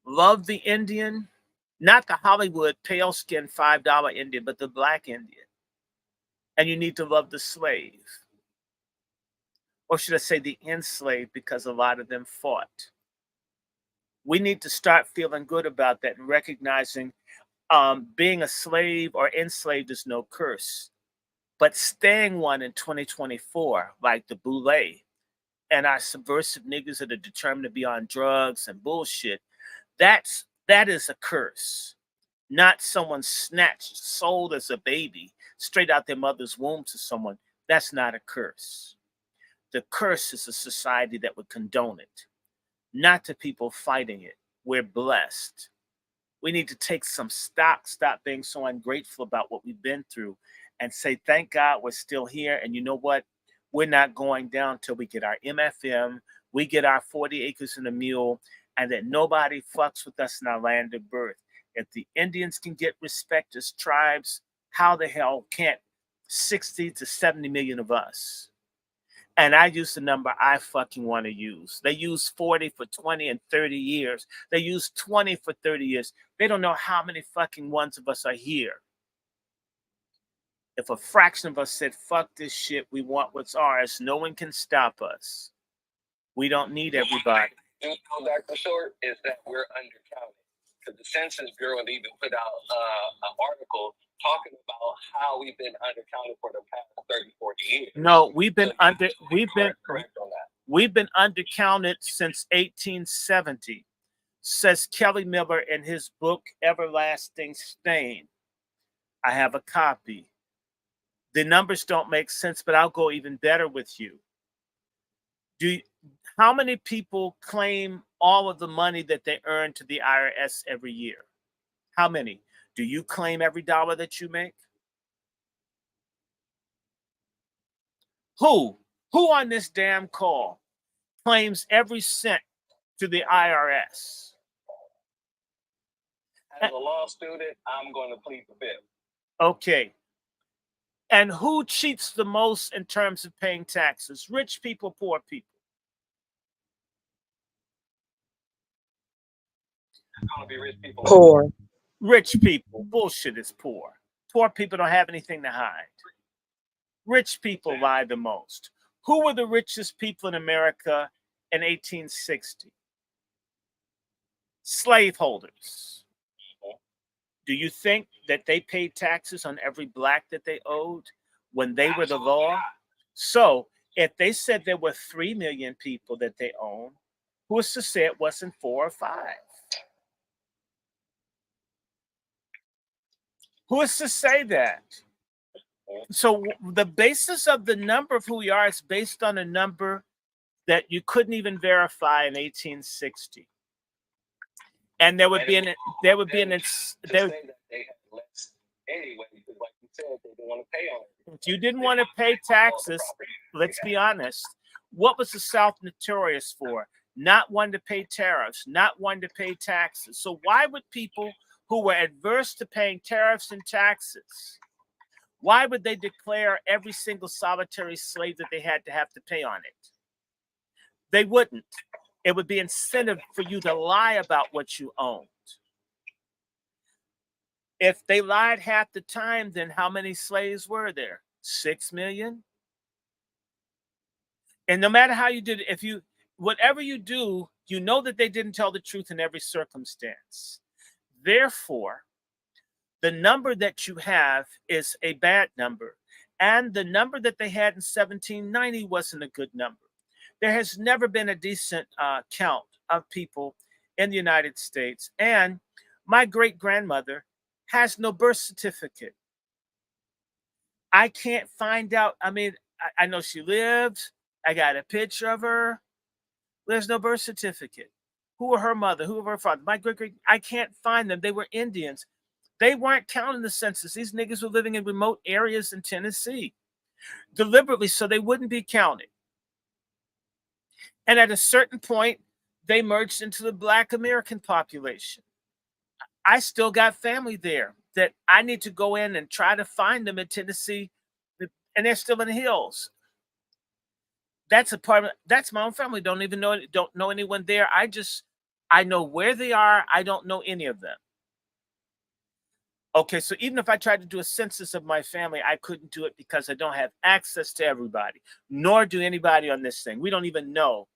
love the Indian, not the Hollywood pale-skinned $5 Indian, but the black Indian. And you need to love the slave. Or should I say the enslaved, because a lot of them fought. We need to start feeling good about that and recognizing being a slave or enslaved is no curse. But staying one in 2024, like the Boule and our subversive niggas that are determined to be on drugs and bullshit, that is a curse. Not someone snatched, sold as a baby, straight out their mother's womb to someone. That's not a curse. The curse is a society that would condone it. Not to people fighting it. We're blessed. We need to take some stock, stop being so ungrateful about what we've been through, and say, thank God we're still here. And you know what? We're not going down till we get our MFM, we get our 40 acres and a mule, and that nobody fucks with us in our land of birth. If the Indians can get respect as tribes, how the hell can't 60 to 70 million of us? And I use the number I fucking want to use. They use 40 for 20 and 30 years. They use 20 for 30 years. They don't know how many fucking ones of us are here. If a fraction of us said, fuck this shit, we want what's ours, no one can stop us. We don't need everybody. You know, Dr. Short, is that we're undercounted. Because the Census Bureau even put out an article talking about how we've been undercounted for the past 30, 40 years. No, we've been we've been undercounted since 1870, says Kelly Miller in his book Everlasting Stain. I have a copy. The numbers don't make sense, but I'll go even better with you. How many people claim all of the money that they earn to the IRS every year? How many? Do you claim every dollar that you make? Who on this damn call claims every cent to the IRS? As a law student, I'm going to plead the fifth. Okay. And who cheats the most in terms of paying taxes? Rich people, poor people? It's going to be rich people. Poor. Rich people. Bullshit is poor. Poor people don't have anything to hide. Rich people lie the most. Who were the richest people in America in 1860? Slaveholders. Do you think that they paid taxes on every black that they owed when they were the law? So if they said there were 3 million people that they owned, who is to say it wasn't 4 or 5? Who is to say that? So the basis of the number of who we are is based on a number that you couldn't even verify in 1860. And there would be an there would be an To say that they had less anyway, because like you said, they didn't want to pay on it. if you didn't want to pay taxes, let's be honest, what was the South notorious for? Not wanting to pay tariffs, not wanting to pay taxes. So why would people who were adverse to paying tariffs and taxes, why would they declare every single solitary slave that they had to have to pay on it? They wouldn't. It would be incentive for you to lie about what you owned. If they lied half the time, then how many slaves were there? 6 million? And no matter how you did it, if you, whatever you do, you know that they didn't tell the truth in every circumstance. Therefore, the number that you have is a bad number. And the number that they had in 1790 wasn't a good number. There has never been a decent count of people in the United States. And my great-grandmother has no birth certificate. I can't find out. I mean, I know she lived. I got a picture of her. There's no birth certificate. Who were her mother? Who were her father? My great-great, I can't find them. They were Indians. They weren't counted in the census. These niggas were living in remote areas in Tennessee, deliberately so they wouldn't be counted. And at a certain point, they merged into the Black American population. I still got family there that I need to go in and try to find them in Tennessee, and they're still in the hills. That's a part of, that's my own family. Don't know anyone there. I know where they are. I don't know any of them. Okay, so even if I tried to do a census of my family, I couldn't do it because I don't have access to everybody, nor do anybody on this thing. We don't even know,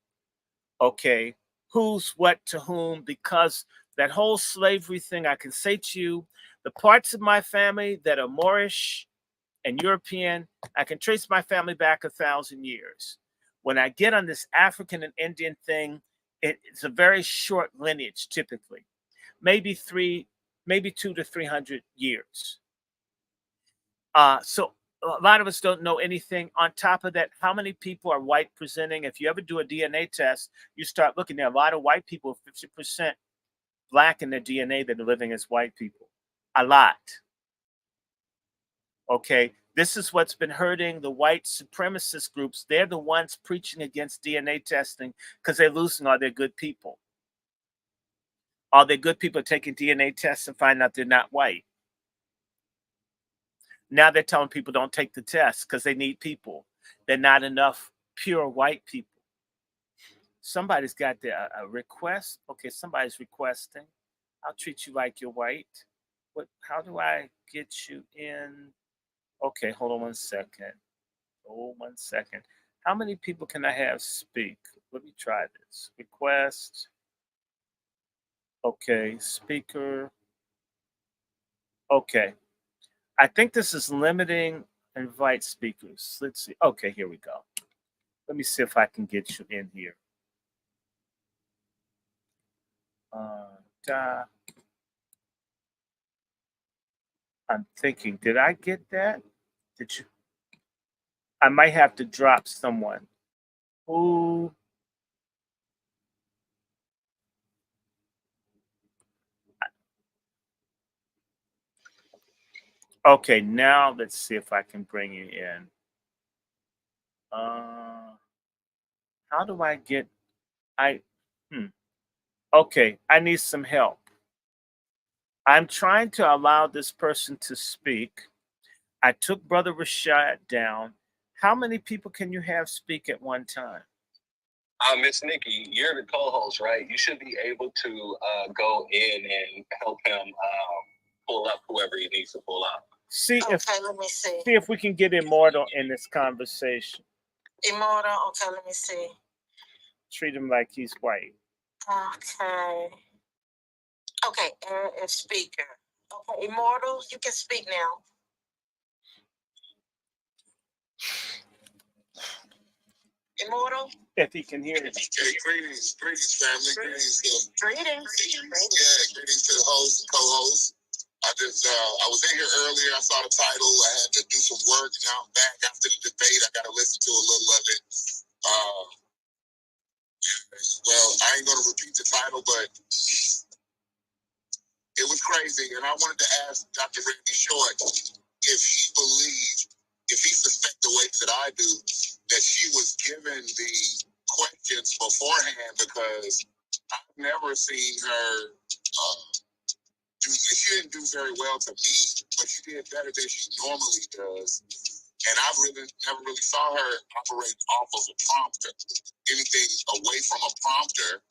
okay, who's what to whom, because that whole slavery thing, I can say to you, the parts of my family that are Moorish and European, I can trace my family back 1,000 years. When I get on this African and Indian thing, it's a very short lineage, typically, maybe 200 to 300 years. So a lot of us don't know anything. On top of that, how many people are white presenting? If you ever do a DNA test, you start looking at a lot of white people, 50% Black in their DNA that are living as white people. A lot. Okay, this is what's been hurting the white supremacist groups. They're the ones preaching against DNA testing because they're losing all their good people. All their good people are taking DNA tests and find out they're not white. Now they're telling people don't take the test because they need people. They're not enough pure white people. Somebody's got a request. Okay, somebody's requesting. I'll treat you like you're white. How do I get you in? Okay, hold on 1 second. Hold 1 second. How many people can I have speak? Let me try this. Request. Okay, speaker. Okay. I think this is limiting invite speakers. Let's see. Okay, here we go. Let me see if I can get you in here. I'm thinking, did I get that? Did you? I might have to drop someone. Who? Okay, now let's see if I can bring you in. How do I get? Okay, I need some help. I'm trying to allow this person to speak. I took Brother Rashad down. How many people can you have speak at one time? Miss Nikki, you're the co-host, right? You should be able to go in and help him pull up whoever he needs to pull up. Okay, let me see. See if we can get Immortal in this conversation. Immortal. Okay, let me see. Treat him like he's white. Okay. Okay, and speaker. Okay, Immortal, you can speak now. Immortal? If he can hear it. Hey, greetings, family. Greetings to Greetings. greetings to the host, co-host. I was in here earlier. I saw the title. I had to do some work. Now I'm back after the debate. I got to listen to a little of it. Well, I ain't gonna repeat the title, but it was crazy. And I wanted to ask Dr. Randy Short if he suspect the way that I do, that she was given the questions beforehand, because I've never seen her she didn't do very well to me, but she did better than she normally does. And I never really saw her operate off of a prompter, anything away from a prompter.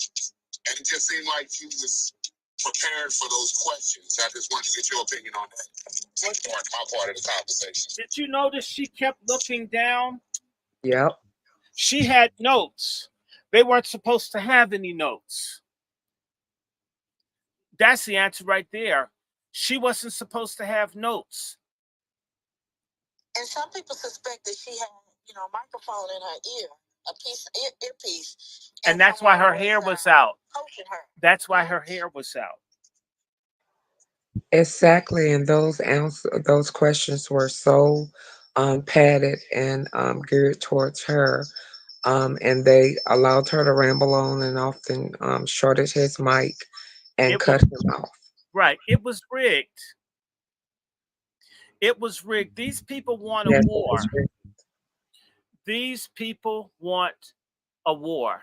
And it just seemed like she was prepared for those questions. I just wanted to get your opinion on that. That's my part of the conversation. Did you notice she kept looking down? Yep. She had notes. They weren't supposed to have any notes. That's the answer right there. She wasn't supposed to have notes. And some people suspect that she had, a microphone in her ear, earpiece. And that's why her hair was out. Coaching her. That's why her hair was out. Exactly. And those questions were so padded and geared towards her. And they allowed her to ramble on and often shorted his mic and cut him off. Right. It was rigged. It was rigged. These people want a war. These people want a war.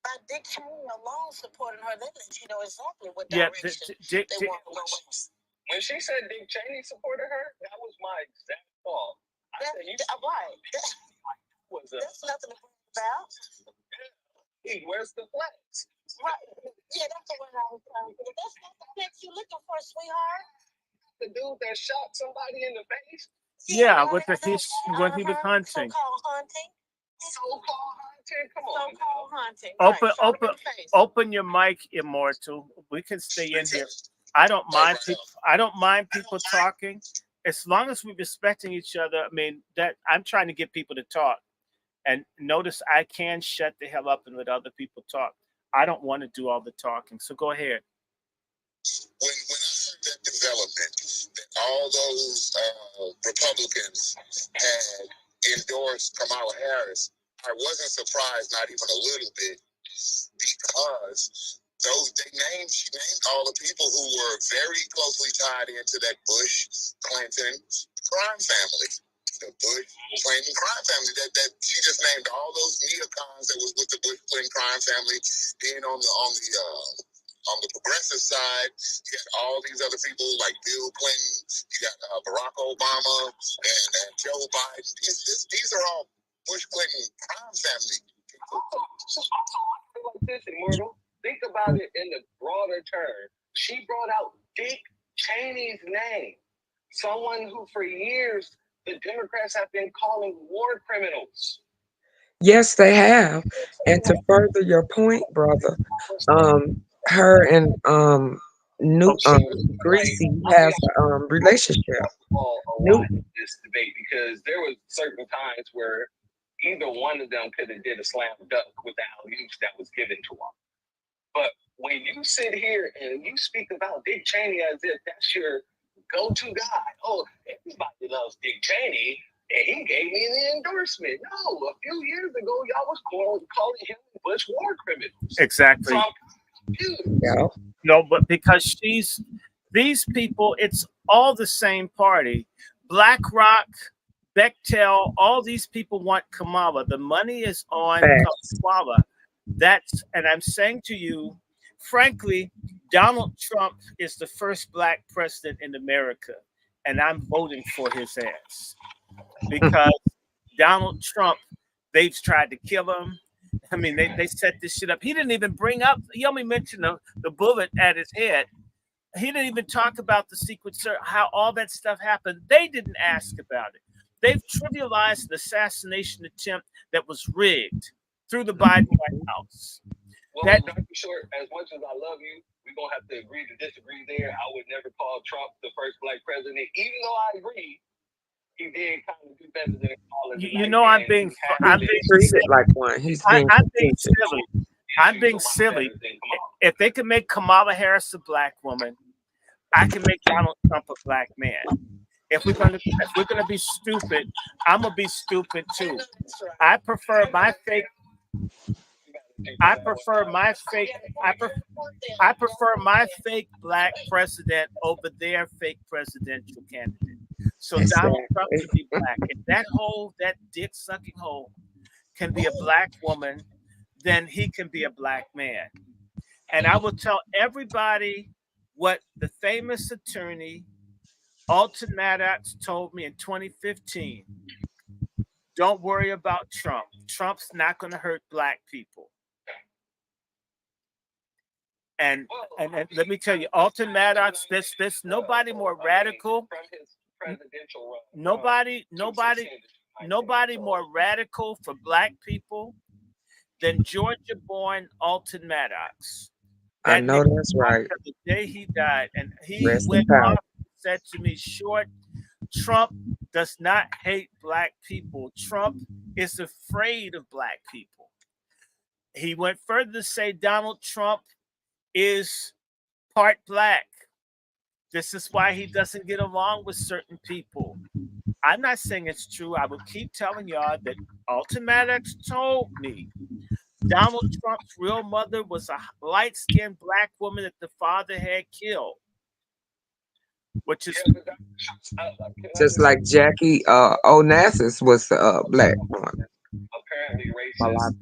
By Dick Cheney alone supporting her, that lets you know exactly what direction they want to go with. When she said Dick Cheney supported her, that was my exact thought. That's nothing to worry about. Where's the flags? Right. Yeah, that's the one I was trying to get. That's not the flags you're looking for, sweetheart. The dude that shot somebody in the face? Yeah, when he was hunting. So-called hunting. So-called hunting? Come on. So-called hunting. Open your mic, Immortal. We can stay in here. I don't mind people. I don't mind people talking, as long as we're respecting each other. I mean, that I'm trying to get people to talk. And notice I can shut the hell up and let other people talk. I don't want to do all the talking. So go ahead. When I heard that development, that all those Republicans had endorsed Kamala Harris, I wasn't surprised, not even a little bit, because she named all the people who were very closely tied into that Bush-Clinton crime family. The Bush-Clinton crime family. That she just named all those neocons that was with the Bush-Clinton crime family. Then on the progressive side, you got all these other people like Bill Clinton, you got Barack Obama, and Joe Biden. These are all Bush-Clinton crime family people. Like this, Immortal. Think about it in the broader term. She brought out Dick Cheney's name, someone who for years the Democrats have been calling war criminals. Yes, they have. And to further your point, brother, her and Greasy has a relationship. This debate, because there was certain times where either one of them could have did a slam dunk with the alley-oops that was given to them. But when you sit here and you speak about Dick Cheney as if that's your go-to guy, everybody loves Dick Cheney, and he gave me the endorsement. No, a few years ago, y'all was calling him Bush war criminals. Exactly. So No, but because these people, it's all the same party. BlackRock, Bechtel, all these people want Kamala. The money is on Kumswalla. And I'm saying to you, frankly, Donald Trump is the first black president in America, and I'm voting for his ass. Because Donald Trump, they've tried to kill him. I mean, they set this shit up. He didn't even bring up, he only mentioned the bullet at his head. He didn't even talk about the Secret Service, how all that stuff happened. They didn't ask about it. They've trivialized an assassination attempt that was rigged through the Biden White House. Well, That Dr. Short, as much as I love you, we're gonna have to agree to disagree there. I would never call Trump the first black president, even though I agree he did kind of do better than all of the you know I'm being Treated silly. like one. He's being I'm being facetious. silly. I'm being silly. If they can make Kamala Harris a black woman, I can make Donald Trump a black man. If we're gonna be stupid, I'm gonna be stupid too. I prefer my fake. I prefer my fake. I prefer my fake black president over their fake presidential candidate. So Donald Trump can be black. If that dick sucking hole can be a black woman, then he can be a black man. And I will tell everybody what the famous attorney Alton Maddox told me in 2015. Don't worry about Trump. Trump's not going to hurt black people. And let me tell you, Alton Maddox, there's nobody more radical. Nobody more radical for black people than Georgia-born Alton Maddox. I know that's right. The day he died, and he Rest in went power. off and said to me, Short, Trump does not hate black people. Trump is afraid of black people. He went further to say Donald Trump is part black. This is why he doesn't get along with certain people. I'm not saying it's true. I will keep telling y'all that Alton Maddox told me Donald Trump's real mother was a light-skinned black woman that the father had killed. Which is just like Jackie Onassis was a black woman. Apparently racist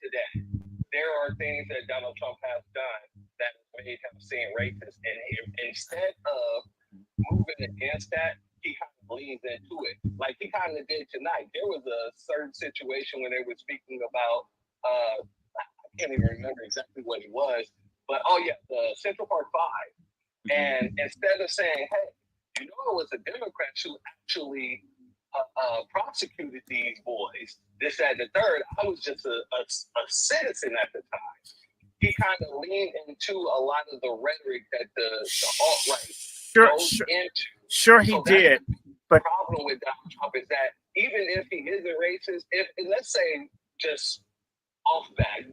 today. There are things that Donald Trump has done that made him seem racist, and instead of moving against that, he kind of leans into it, like he kind of did tonight. There was a certain situation when they were speaking about, I can't even remember exactly what it was, but the Central Park Five. And instead of saying, hey, it was a Democrat who actually prosecuted these boys, this, that, and the third, I was just a citizen at the time. He kind of leaned into a lot of the rhetoric that the alt-right goes into. Sure he did. But the problem with Donald Trump is that even if he isn't racist, if let's say just off that,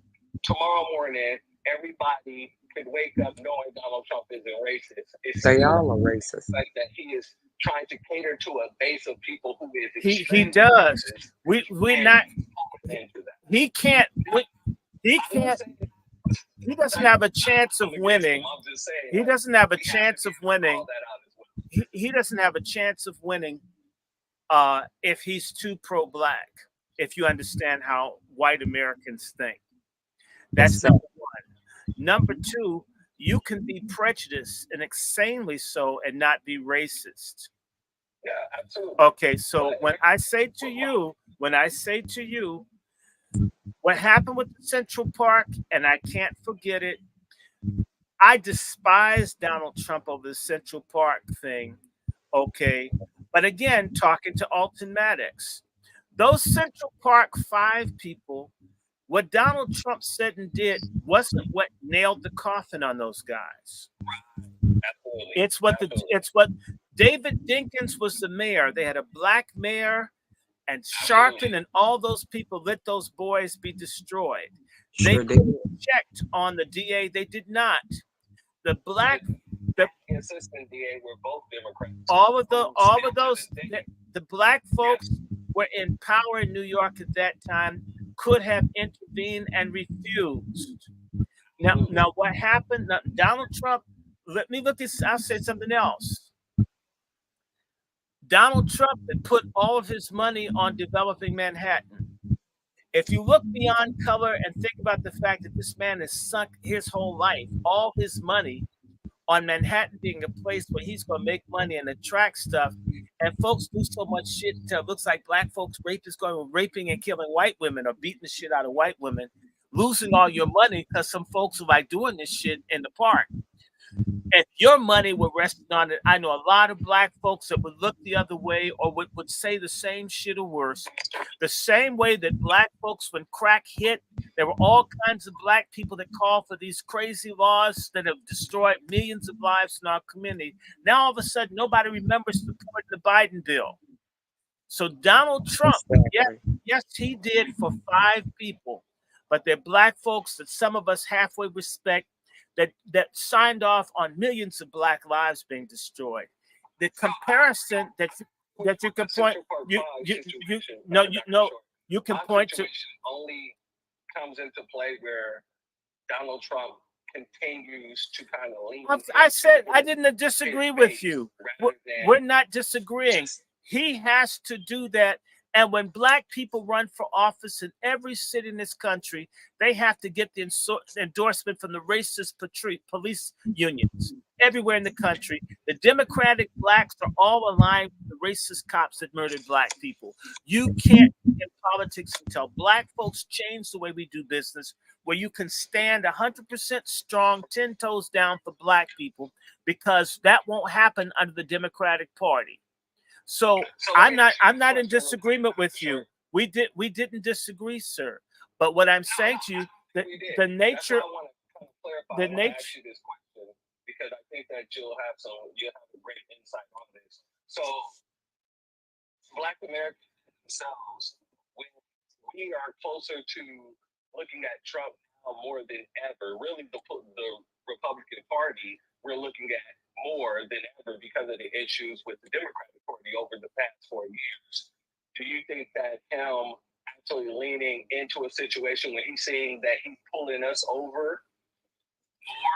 tomorrow morning, everybody could wake up knowing Donald Trump isn't racist. They all are racist. Like that he is trying to cater to a base of people who is he does. We're not. He can't. He doesn't have a chance of winning. He doesn't have a chance of winning. He doesn't have a chance of winning if he's too pro-black. If you understand how white Americans think, that's number one. Number two, you can be prejudiced and insanely so and not be racist. Yeah, absolutely. Okay, so when I say to you, what happened with Central Park, and I can't forget it, I despise Donald Trump over the Central Park thing, okay? But again, talking to Alton Maddox, those Central Park 5 people, what Donald Trump said and did wasn't what nailed the coffin on those guys. Absolutely. It's what David Dinkins was the mayor. They had a black mayor, and Sharpton and all those people let those boys be destroyed. They checked on the DA. They did not. The assistant DA were both Democrats. All of those, the black folks were in power in New York at that time, could have intervened and refused. Now what happened? Now, Donald Trump. Let me look this. I'll say something else. Donald Trump had put all of his money on developing Manhattan. If you look beyond color and think about the fact that this man has sunk his whole life, all his money, on Manhattan being a place where he's going to make money and attract stuff, and folks do so much shit until it looks like black folks raping and killing white women or beating the shit out of white women, losing all your money because some folks are like doing this shit in the park. If your money were resting on it, I know a lot of black folks that would look the other way or would say the same shit or worse. The same way that black folks, when crack hit, there were all kinds of black people that called for these crazy laws that have destroyed millions of lives in our community. Now, all of a sudden, nobody remembers supporting the Biden bill. So Donald Trump, Exactly. yes, he did for 5 people, but they're black folks that some of us halfway respect that signed off on millions of black lives being destroyed. The comparison that you can point you no you no you can My point to. situation only comes into play where Donald Trump continues to kind of lean. I said I didn't disagree with you. We're not disagreeing. He has to do that. And when black people run for office in every city in this country, they have to get the endorsement from the racist police unions everywhere in the country. The Democratic blacks are all aligned with the racist cops that murdered black people. You can't get politics until black folks change the way we do business, where you can stand 100% strong, 10 toes down for black people, because that won't happen under the Democratic Party. So I'm not in disagreement with you. We didn't disagree, sir. But what I'm saying to you, the nature, the nature. This question because I think that you'll have a great insight on this. So, Black Americans themselves, when we are closer to looking at Trump now more than ever, really the Republican Party, we're looking at more than ever because of the issues with the Democratic Party over the past 4 years. Do you think that him actually leaning into a situation when he's seeing that he's pulling us over, or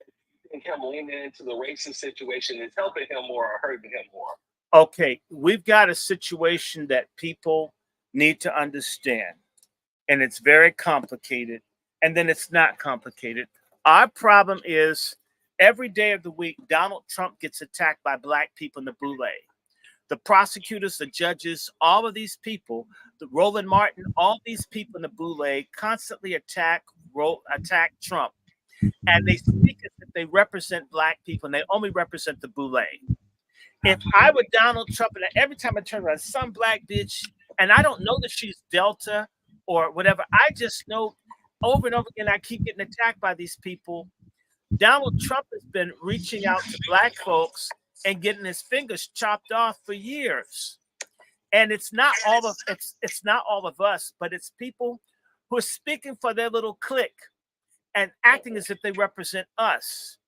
do you think him leaning into the racist situation is helping him more or hurting him more? Okay, we've got a situation that people need to understand, and it's very complicated, and then it's not complicated. Our problem is every day of the week, Donald Trump gets attacked by black people in the Boule. The prosecutors, the judges, all of these people, the Roland Martin, all these people in the Boule constantly attack Trump. And they speak as if they represent black people, and they only represent the Boule. If I were Donald Trump, and every time I turn around, some black bitch, and I don't know that she's Delta or whatever, I just know over and over again, I keep getting attacked by these people. Donald Trump has been reaching out to black folks and getting his fingers chopped off for years. And it's not all of us, but it's people who are speaking for their little clique and acting as if they represent us.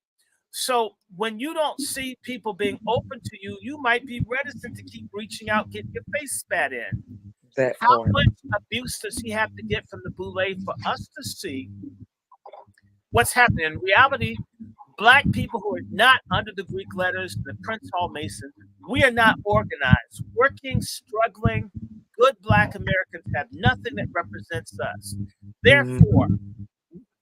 So when you don't see people being open to you, you might be reticent to keep reaching out, getting your face spat in. That How part. much abuse does he have to get from the Boule for us to see what's happening? In reality, black people who are not under the Greek letters, the Prince Hall Mason, we are not organized. Working, struggling, good black Americans have nothing that represents us. Therefore,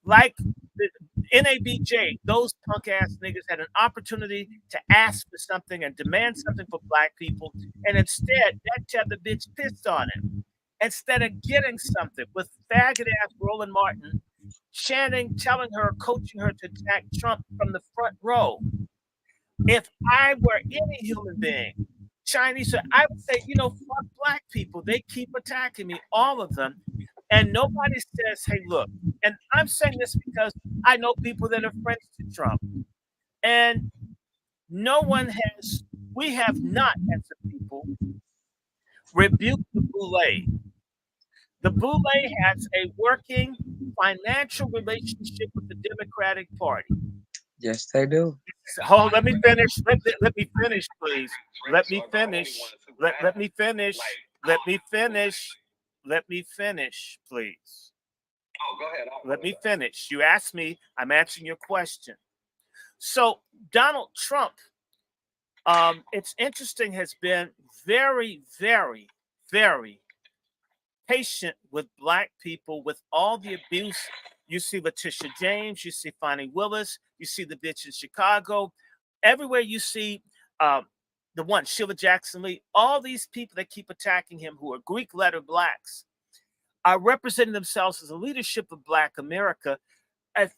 like the NABJ, those punk ass niggas had an opportunity to ask for something and demand something for black people, and instead, that tether bitch pissed on him. Instead of getting something with faggot ass Roland Martin chanting, telling her, coaching her to attack Trump from the front row. If I were any human being, Chinese, I would say, fuck black people. They keep attacking me, all of them. And nobody says, hey, look, and I'm saying this because I know people that are friends to Trump. And we have not, as a people, rebuked the Boule. The Boule has a working financial relationship with the Democratic Party. Yes, they do. Hold, let me finish. Let me finish, please. Let me finish. Let me finish. Let me finish. Let me finish, please. Oh, go ahead. Let me finish. You asked me, I'm answering your question. So Donald Trump, it's interesting, has been very, very, very patient with black people with all the abuse. You see Letitia James, you see Fonnie Willis, you see the bitch in Chicago. Everywhere you see the one, Sheila Jackson Lee, all these people that keep attacking him who are Greek letter blacks are representing themselves as the leadership of Black America.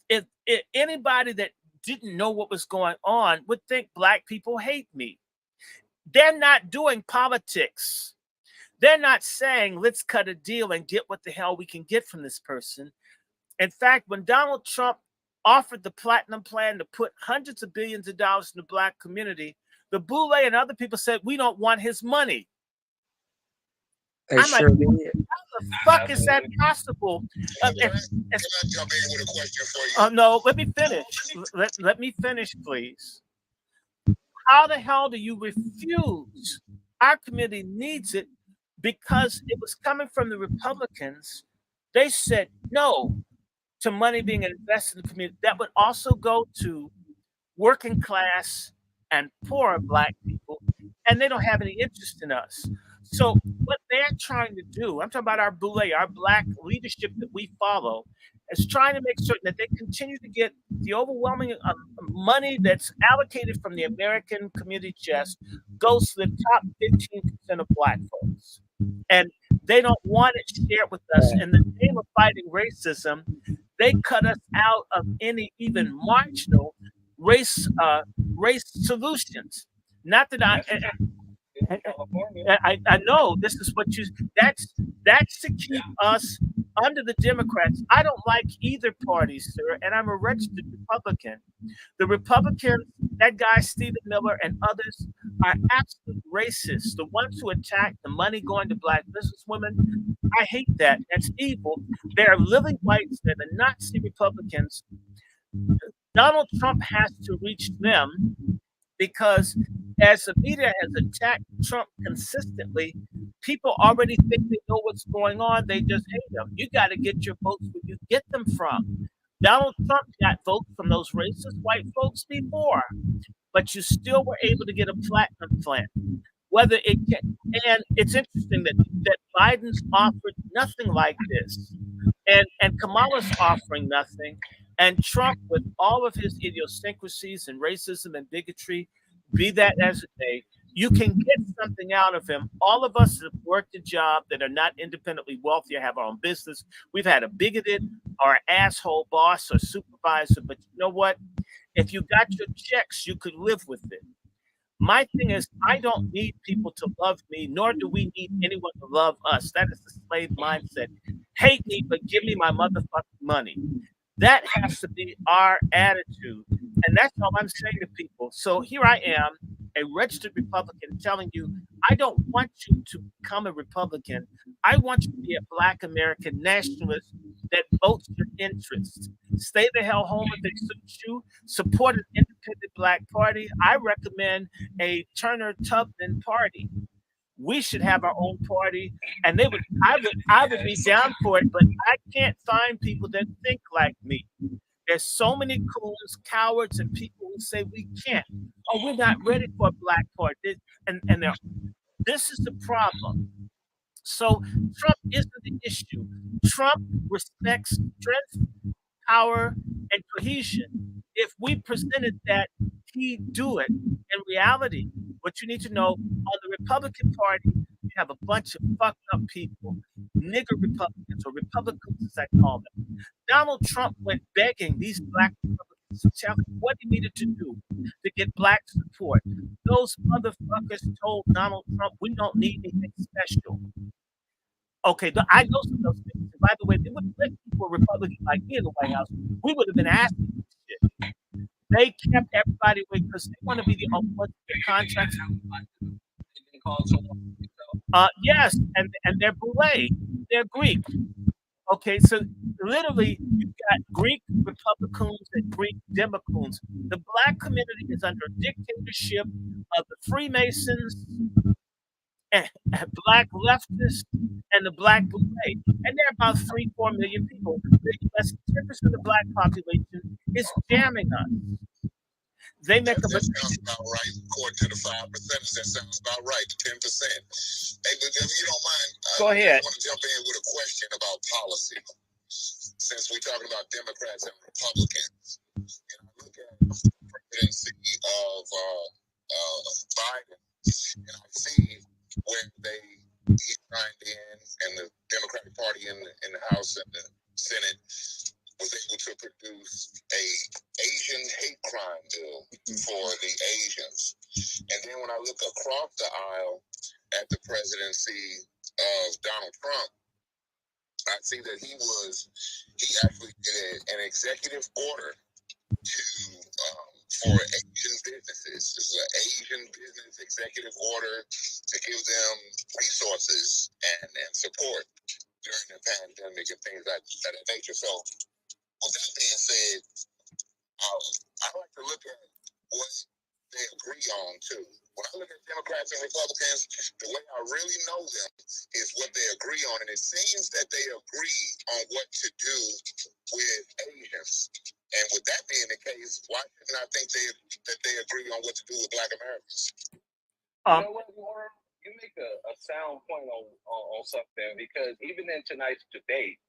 If anybody that didn't know what was going on would think Black people hate me. They're not doing politics. They're not saying, let's cut a deal and get what the hell we can get from this person. In fact, when Donald Trump offered the Platinum Plan to put hundreds of billions of dollars in the Black community, the Boule and other people said, we don't want his money. They I'm like, sure did. how the fuck is that possible? Can I jump in with a question for you? No, let me finish. Let me finish, please. How the hell do you refuse? Our committee needs it because it was coming from the Republicans. They said no to money being invested in the community. That would also go to working class and poor Black people, and they don't have any interest in us. So what they're trying to do, I'm talking about our Boule, our Black leadership that we follow, is trying to make certain that they continue to get the overwhelming money that's allocated from the American community chest goes to the top 15% of Black folks. And they don't want it shared with us. In the name of fighting racism, they cut us out of any even marginal race solutions. Not that I know this is what you that's to keep us under the Democrats. I don't like either party, sir, and I'm a registered Republican. The Republicans, that guy Stephen Miller and others are absolute racists. The ones who attack the money going to Black businesswomen, I hate that. That's evil. They're living whites. They're the Nazi Republicans. Donald Trump has to reach them because as the media has attacked Trump consistently, people already think they know what's going on. They just hate him. You got to get your votes where you get them from. Donald Trump got votes from those racist white folks before, but you still were able to get a platinum plan. Whether it can, and it's interesting that Biden's offered nothing like this, and Kamala's offering nothing, and Trump, with all of his idiosyncrasies and racism and bigotry, be that as it may, you can get something out of him. All of us that have worked a job that are not independently wealthy or have our own business, we've had a bigoted or asshole boss or supervisor, but you know what? If you got your checks, you could live with it. My thing is, I don't need people to love me, nor do we need anyone to love us. That is the slave mindset. Hate me, but give me my motherfucking money. That has to be our attitude. And that's all I'm saying to people. So here I am, a registered Republican, telling you, I don't want you to become a Republican. I want you to be a Black American nationalist that votes your interests. Stay the hell home if they suit you. Support an independent Black party. I recommend a Turner Tubman party. We should have our own party, and I would be down for it, but I can't find people that think like me. There's so many coons, cowards, and people who say we can't. Oh, we're not ready for a Black party, and this is the problem. So Trump isn't the issue. Trump respects strength, power, and cohesion. If we presented that, he'd do it. In reality, what you need to know, on the Republican Party, you have a bunch of fucked up people, nigger Republicans, or Republicans as I call them. Donald Trump went begging these Black Republicans to tell him what he needed to do to get Black support. Those motherfuckers told Donald Trump, we don't need anything special. Okay, I know some of those things. By the way, they wouldn't let people Republican like me in the White House. We would have been asking for shit. They kept everybody away because they want to be the only ones with contracts. Yes, and they're Boule. They're Greek. Okay, so literally you've got Greek Republicans and Greek Democrats. The Black community is under dictatorship of the Freemasons, and Black leftists, and the Black Boule. And there are about 3-4 million people. Less than 10% of the Black population is jamming us. They make that sounds about right. According to the 5%, that sounds about right. 10%. Hey, but if you don't mind, Go ahead. I want to jump in with a question about policy. Since we're talking about Democrats and Republicans, and I look at the presidency of Biden, and I see where he signed in, and the Democratic Party in the House and the Senate was able to produce a Asian Asian hate crime bill for the Asians. And then when I look across the aisle at the presidency of Donald Trump, I see that he actually did an executive order to for Asian businesses. This is an Asian business executive order to give them resources and support during the pandemic and things like that nature. So, with that being said, I like to look at what they agree on too. When I look at Democrats and Republicans, the way I really know them is what they agree on, and it seems that they agree on what to do with Asians. And with that being the case, why shouldn't I think that they agree on what to do with Black Americans? You know what, Warren? You make a sound point on something, because even in tonight's debate,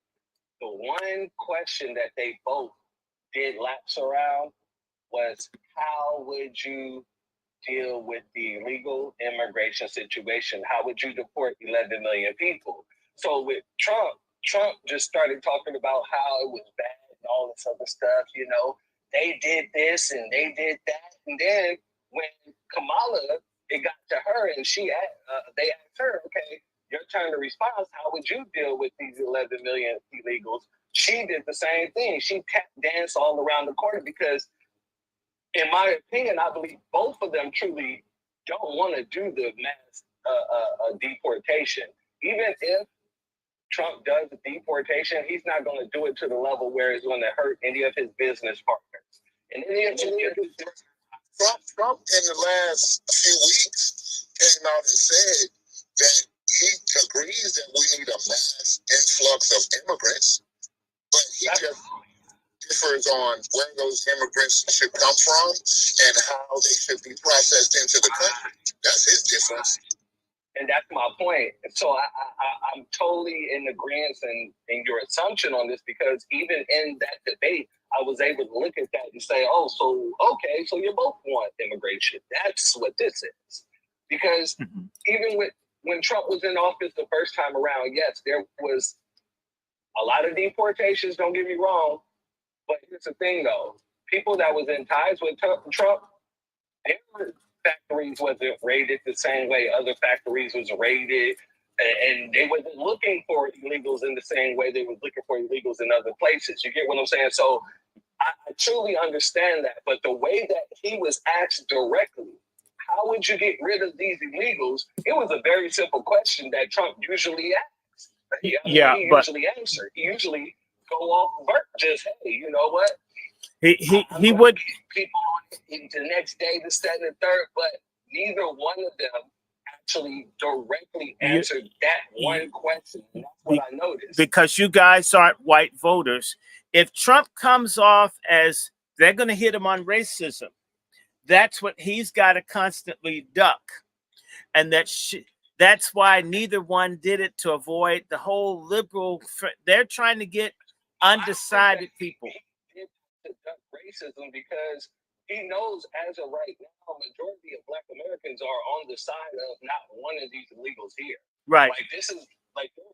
the one question that they both did laps around was, how would you deal with the illegal immigration situation? How would you deport 11 million people? So with Trump just started talking about how it was bad and all this other stuff. You know, they did this and they did that. And then when Kamala, it got to her and they asked her, okay, your turn to respond. How would you deal with these 11 million illegals? She did the same thing. She tap danced all around the corner because, in my opinion, I believe both of them truly don't want to do the mass deportation. Even if Trump does the deportation, he's not going to do it to the level where it's going to hurt any of his business partners. And Trump in the last few weeks came out and said that he agrees that we need a mass influx of immigrants, but he just differs on where those immigrants should come from and how they should be processed into the country. That's his difference. And that's my point. So I'm totally in agreement in your assumption on this, because even in that debate, I was able to look at that and say, oh, so, okay, so you both want immigration. That's what this is. Because even when Trump was in office the first time around, yes, there was a lot of deportations, don't get me wrong. But here's the thing, though. People that was in ties with Trump, their factories wasn't raided the same way other factories was raided. And they wasn't looking for illegals in the same way they was looking for illegals in other places. You get what I'm saying? So I truly understand that. But the way that he was asked directly, how would you get rid of these illegals? It was a very simple question that Trump usually asked. He usually answered. He usually go off work, just, hey, you know what? He would people on the next day, the second and third, but neither one of them actually directly answered that one question. And that's what I noticed. Because you guys aren't white voters. If Trump comes off as they're going to hit him on racism, that's what he's got to constantly duck, and that's why neither one did it, to avoid the whole liberal. They're trying to get undecided people. He did to duck racism because he knows as of right now, majority of Black Americans are on the side of not wanting these illegals here. Right. Like there's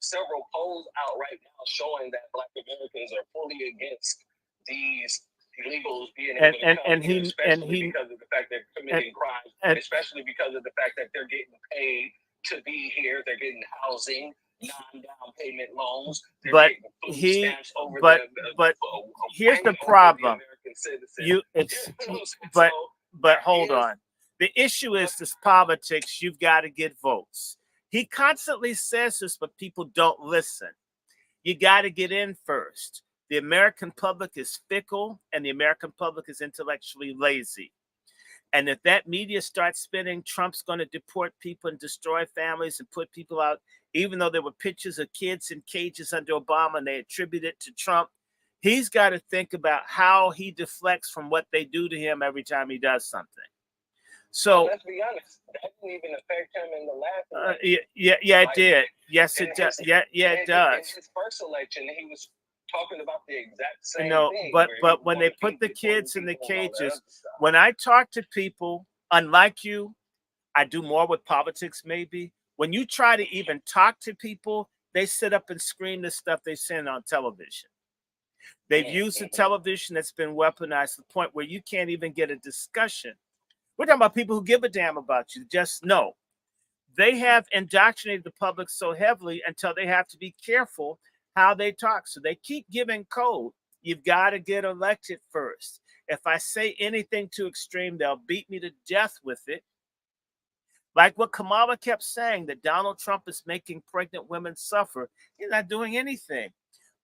several polls out right now showing that Black Americans are fully against these illegals being able to come here, especially because of the fact they're committing crimes, especially because of the fact that they're getting paid to be here, they're getting housing, non-down payment loans. But here's the problem. But hold on. The issue is this politics. You've got to get votes. He constantly says this, but people don't listen. You got to get in first. The American public is fickle, and the American public is intellectually lazy. And if that media starts spinning, Trump's going to deport people and destroy families and put people out, even though there were pictures of kids in cages under Obama and they attribute it to Trump. He's got to think about how he deflects from what they do to him every time he does something. So let's be honest, that didn't even affect him in the last election. It did. Yes, it does. It does. In his first election, he was talking about the exact same thing. But when they put the kids in the cages, when I talk to people, unlike you, I do more with politics maybe. When you try to even talk to people, they sit up and scream the stuff they send on television. They've used the television that's been weaponized to the point where you can't even get a discussion. We're talking about people who give a damn about you. Just know they have indoctrinated the public so heavily until they have to be careful how they talk. So they keep giving code. You've got to get elected first. If I say anything too extreme, they'll beat me to death with it. Like what Kamala kept saying, that Donald Trump is making pregnant women suffer. He's not doing anything.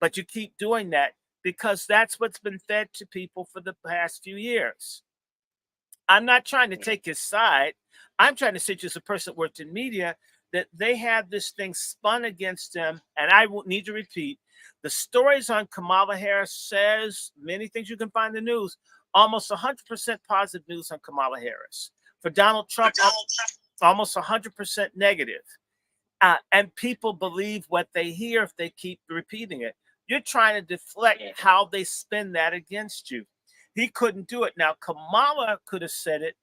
But you keep doing that because that's what's been fed to people for the past few years. I'm not trying to take his side. I'm trying to say to as a person that worked in media that they have this thing spun against them. And I need to repeat, the stories on Kamala Harris says many things you can find in the news, almost 100% positive news on Kamala Harris. For Donald Trump, almost 100% negative. And people believe what they hear if they keep repeating it. You're trying to deflect how they spin that against you. He couldn't do it. Now, Kamala could have said it,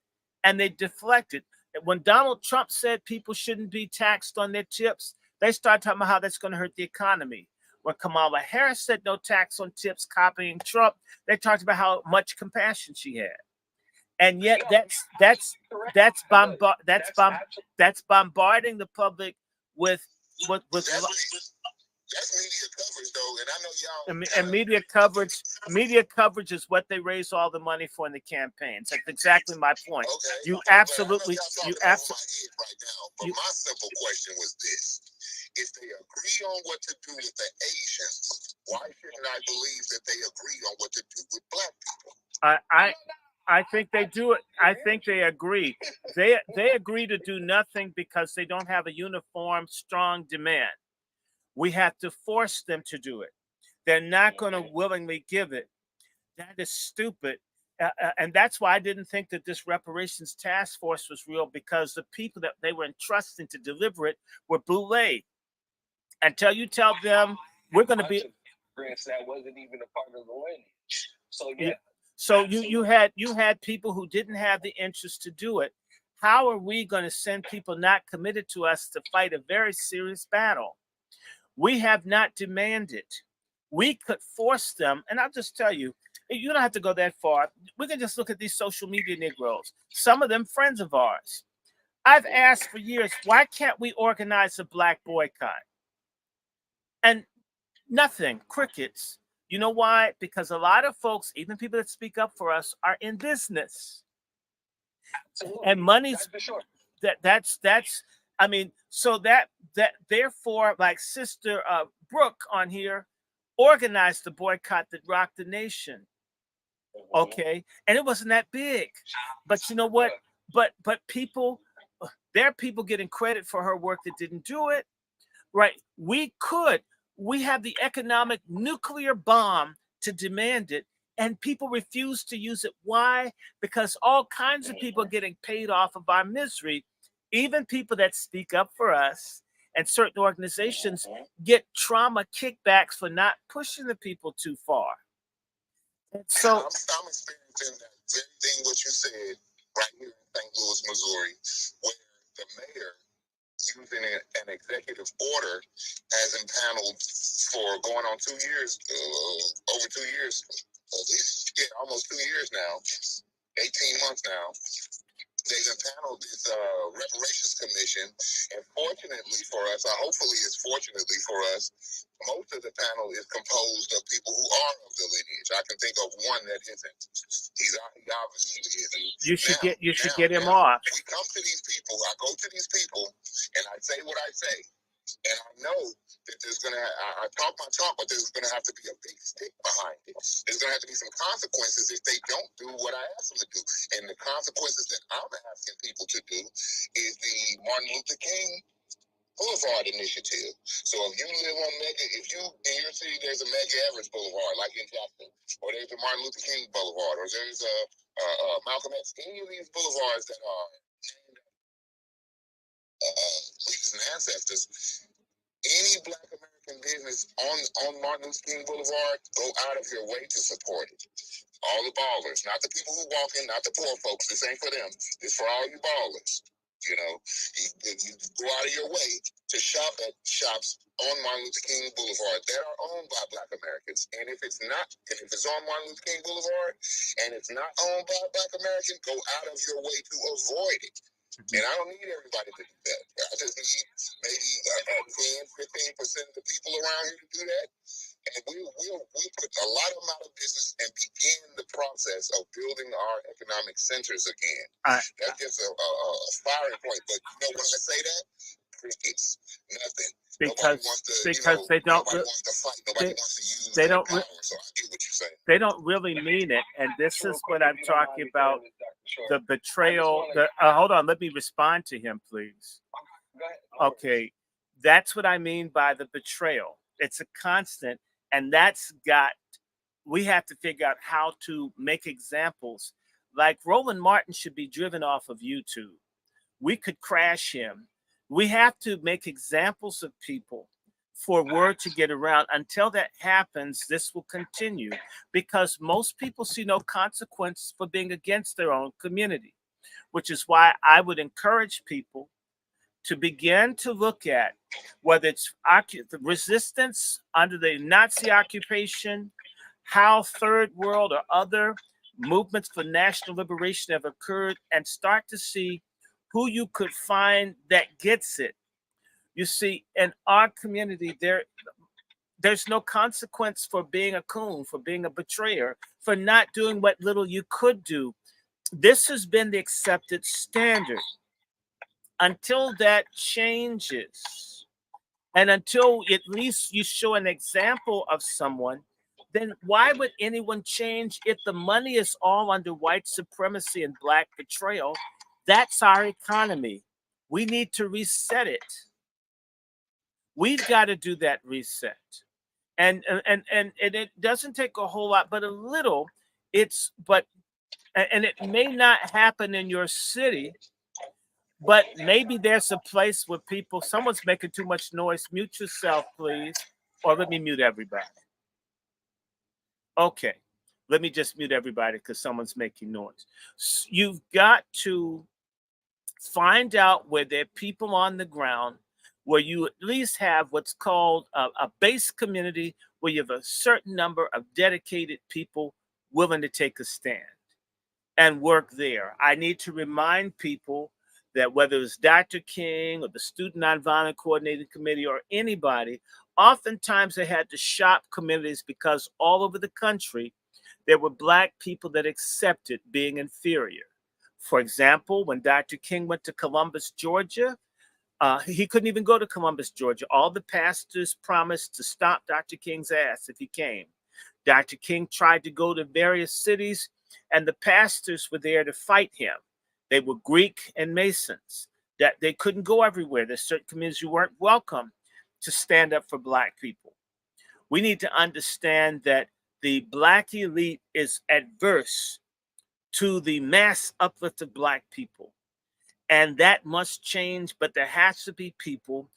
and they deflected. When Donald Trump said people shouldn't be taxed on their tips, they started talking about how that's going to hurt the economy. When Kamala Harris said no tax on tips, copying Trump, they talked about how much compassion she had. And yet, that's bombarding the public with That's media coverage, though, and I know y'all. and media coverage is what they raise all the money for in the campaigns. That's exactly my point. Okay, You but absolutely, I know y'all talking over my head right now. But my simple question was this: if they agree on what to do with the Asians, why shouldn't I believe that they agree on what to do with Black people? I think they do it. I think they agree. They agree to do nothing because they don't have a uniform, strong demand. We have to force them to do it. They're not going to willingly give it. That is stupid. And that's why I didn't think that this reparations task force was real, because the people that they were entrusting to deliver it were boule. Until you tell them we're going to be. That wasn't even a part of the lineage. So yeah. So you had people who didn't have the interest to do it. How are we going to send people not committed to us to fight a very serious battle? We have not demanded. We could force them, and I'll just tell you, you don't have to go that far. We can just look at these social media Negroes. Some of them friends of ours. I've asked for years, why can't we organize a Black boycott? And nothing, crickets. You know why? Because a lot of folks, even people that speak up for us, are in business. Absolutely. And money's for sure. That's I mean, so that therefore, like Sister Brooke on here organized the boycott that rocked the nation. Okay, and it wasn't that big, but you know what? But people, there are people getting credit for her work that didn't do it. Right? We have the economic nuclear bomb to demand it, and people refuse to use it. Why? Because all kinds of people are getting paid off of our misery. Even people that speak up for us and certain organizations get trauma kickbacks for not pushing the people too far. And so I'm experiencing that very thing what you said right here in St. Louis, Missouri, where the mayor, using an executive order, has impaneled for going on 2 years, over 2 years, almost 2 years now, 18 months now. They've impaneled this reparations commission, and fortunately for us, hopefully it's fortunately for us, most of the panel is composed of people who are of the lineage. I can think of one that isn't. He obviously isn't. You should get him off. We come to these people, I go to these people, and I say what I say. And I know that there's going to, I talk my talk, but there's going to have to be a big stick behind it. There's going to have to be some consequences if they don't do what I ask them to do. And the consequences that I'm asking people to do is the Martin Luther King Boulevard Initiative. So if you live on if you, in your city, there's a Medgar Evers Boulevard, like in Jackson, or there's a Martin Luther King Boulevard, or there's a Malcolm X, any of these boulevards that are leaders and ancestors, any Black American business on Martin Luther King Boulevard, go out of your way to support it. All the ballers, not the people who walk in, not the poor folks. This ain't for them. It's for all you ballers. You know, you go out of your way to shop at shops on Martin Luther King Boulevard that are owned by Black Americans. And if it's not, and if it's on Martin Luther King Boulevard and it's not owned by a Black American, go out of your way to avoid it. And I don't need everybody to do that. I just need maybe 10, 15% of the people around here to do that. And we'll put a lot of them out of business and begin the process of building our economic centers again. That's just a firing point. But you know, when I say that, crickets, nothing. Because they don't nobody wants to fight. Nobody wants to use they their don't power. So I get what you're saying. they don't really mean it. And this is what I'm talking about. The betrayal. Hold on, let me respond to him, please. Okay, that's what I mean by the betrayal. It's a constant, and we have to figure out how to make examples. Like Roland Martin should be driven off of YouTube. We could crash him. We have to make examples of people for word to get around. Until that happens, this will continue because most people see no consequence for being against their own community, which is why I would encourage people to begin to look at whether it's the resistance under the Nazi occupation, how Third World or other movements for national liberation have occurred, and start to see who you could find that gets it. You see, in our community, there's no consequence for being a coon, for being a betrayer, for not doing what little you could do. This has been the accepted standard. Until that changes, and until at least you show an example of someone, then why would anyone change if the money is all under white supremacy and Black betrayal? That's our economy. We need to reset it. We've got to do that reset. And it doesn't take a whole lot, but a little. And it may not happen in your city, but maybe there's a place where someone's making too much noise. Mute yourself, please. Or let me mute everybody. Okay. Let me just mute everybody because someone's making noise. You've got to find out where there are people on the ground where you at least have what's called a base community where you have a certain number of dedicated people willing to take a stand and work there. I need to remind people that whether it's Dr. King or the Student Nonviolent Coordinating Committee or anybody, oftentimes they had to shop communities because all over the country, there were Black people that accepted being inferior. For example, when Dr. King went to Columbus, Georgia, he couldn't even go to Columbus, Georgia. All the pastors promised to stop Dr. King's ass if he came. Dr. King tried to go to various cities, and the pastors were there to fight him. They were Greek and Masons. That they couldn't go everywhere. There's certain communities who weren't welcome to stand up for Black people. We need to understand that the Black elite is adverse to the mass uplift of Black people. And that must change, but there has to be people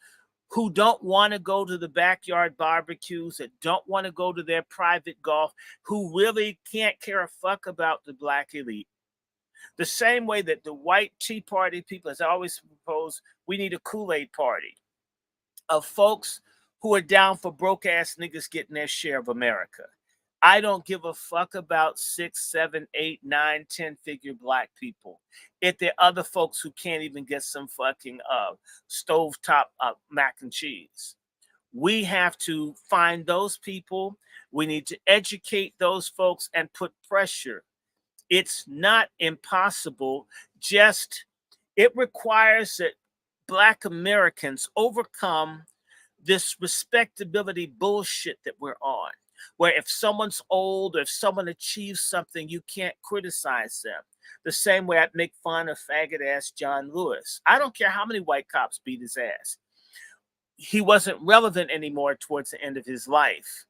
who don't want to go to the backyard barbecues, that don't want to go to their private golf, who really can't care a fuck about the Black elite. The same way that the white Tea Party people, as I always propose, we need a Kool-Aid party of folks who are down for broke ass niggas getting their share of America. I don't give a fuck about 6, 7, 8, 9, 10-figure Black people. If there are other folks who can't even get some fucking stovetop mac and cheese. We have to find those people. We need to educate those folks and put pressure. It's not impossible. It requires that Black Americans overcome this respectability bullshit that we're on, where if someone's old or if someone achieves something, you can't criticize them. The same way I'd make fun of faggot ass John Lewis. I don't care how many white cops beat his ass. He wasn't relevant anymore towards the end of his life.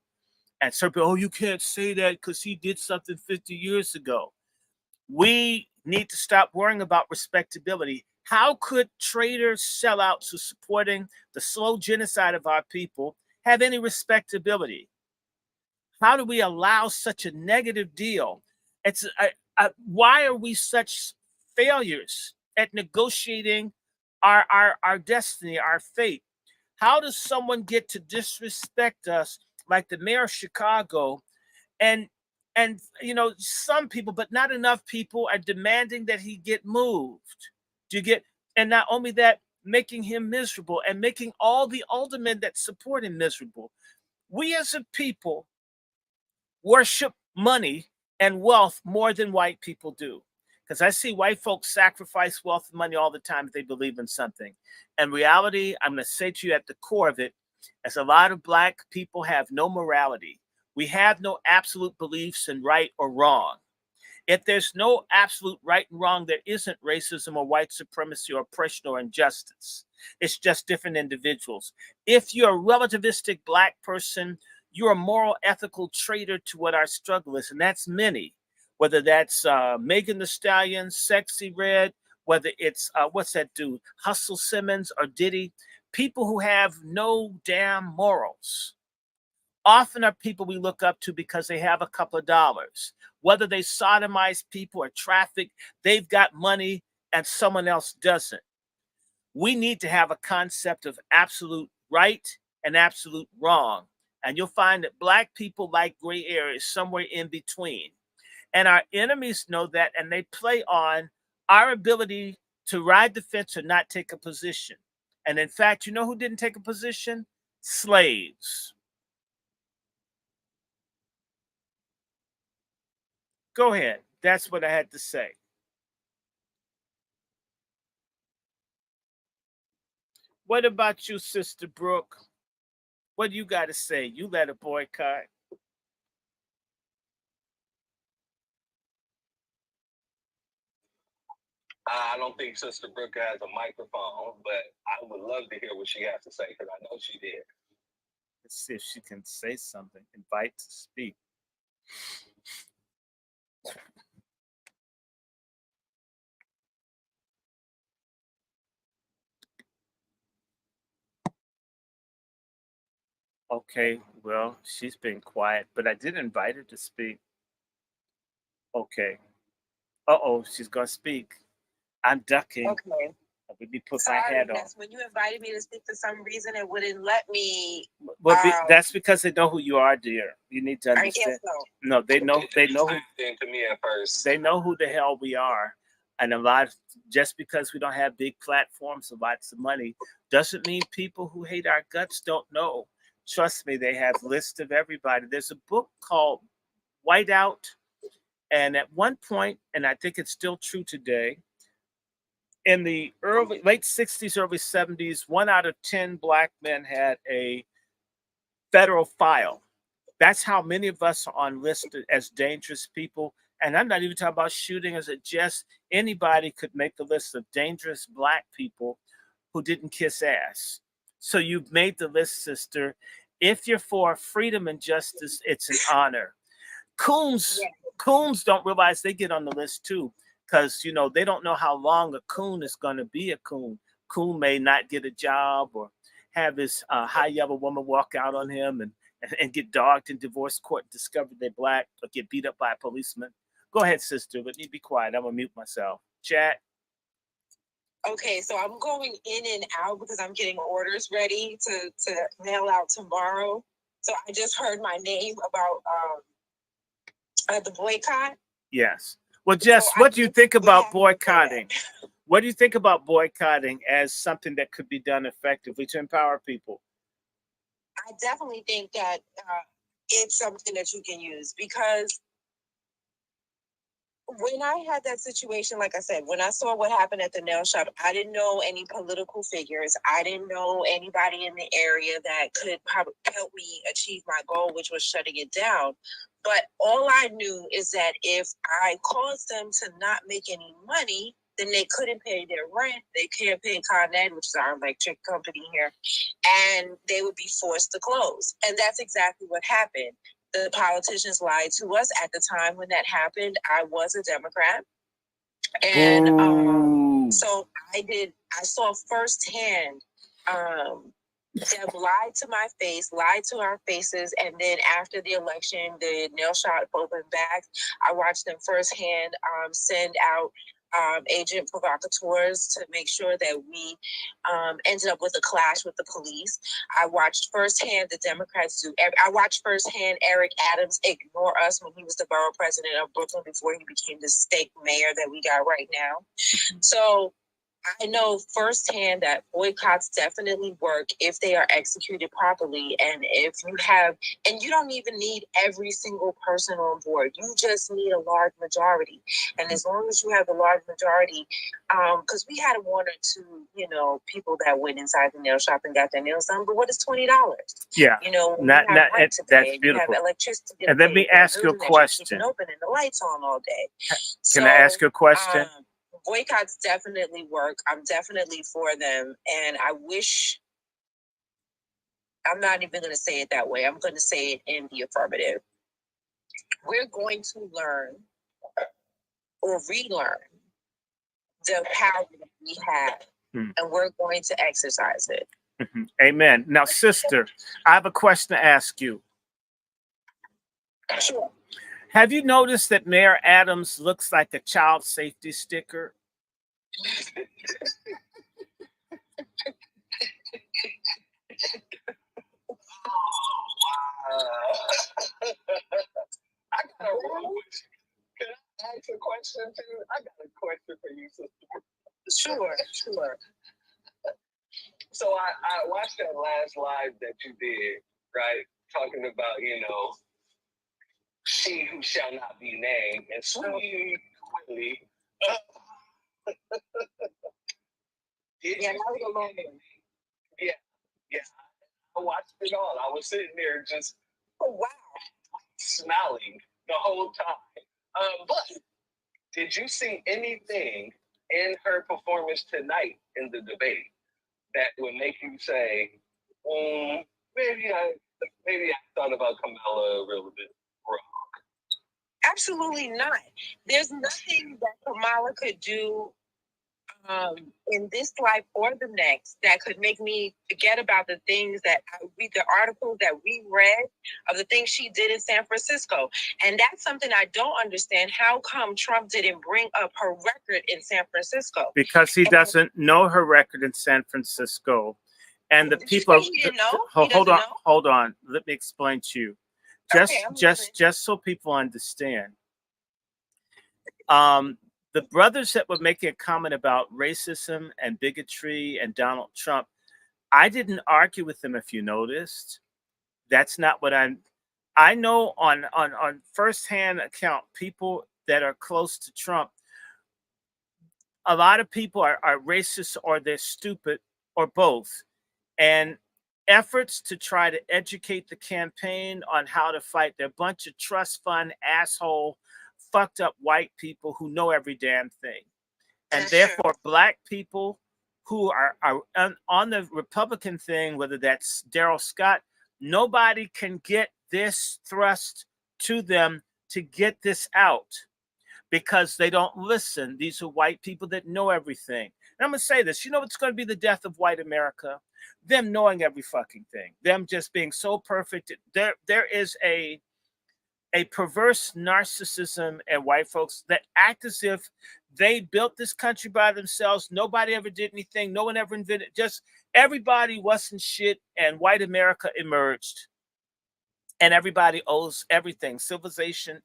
And so, oh, you can't say that because he did something 50 years ago. We need to stop worrying about respectability. How could traitors, sellouts who supporting the slow genocide of our people have any respectability? How do we allow such a negative deal? Why are we such failures at negotiating our destiny, our fate. How does someone get to disrespect us like the mayor of Chicago? And some people, but not enough people, are demanding that he get moved. Do you get? And not only that, making him miserable and making all the aldermen that support him miserable. We as a people worship money and wealth more than white people do. Because I see white folks sacrifice wealth and money all the time if they believe in something. And reality, I'm going to say to you at the core of it, as a lot of black people have no morality. We have no absolute beliefs in right or wrong. If there's no absolute right and wrong, there isn't racism or white supremacy or oppression or injustice. It's just different individuals. If you're a relativistic black person, you're a moral, ethical traitor to what our struggle is, and that's many. Whether that's Megan Thee Stallion, Sexy Red, whether it's what's that dude, Hustle Simmons or Diddy, people who have no damn morals often are people we look up to because they have a couple of dollars. Whether they sodomize people or traffic, they've got money and someone else doesn't. We need to have a concept of absolute right and absolute wrong. And you'll find that black people like gray areas somewhere in between. And our enemies know that, and they play on our ability to ride the fence or not take a position. And in fact, you know who didn't take a position? Slaves. Go ahead. That's what I had to say. What about you, Sister Brooke? What do you got to say? You led a boycott. I don't think Sister Brooke has a microphone, but I would love to hear what she has to say because I know she did. Let's see if she can say something. Invite to speak. Okay, well, she's been quiet, but I did invite her to speak. Okay. Uh-oh, she's going to speak. I'm ducking. Okay. Let me put Sorry, my hat on. that's when you invited me to speak for some reason, it wouldn't let me. Well, that's because they know who you are, dear. You need to I understand. guess so. No, they know. They know who. To me at first. They know who the hell we are, and just because we don't have big platforms and lots of money doesn't mean people who hate our guts don't know. Trust me, they have lists of everybody. There's a book called Whiteout, and at one point, and I think it's still true today, in the late 60s, early 70s, 1 out of 10 black men had a federal file. That's how many of us are on listed as dangerous people. And I'm not even talking about shooting as it just anybody could make the list of dangerous black people who didn't kiss ass. So you've made the list, sister. If you're for freedom and justice, it's an honor. Coons don't realize they get on the list too, because they don't know how long a coon is going to be a coon. Coon may not get a job or have this high-level woman walk out on him and get dogged in divorce court and discover they're black or get beat up by a policeman. Go ahead, sister. Let me be quiet. I'm gonna mute myself. Chat. Okay, so I'm going in and out because I'm getting orders ready to mail out tomorrow. So I just heard my name about the boycott. Yes. Well, Jess, what do you think about boycotting? What do you think about boycotting as something that could be done effectively to empower people? I definitely think that it's something that you can use because when I had that situation, like I said, when I saw what happened at the nail shop, I didn't know any political figures. I didn't know anybody in the area that could probably help me achieve my goal, which was shutting it down. But all I knew is that if I caused them to not make any money, then they couldn't pay their rent. They can't pay Con Ed, which is our electric company here, and they would be forced to close. And that's exactly what happened. The politicians lied to us at the time when that happened. I was a Democrat. And so I saw firsthand them lied to my face, lied to our faces. And then after the election, the nail shop opened back. I watched them firsthand send out agent provocateurs to make sure that we ended up with a clash with the police. I watched firsthand the Democrats I watched firsthand Eric Adams ignore us when he was the borough president of Brooklyn before he became the state mayor that we got right now. So I know firsthand that boycotts definitely work if they are executed properly. And if you have, and you don't even need every single person on board, you just need a large majority. And as long as you have a large majority, because we had one or two, people that went inside the nail shop and got their nails done, but what is $20? Yeah. When you have rent to pay, that's and you have beautiful. electricity to And let pay, me for a ask you a building that you're keeping question. open and the lights on all day. Can I ask you a question? Boycotts definitely work. I'm definitely for them. And I wish, I'm not even going to say it that way. I'm going to say it in the affirmative. We're going to learn or relearn the power that we have, and we're going to exercise it. Amen. Now, sister, I have a question to ask you. Sure. Have you noticed that Mayor Adams looks like a child safety sticker? I got a real question. Can I ask a question too? I got a question for you, sister. Sure. So I watched that last live that you did, right? Talking about, she who shall not be named, and sweet Willie. Yeah, that was a long one. Yeah. I watched it all. I was sitting there just, oh wow, smiling the whole time. But did you see anything in her performance tonight in the debate that would make you say, maybe I thought about Kamala a little bit wrong? Absolutely not. There's nothing that Kamala could do in this life or the next that could make me forget about the things that I read, the articles that we read of the things she did in San Francisco. And that's something I don't understand. How come Trump didn't bring up her record in San Francisco? Because he doesn't know her record in San Francisco. And the people, he didn't know? Hold on. Let me explain to you. Just so people understand. The brothers that were making a comment about racism and bigotry and Donald Trump, I didn't argue with them, if you noticed. That's not what I know on firsthand account, people that are close to Trump, a lot of people are racist or they're stupid or both. And efforts to try to educate the campaign on how to fight, they're a bunch of trust fund asshole fucked up white people who know every damn thing. And therefore, black people who are on the Republican thing, whether that's Daryl Scott, nobody can get this thrust to them to get this out because they don't listen. These are white people that know everything. And I'm going to say this, what's going to be the death of white America? Them knowing every fucking thing. Them just being so perfect. There is a perverse narcissism in white folks that act as if they built this country by themselves. Nobody ever did anything. No one ever invented. Just everybody wasn't shit, and white America emerged. And everybody owes everything. Civilization.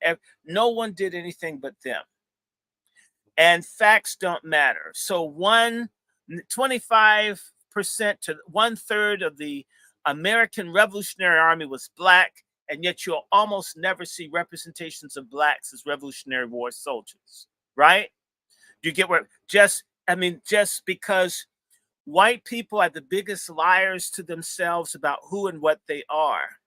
No one did anything but them. And facts don't matter. So 25% to 1/3 of the American Revolutionary Army was black. And yet you'll almost never see representations of blacks as Revolutionary War soldiers, right? Do you get where just because white people are the biggest liars to themselves about who and what they are.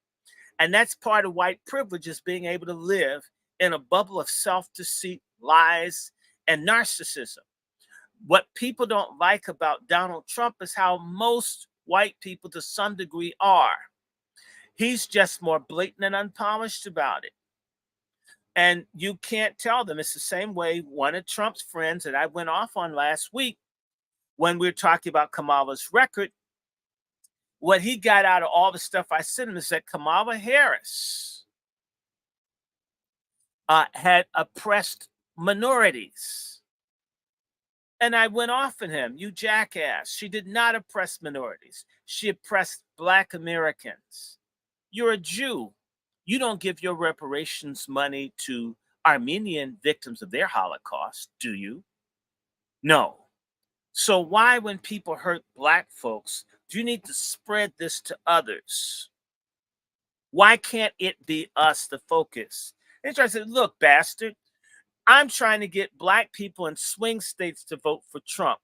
And that's part of white privilege, is being able to live in a bubble of self-deceit, lies, and narcissism. What people don't like about Donald Trump is how most white people to some degree are. He's just more blatant and unpolished about it. And you can't tell them. It's the same way one of Trump's friends that I went off on last week when we were talking about Kamala's record, what he got out of all the stuff I sent him is that Kamala Harris had oppressed minorities. And I went off on him. You jackass. She did not oppress minorities. She oppressed Black Americans. You're a Jew. You don't give your reparations money to Armenian victims of their Holocaust, do you? No. So why, when people hurt Black folks, do you need to spread this to others? Why can't it be us, the focus? They try to say, look, bastard, I'm trying to get Black people in swing states to vote for Trump,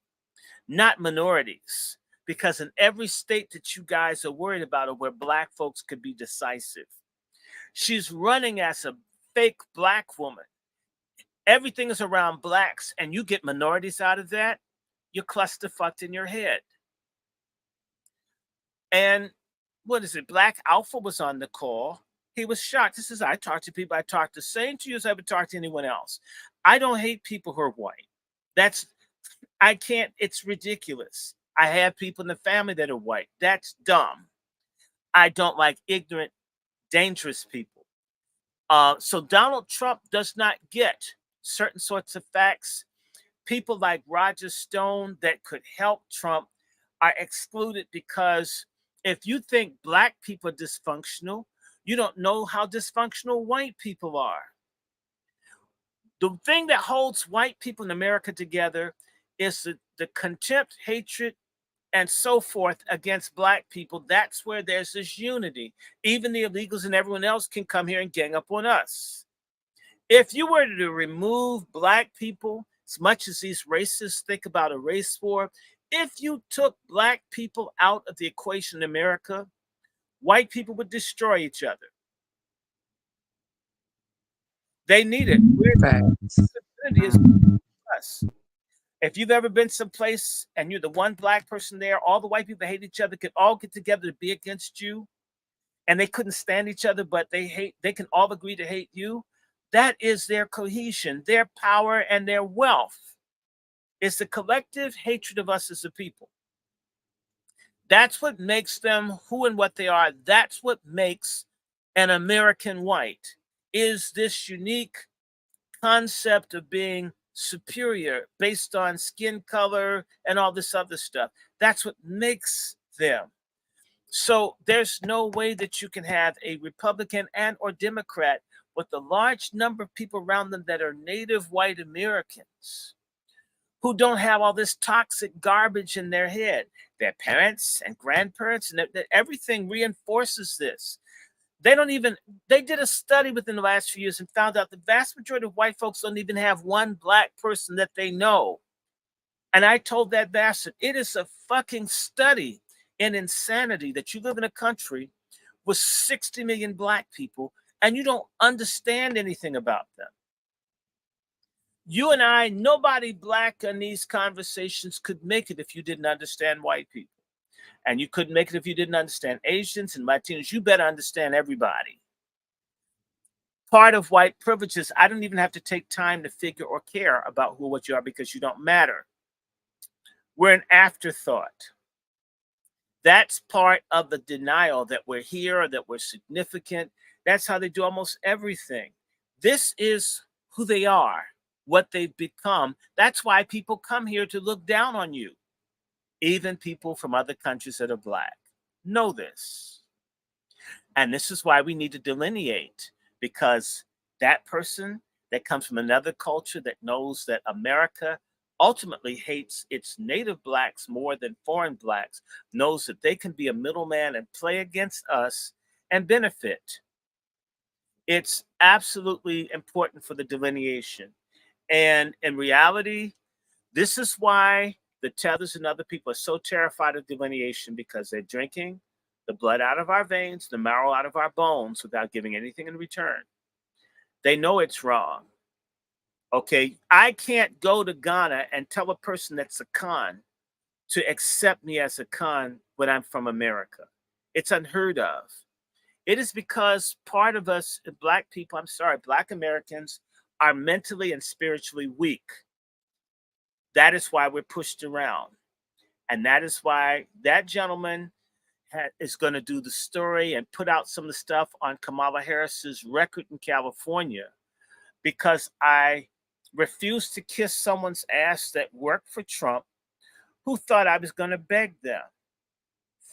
not minorities. Because in every state that you guys are worried about are where Black folks could be decisive. She's running as a fake Black woman. Everything is around Blacks, and you get minorities out of that, you're clusterfucked in your head. And what is it? Black Alpha was on the call. He was shocked. This is, I talk to people, I talk the same to you as I would talk to anyone else. I don't hate people who are white. I can't, it's ridiculous. I have people in the family that are white. That's dumb. I don't like ignorant, dangerous people. So Donald Trump does not get certain sorts of facts. People like Roger Stone that could help Trump are excluded because if you think Black people are dysfunctional, you don't know how dysfunctional white people are. The thing that holds white people in America together is the contempt, hatred, and so forth against Black people. That's where there's this unity. Even the illegals and everyone else can come here and gang up on us. If you were to remove Black people, as much as these racists think about a race war, if you took Black people out of the equation in America, white people would destroy each other. They need it. Is us. If you've ever been someplace and you're the one Black person there, all the white people hate each other, could all get together to be against you, and they couldn't stand each other, but they can all agree to hate you. That is their cohesion, their power, and their wealth. It's the collective hatred of us as a people. That's what makes them who and what they are. That's what makes an American white, is this unique concept of being superior based on skin color and all this other stuff. That's what makes them. So there's no way that you can have a Republican and or Democrat with a large number of people around them that are native white Americans who don't have all this toxic garbage in their head. Their parents and grandparents and everything reinforces this. They did a study within the last few years and found out the vast majority of white folks don't even have one Black person that they know. And I told that bastard, it is a fucking study in insanity that you live in a country with 60 million Black people and you don't understand anything about them. You and I, nobody Black in these conversations could make it if you didn't understand white people. And you couldn't make it if you didn't understand Asians and Latinos. You better understand everybody. Part of white privilege is I don't even have to take time to figure or care about who or what you are because you don't matter. We're an afterthought. That's part of the denial that we're here or that we're significant. That's how they do almost everything. This is who they are, what they've become. That's why people come here to look down on you. Even people from other countries that are Black know this. And this is why we need to delineate, because that person that comes from another culture that knows that America ultimately hates its native Blacks more than foreign Blacks, knows that they can be a middleman and play against us and benefit. It's absolutely important for the delineation. And in reality, this is why the Tethers and other people are so terrified of delineation, because they're drinking the blood out of our veins, the marrow out of our bones without giving anything in return. They know it's wrong. Okay, I can't go to Ghana and tell a person that's a con to accept me as a con when I'm from America. It's unheard of. It is because part of us, Black people, Black Americans, are mentally and spiritually weak. That is why we're pushed around. And that is why that gentleman is going to do the story and put out some of the stuff on Kamala Harris's record in California, because I refused to kiss someone's ass that worked for Trump who thought I was going to beg them.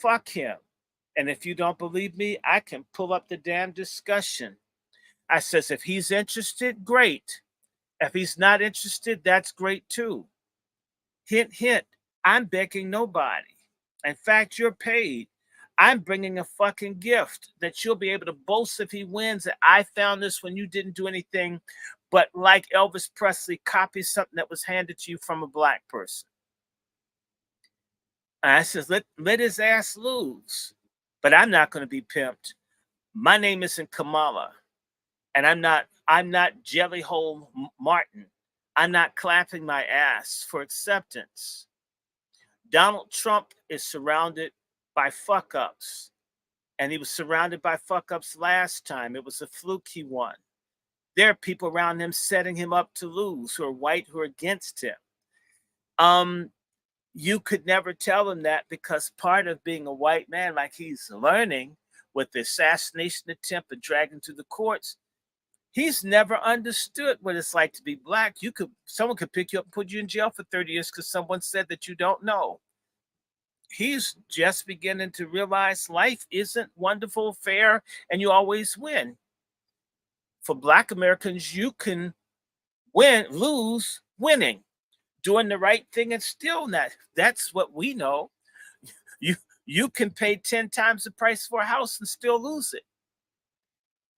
Fuck him. And if you don't believe me, I can pull up the damn discussion. I says, if he's interested, great. If he's not interested, that's great too. Hint, hint, I'm begging nobody. In fact, you're paid. I'm bringing a fucking gift that you'll be able to boast if he wins that I found this when you didn't do anything but, like Elvis Presley, copy something that was handed to you from a black person. And I says, let his ass lose. But I'm not going to be pimped. My name isn't Kamala. And I'm not Jelly Hole Martin. I'm not clapping my ass for acceptance. Donald Trump is surrounded by fuck ups. And he was surrounded by fuck ups last time. It was a fluke he won. There are people around him setting him up to lose who are white, who are against him. You could never tell him that because part of being a white man, like he's learning with the assassination attempt and dragging to the courts, he's never understood what it's like to be black. Someone could pick you up and put you in jail for 30 years because someone said that you don't know. He's just beginning to realize life isn't wonderful, fair, and you always win. For Black Americans, you can lose winning, doing the right thing and still not. That's what we know. You can pay 10 times the price for a house and still lose it.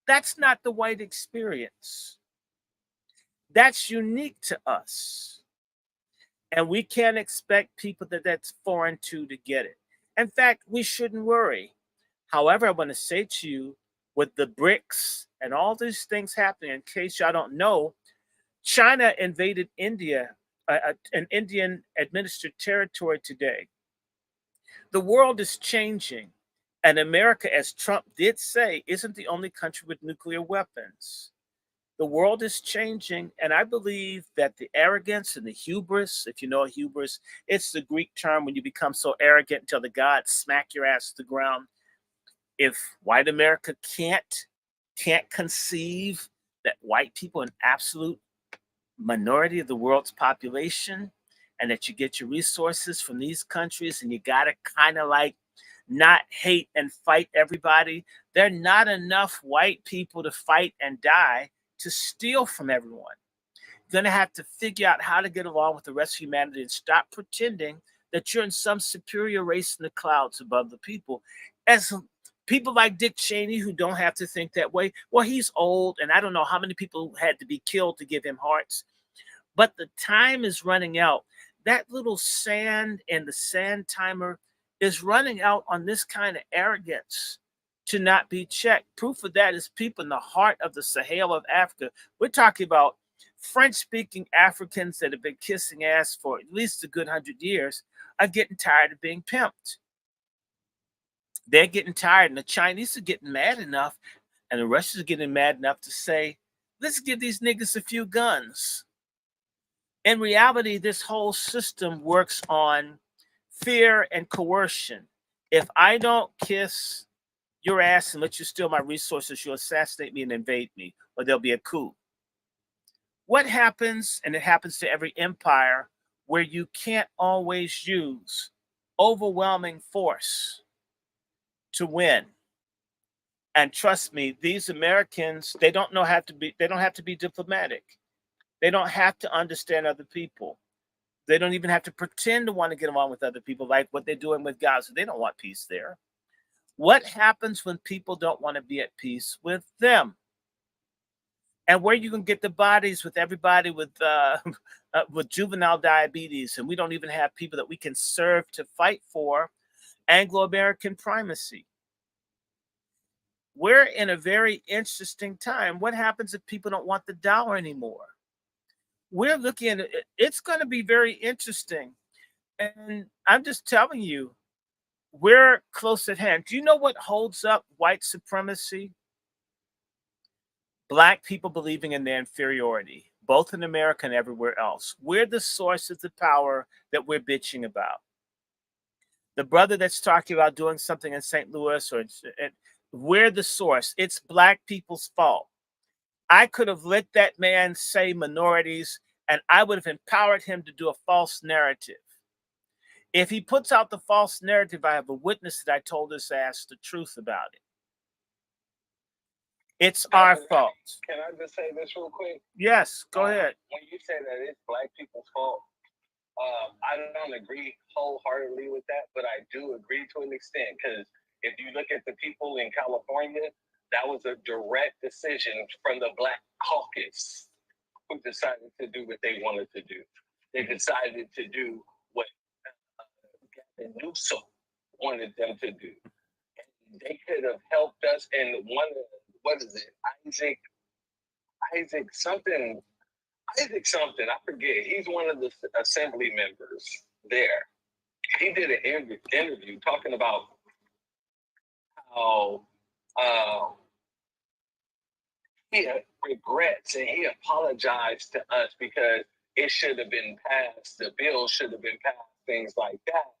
That's not the white experience. That's unique to us. And we can't expect people that's foreign to get it. In fact, we shouldn't worry. However, I want to say to you, with the BRICS and all these things happening, in case y'all don't know, China invaded India, an Indian administered territory today. The world is changing. And America, as Trump did say, isn't the only country with nuclear weapons. The world is changing, and I believe that the arrogance and the hubris, if you know hubris, it's the Greek term when you become so arrogant until the gods smack your ass to the ground. If white America can't conceive that white people are an absolute minority of the world's population, and that you get your resources from these countries, and you gotta kind of like not hate and fight everybody. There are not enough white people to fight and die to steal from everyone. You're going to have to figure out how to get along with the rest of humanity and stop pretending that you're in some superior race in the clouds above the people. As people like Dick Cheney, who don't have to think that way, well, he's old, and I don't know how many people had to be killed to give him hearts. But the time is running out. That little sand and the sand timer is running out on this kind of arrogance to not be checked. Proof of that is people in the heart of the Sahel of Africa. We're talking about French-speaking Africans that have been kissing ass for at least a good 100 years are getting tired of being pimped. They're getting tired, and the Chinese are getting mad enough, and the Russians are getting mad enough to say, let's give these niggas a few guns. In reality, this whole system works on fear and coercion. If I don't kiss your ass and let you steal my resources, you'll assassinate me and invade me, or there'll be a coup. What happens, and it happens to every empire, where you can't always use overwhelming force to win? And trust me, these Americans, they don't have to be diplomatic. They don't have to understand other people. They don't even have to pretend to want to get along with other people, like what they're doing with Gaza. They don't want peace there. What happens when people don't want to be at peace with them? And where you can get the bodies with everybody with juvenile diabetes, and we don't even have people that we can serve to fight for Anglo-American primacy. We're in a very interesting time. What happens if people don't want the dollar anymore? We're looking at it. It's going to be very interesting. And I'm just telling you, we're close at hand. Do you know what holds up white supremacy? Black people believing in their inferiority, both in America and everywhere else. We're the source of the power that we're bitching about. The brother that's talking about doing something in St. Louis, we're the source. It's Black people's fault. I could have let that man say minorities and I would have empowered him to do a false narrative. If he puts out the false narrative, I have a witness that I told his ass the truth about it. It's our fault. Can I just say this real quick? Yes, go ahead. When you say that it's Black people's fault, I don't agree wholeheartedly with that, but I do agree to an extent, because if you look at the people in California, that was a direct decision from the Black caucus who decided to do what they wanted to do. They decided to do what Gavin Newsom wanted them to do. And they could have helped us. And what is it? Isaac something, I forget. He's one of the assembly members there. He did an interview talking about how he regrets and he apologized to us because it should have been passed. The bill should have been passed, things like that.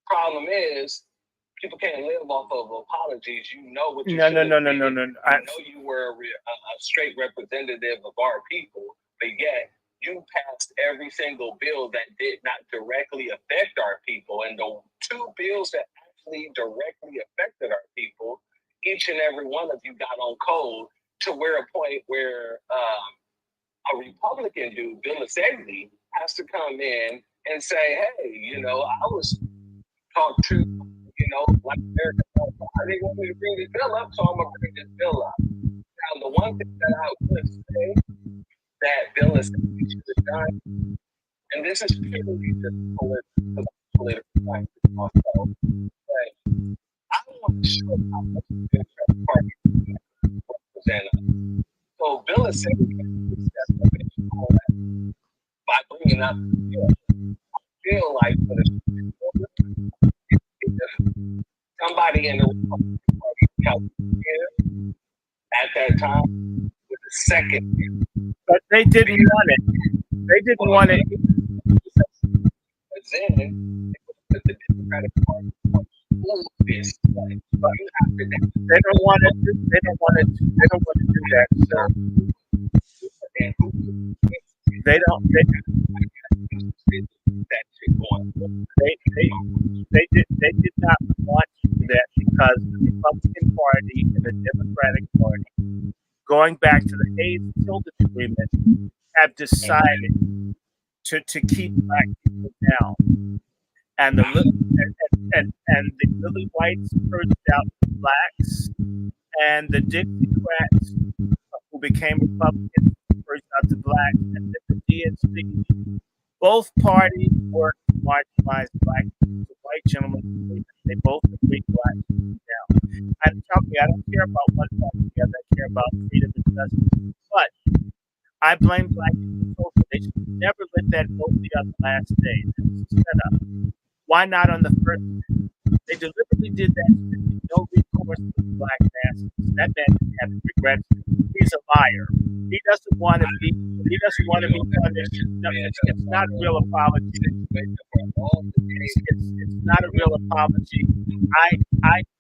Problem is, people can't live off of apologies. You know what you No. You know you were a straight representative of our people, but yet you passed every single bill that did not directly affect our people. And the two bills that actually directly affected our people, each and every one of you got on code to where a point where a Republican dude, Bill Essendey, has to come in and say, hey, I was talked to, like America, they want me to bring this bill up, so I'm going to bring this bill up. Now, the one thing that I would say that Bill Essendey should have done, and this is purely just political science also, but I want to show how much the Democratic Party represent us. So Bill Essendey can step up and show that by bringing up the bill. I feel like for the somebody in the Republican Party in California at that time was the second. But they didn't want it. They didn't want it. But then the Democratic Party this. They don't want it. They don't want to do that. So they don't. They did not want to do that because the Republican Party and the Democratic Party, going back to the Hayes-Tilden Agreement, have decided to keep Black people down. And the Lily Whites purged out the Blacks, and the Dixiecrats, who became Republicans, purged out the Blacks, and the DNC. Both parties worked to marginalize Black people. The white gentlemen, they both agreed Black people down. And tell me, I don't care about one party together. I care about freedom and justice. But I blame Black people. They should never let that go the other last day. This is set up. Why not on the first day? They deliberately did that with no recourse to the Black masses. That man didn't have any regrets. He's a liar. He doesn't want to be punished. No, it's not a real apology. It's not a real apology.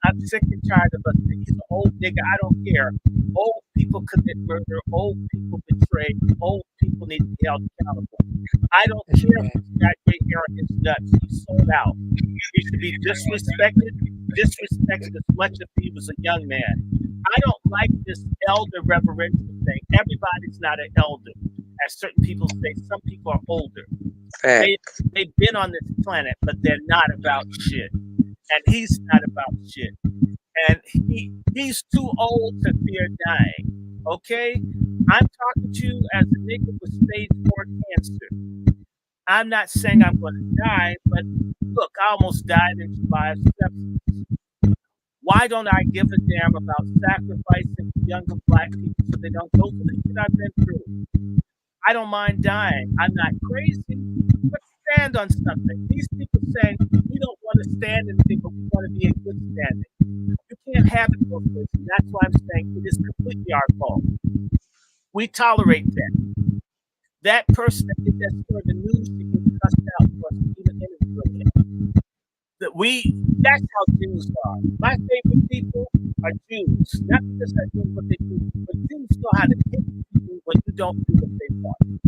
I'm sick and tired of us. He's an old nigga. I don't care. Old people commit murder. Old people betray. Old people need to be held accountable. I don't care if he's got gray hair on his nuts. He's sold out. He should be disrespected as much as he was a young man. I don't like this elder reverential thing. Everybody's not an elder. As certain people say, some people are older. They've been on this planet, but they're not about shit. And he's not about shit. And he's too old to fear dying. Okay? I'm talking to you as a nigga with stage 4 cancer. I'm not saying I'm going to die, but look, I almost died in July of sepsis. Why don't I give a damn about sacrificing younger Black people so they don't go through the shit I've been through? I don't mind dying. I'm not crazy, but stand on something. These people saying we don't want to stand anything, but we want to be in good standing. You can't have it both ways. And that's why I'm saying it is completely our fault. We tolerate that. That person that did that story in the news should get cussed out for us even interviewing him. That's how Jews are. My favorite people are Jews. Not because I do what they do, but Jews know how to hit people when you don't do what they want.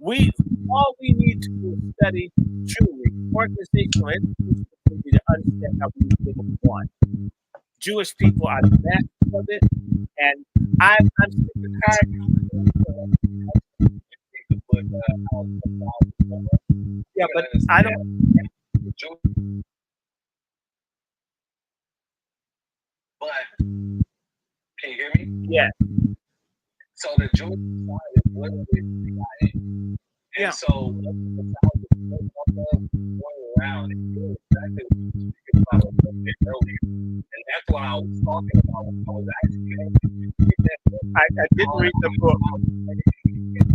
All we need to do is study Jewry, organizational institutions to understand how we live one. Jewish people are the masters of it, and I'm sick and tired. Yeah, but I don't. But can you hear me? Yeah. So the Jewish side is literally CIA. And so going around and doing exactly what you were speaking about a little bit earlier. And that's why I was talking about when I was asking. I didn't read the book,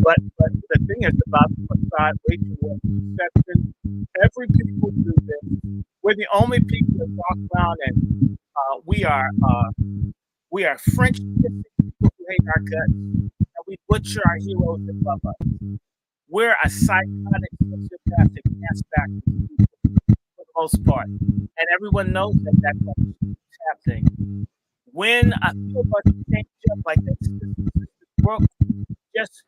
but the thing is about the facade, racial perception. Every people do this. We're the only people that walk around and we are French people who hate our guts, and we butcher our heroes that love us. We're a psychotic, sociopathic aspect for the most part, and everyone knows that that's what's happening. When a few of us change up like this book, just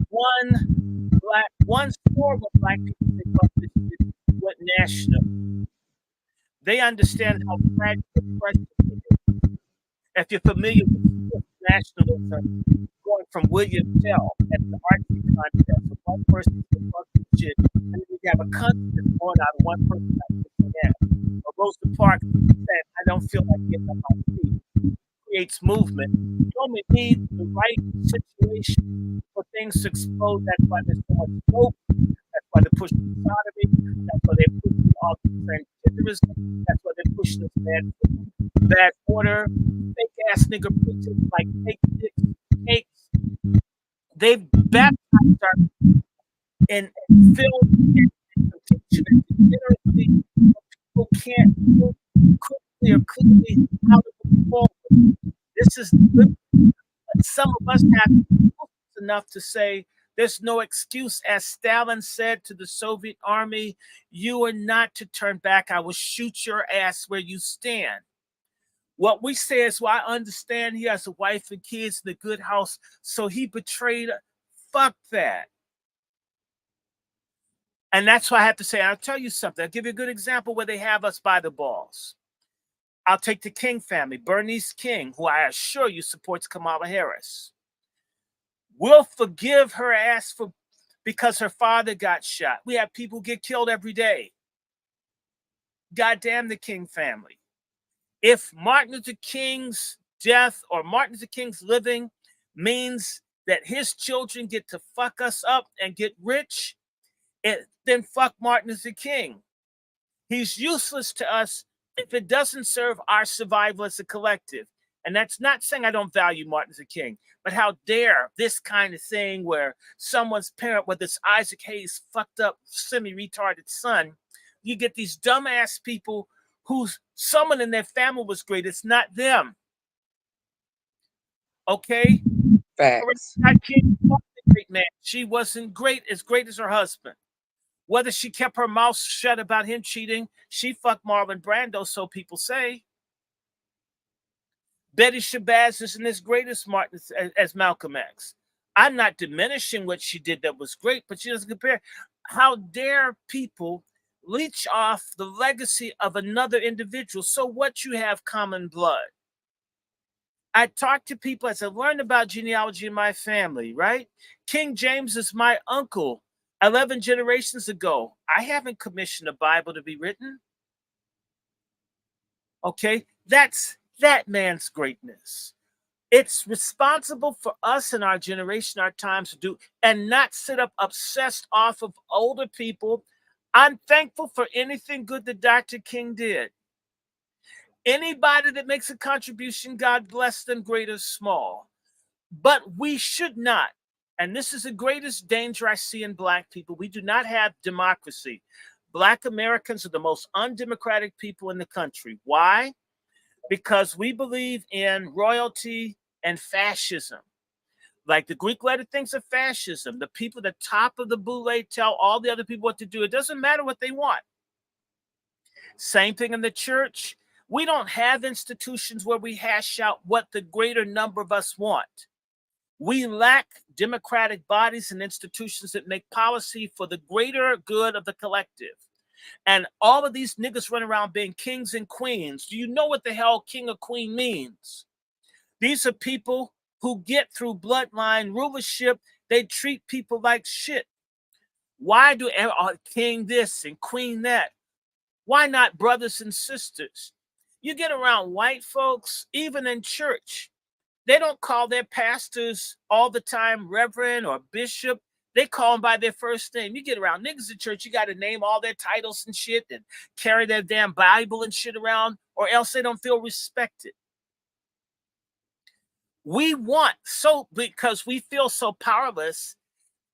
one store of black people think about this went national. They understand how fragile oppression is. If you're familiar with nationalism, going from William Tell at the archery contest, with one person can fuck this shit, and then you have a country that's born out of one person not kicking ass. Or Rosa Parks saying, I don't feel like getting up on feet. Creates movement. You only need the right situation for things to explode. That's why there's so much hope. That's why they're pushing sodomy. That's why they're pushing all the transgenderism. That's why they're pushing this bad order, fake ass nigga preachers like fake cakes. They've baptized our and filled and conviction and degeneracy. People can't look quickly or clearly out of the forward. This is some of us have enough to say there's no excuse. As Stalin said to the Soviet army, you are not to turn back. I will shoot your ass where you stand. What we say is, well, I understand he has a wife and kids in a good house, so he betrayed. Fuck that. And that's why I have to say, I'll tell you something. I'll give you a good example where they have us by the balls. I'll take the King family, Bernice King, who I assure you supports Kamala Harris. We'll forgive her ass because her father got shot. We have people get killed every day. Goddamn the King family. If Martin Luther King's death or Martin Luther King's living means that his children get to fuck us up and get rich, then fuck Martin Luther King. He's useless to us if it doesn't serve our survival as a collective. And that's not saying I don't value Martin Luther King, but how dare this kind of thing where someone's parent, whether it's Isaac Hayes' fucked up, semi-retarded son, you get these dumbass people whose someone in their family was great. It's not them. Okay? Facts. Great man. She wasn't great as her husband. Whether she kept her mouth shut about him cheating, she fucked Marlon Brando, so people say. Betty Shabazz isn't as great as Malcolm X. I'm not diminishing what she did that was great, but she doesn't compare. How dare people leech off the legacy of another individual? So what, you have common blood? I talk to people as I learned about genealogy in my family, right? King James is my uncle 11 generations ago. I haven't commissioned a Bible to be written. Okay, that's that man's greatness. It's responsible for us in our generation, our times to do, and not sit up obsessed off of older people. I'm thankful for anything good that Dr. King did. Anybody that makes a contribution, God bless them, great or small. But we should not, and this is the greatest danger I see in Black people, we do not have democracy. Black Americans are the most undemocratic people in the country. Why? Because we believe in royalty and fascism. Like the Greek letter thinks of fascism. The people at the top of the boule tell all the other people what to do. It doesn't matter what they want. Same thing in the church. We don't have institutions where we hash out what the greater number of us want. We lack democratic bodies and institutions that make policy for the greater good of the collective. And all of these niggas run around being kings and queens. Do you know what the hell king or queen means? These are people who get through bloodline rulership. They treat people like shit. Why do king this and queen that? Why not brothers and sisters? You get around white folks, even in church, they don't call their pastors all the time reverend or bishop. They call them by their first name. You get around niggas in church, you got to name all their titles and shit and carry their damn Bible and shit around, or else they don't feel respected. We want, so because we feel so powerless,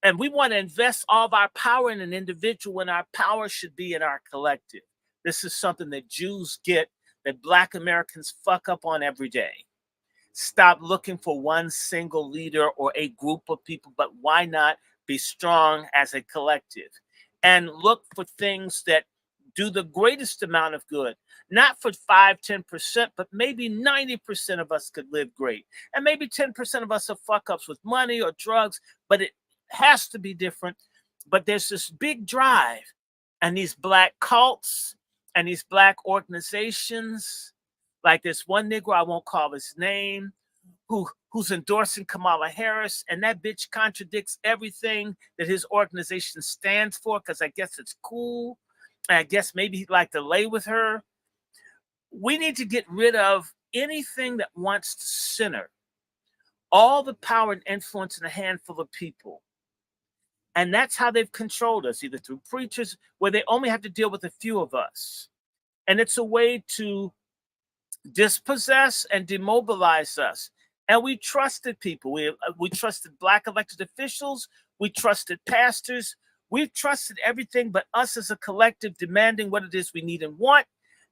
and we want to invest all of our power in an individual when our power should be in our collective. This is something that Jews get, that Black Americans fuck up on every day. Stop looking for one single leader or a group of people, but why not be strong as a collective and look for things that do the greatest amount of good, not for 5-10%, but maybe 90% of us could live great. And maybe 10% of us are fuck ups with money or drugs, but it has to be different. But there's this big drive, and these Black cults and these Black organizations, like this one Negro, I won't call his name, who's endorsing Kamala Harris, and that bitch contradicts everything that his organization stands for, because I guess it's cool. And I guess maybe he'd like to lay with her. We need to get rid of anything that wants to center all the power and influence in a handful of people. And that's how they've controlled us, either through preachers, where they only have to deal with a few of us. And it's a way to dispossess and demobilize us. And we trusted people. We trusted Black elected officials. We trusted pastors. We trusted everything but us as a collective demanding what it is we need and want.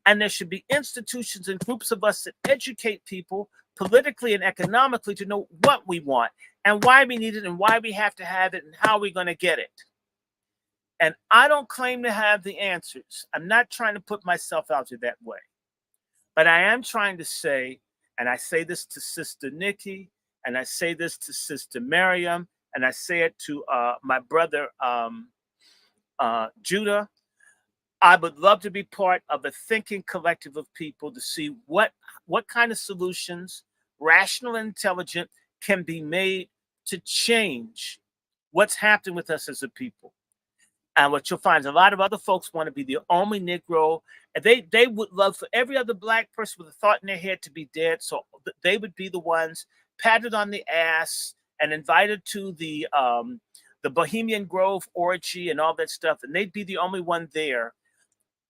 And there should be institutions and groups of us that educate people politically and economically to know what we want and why we need it and why we have to have it and how we're going to get it. And I don't claim to have the answers. I'm not trying to put myself out there that way. But I am trying to say, and I say this to Sister Nikki, and I say this to Sister Miriam, and I say it to my brother Judah. I would love to be part of a thinking collective of people to see what kind of solutions, rational and intelligent, can be made to change what's happening with us as a people. And what you'll find is a lot of other folks want to be the only Negro. And they would love for every other Black person with a thought in their head to be dead. So they would be the ones patted on the ass and invited to the Bohemian Grove orgy and all that stuff. And they'd be the only one there.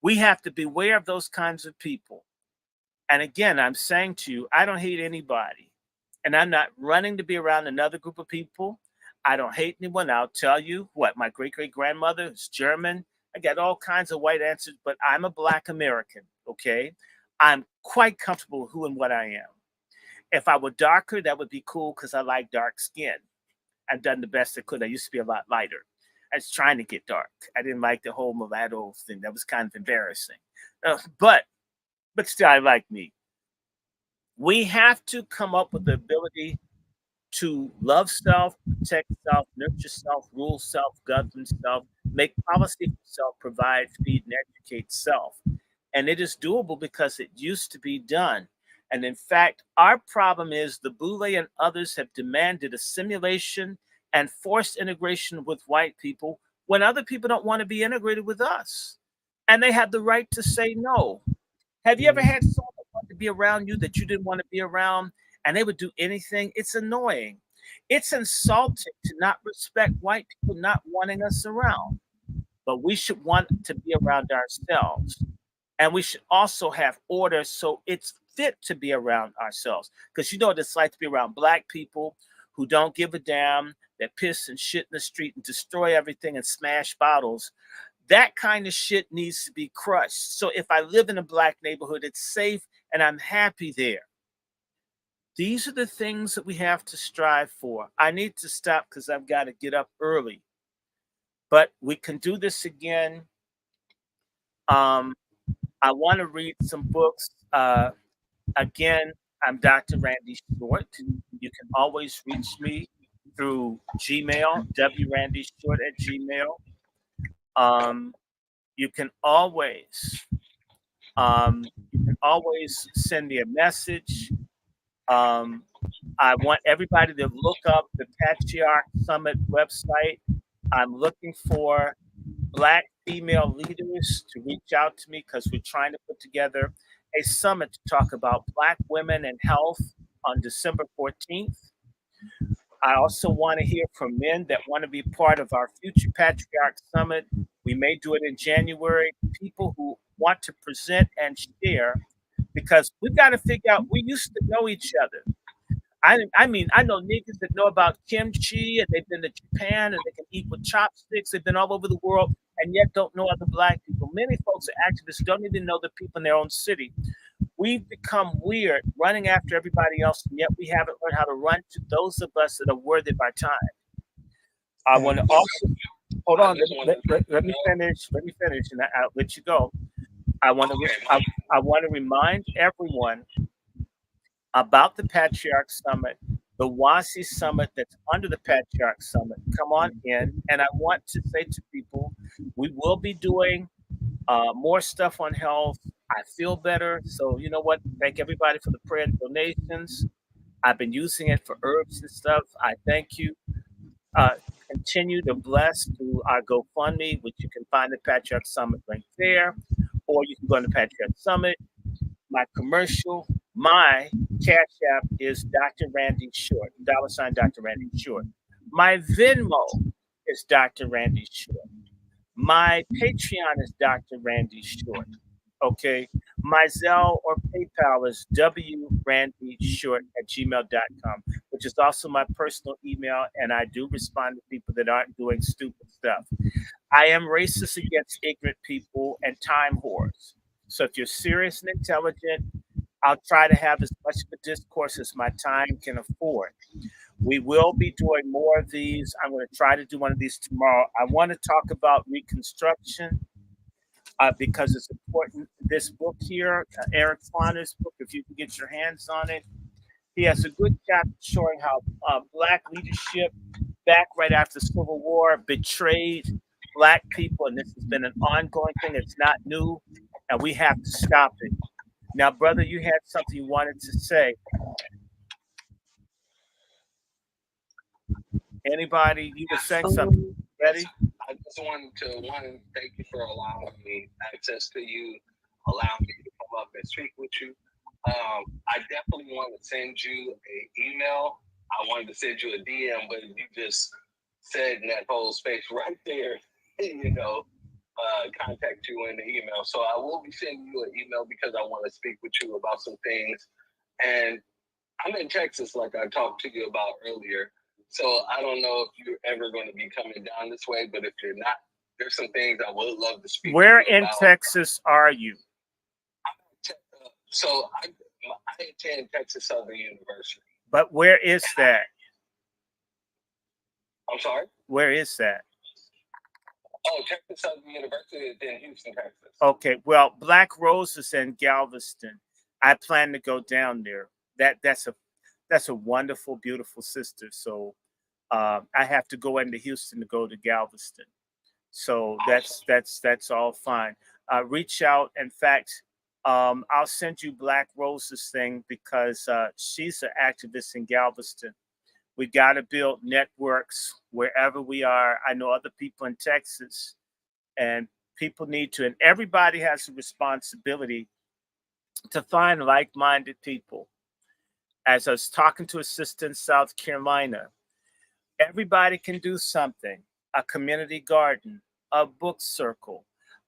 We have to beware of those kinds of people. And again, I'm saying to you, I don't hate anybody. And I'm not running to be around another group of people. I don't hate anyone. I'll tell you what, my great-great-grandmother is German. I got all kinds of white answers, but I'm a Black American, okay? I'm quite comfortable with who and what I am. If I were darker, that would be cool because I like dark skin. I've done the best I could. I used to be a lot lighter. I was trying to get dark. I didn't like the whole mulatto thing. That was kind of embarrassing. But still, I like me. We have to come up with the ability to love self, protect self, nurture self, rule self, govern self, make policy for self, provide, feed, and educate self. And it is doable because it used to be done. And in fact, our problem is the Boule and others have demanded assimilation and forced integration with white people when other people don't want to be integrated with us. And they have the right to say no. Have you ever had someone that wanted to be around you that you didn't want to be around and they would do anything? It's annoying. It's insulting to not respect white people not wanting us around. But we should want to be around ourselves. And we should also have order so it's fit to be around ourselves. Because you know what it's like to be around Black people who don't give a damn, that piss and shit in the street and destroy everything and smash bottles. That kind of shit needs to be crushed. So if I live in a Black neighborhood, it's safe and I'm happy there. These are the things that we have to strive for. I need to stop because I've got to get up early. But we can do this again. I want to read some books. Again, I'm Dr. Randy Short. You can always reach me through Gmail, wrandystewart@gmail. You can always send me a message. I want everybody to look up the Patriarch Summit website. I'm looking for Black female leaders to reach out to me because we're trying to put together a summit to talk about Black women and health on December 14th. I also want to hear from men that want to be part of our future Patriarch Summit. We may do it in January. People who want to present and share, because we've got to figure out, we used to know each other. I mean, I know niggas that know about kimchi and they've been to Japan and they can eat with chopsticks. They've been all over the world and yet don't know other Black people. Many folks are activists, don't even know the people in their own city. We've become weird running after everybody else, and yet we haven't learned how to run to those of us that are worthy of our time. I want to also, hold on, let me finish, and I'll let you go. I want to remind everyone about the Patriarch Summit, the WASI Summit that's under the Patriarch Summit. Come on in. And I want to say to people, we will be doing more stuff on health. I feel better. So, you know what? Thank everybody for the prayer and donations. I've been using it for herbs and stuff. I thank you. Continue to bless through our GoFundMe, which you can find the Patriarch Summit link there, or you can go to Patriarch Summit. My commercial, my Cash App is Dr. Randy Short, $ Dr. Randy Short. My Venmo is Dr. Randy Short. My Patreon is Dr. Randy Short. Okay. My Zelle or PayPal is wrandyshort@gmail.com, which is also my personal email. And I do respond to people that aren't doing stupid stuff. I am racist against ignorant people and time whores. So if you're serious and intelligent, I'll try to have as much of a discourse as my time can afford. We will be doing more of these. I'm going to try to do one of these tomorrow. I want to talk about Reconstruction because it's important. This book here, Eric Fonner's book, if you can get your hands on it, he has a good chapter showing how Black leadership back right after the Civil War betrayed Black people, and this has been an ongoing thing. It's not new, and we have to stop it. Now, brother, you had something you wanted to say. Anybody? You were saying something. Ready? I just wanted to thank you for allowing me access to you, allowing me to come up and speak with you. I definitely want to send you an email. I wanted to send you a DM, but you just said in that whole space right there, contact you in the email. So I will be sending you an email because I want to speak with you about some things. And I'm in Texas, like I talked to you about earlier. So I don't know if you're ever going to be coming down this way, but if you're not, there's some things I would love to speak Where to you in about. Texas are you? So I attend Texas Southern University. But where is that? I'm sorry? Where is that? Oh, Texas Southern University is in Houston, Texas. Okay, well, Black Rose is in Galveston. I plan to go down there. That's a wonderful, beautiful sister. So I have to go into Houston to go to Galveston. So that's all fine. Reach out. In fact, I'll send you Black Rose's thing because she's an activist in Galveston. We got to build networks wherever we are. I know other people in Texas, and people need to, and everybody has a responsibility to find like-minded people. As I was talking to a sister in South Carolina, everybody can do something. A community garden, a book circle,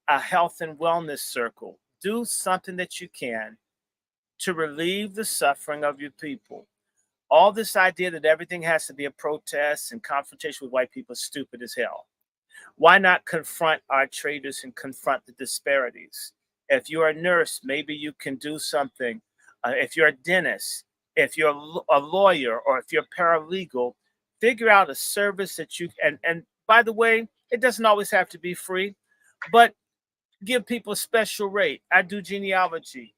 a health and wellness circle. Do something that you can to relieve the suffering of your people. All this idea that everything has to be a protest and confrontation with white people is stupid as hell. Why not confront our traitors and confront the disparities? If you're a nurse, maybe you can do something. If you're a dentist, if you're a lawyer, or if you're a paralegal, figure out a service that you and by the way, it doesn't always have to be free, but give people a special rate. I do genealogy.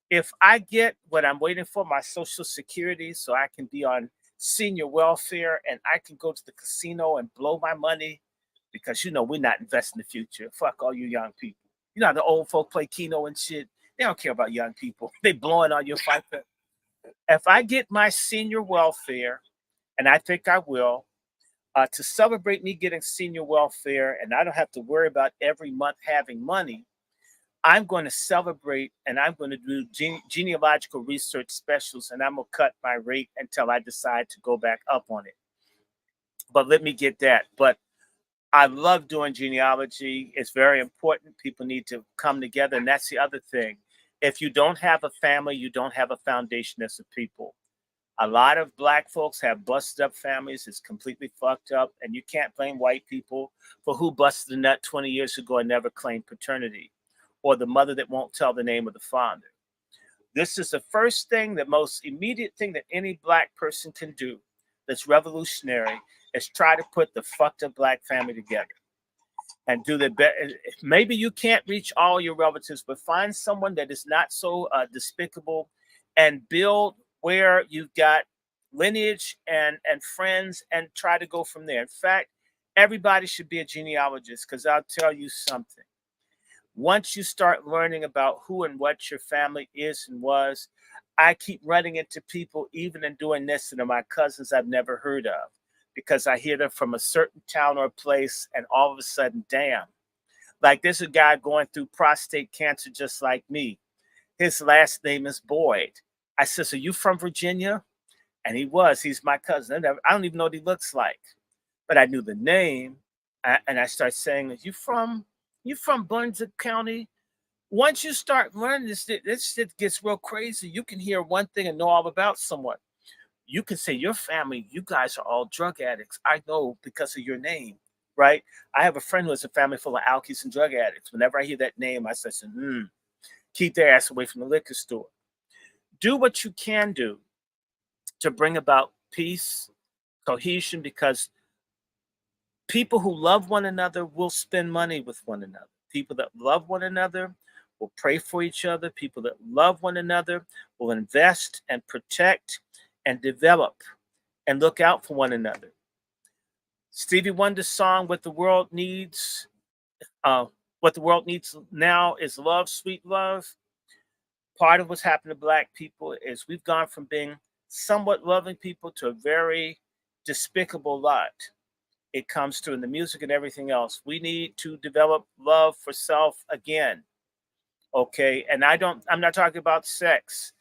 If I get what I'm waiting for, my Social Security, so I can be on senior welfare and I can go to the casino and blow my money because we're not investing in the future. Fuck all you young people. You know how the old folk play Keno and shit. They don't care about young people. They blowing on your fight. If I get my senior welfare, and I think I will, to celebrate me getting senior welfare, and I don't have to worry about every month having money, I'm going to celebrate and I'm going to do genealogical research specials, and I'm going to cut my rate until I decide to go back up on it. But let me get that. But I love doing genealogy. It's very important. People need to come together. And that's the other thing. If you don't have a family, you don't have a foundation as a people. A lot of Black folks have busted up families. It's completely fucked up. And you can't blame white people for who busted a nut 20 years ago and never claimed paternity, or the mother that won't tell the name of the father. This is the first thing, the most immediate thing that any Black person can do that's revolutionary is try to put the fucked up Black family together and do the best. Maybe you can't reach all your relatives, but find someone that is not so despicable and build where you've got lineage and friends and try to go from there. In fact, everybody should be a genealogist, because I'll tell you something. Once you start learning about who and what your family is and was, I keep running into people, even in doing this, that are my cousins I've never heard of, because I hear them from a certain town or place, and all of a sudden, damn. Like, there's a guy going through prostate cancer just like me. His last name is Boyd. I said, so you from Virginia? And he's my cousin. I don't even know what he looks like, but I knew the name. And I started saying, you from Brunswick County? Once you start learning this shit gets real crazy. You can hear one thing and know all about someone. You can say your family, you guys are all drug addicts. I know because of your name, right? I have a friend who has a family full of alkies and drug addicts. Whenever I hear that name, I say, keep their ass away from the liquor store. Do what you can do to bring about peace, cohesion, because people who love one another will spend money with one another. People that love one another will pray for each other. People that love one another will invest and protect and develop and look out for one another. Stevie Wonder's song, what the world needs now is love, sweet love. Part of what's happened to Black people is we've gone from being somewhat loving people to a very despicable lot. It comes through in the music and everything else. We need to develop love for self again. Okay. And I'm not talking about sex.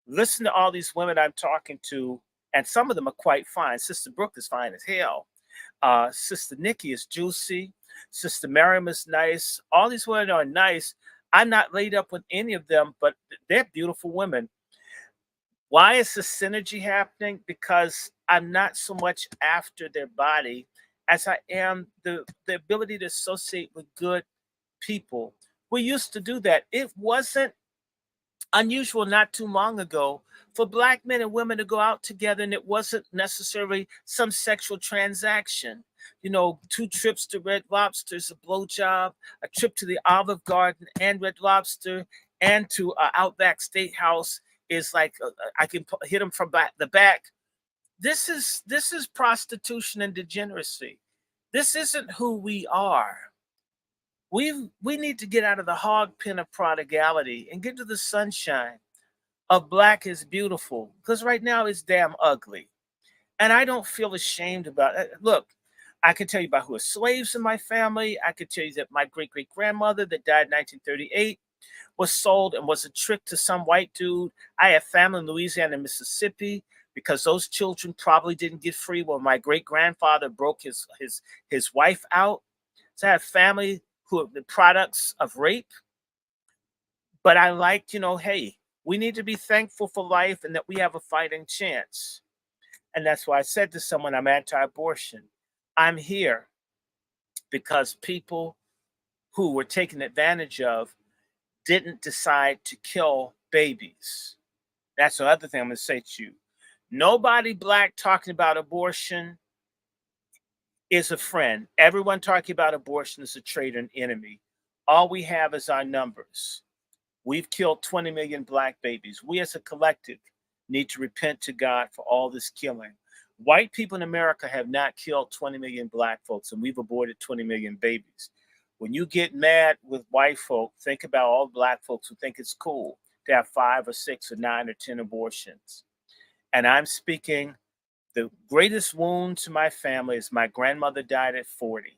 Listen to all these women I'm talking to, and some of them are quite fine. Sister Brooke is fine as hell. Sister Nikki is juicy. Sister Miriam is nice. All these women are nice. I'm not laid up with any of them, but they're beautiful women. Why is the synergy happening? Because I'm not so much after their body as I am the ability to associate with good people. We used to do that. It wasn't unusual not too long ago for Black men and women to go out together, and it wasn't necessarily some sexual transaction. 2 trips to Red Lobster's a blowjob, a trip to the Olive Garden and Red Lobster, and to Outback Steakhouse is like I can hit them from the back. This is prostitution and degeneracy. This isn't who we are. We need to get out of the hog pen of prodigality and get to the sunshine of Black is beautiful, because right now it's damn ugly. And I don't feel ashamed about it. Look, I can tell you about who are slaves in my family. I could tell you that my great-great-grandmother that died in 1938 was sold and was a trick to some white dude. I have family in Louisiana and Mississippi, because those children probably didn't get free when my great-grandfather broke his wife out. So I have family who are the products of rape. But I like, hey, we need to be thankful for life and that we have a fighting chance. And that's why I said to someone, I'm anti-abortion. I'm here because people who were taken advantage of didn't decide to kill babies. That's the other thing I'm going to say to you. Nobody Black talking about abortion is a friend. Everyone talking about abortion is a traitor and enemy. All we have is our numbers. We've killed 20 million Black babies. We as a collective need to repent to God for all this killing. White people in America have not killed 20 million black folks, and we've aborted 20 million babies. When you get mad with white folk, think about all black folks who think it's cool to have 5 or 6 or 9 or 10 abortions. And I'm speaking, the greatest wound to my family is my grandmother died at 40.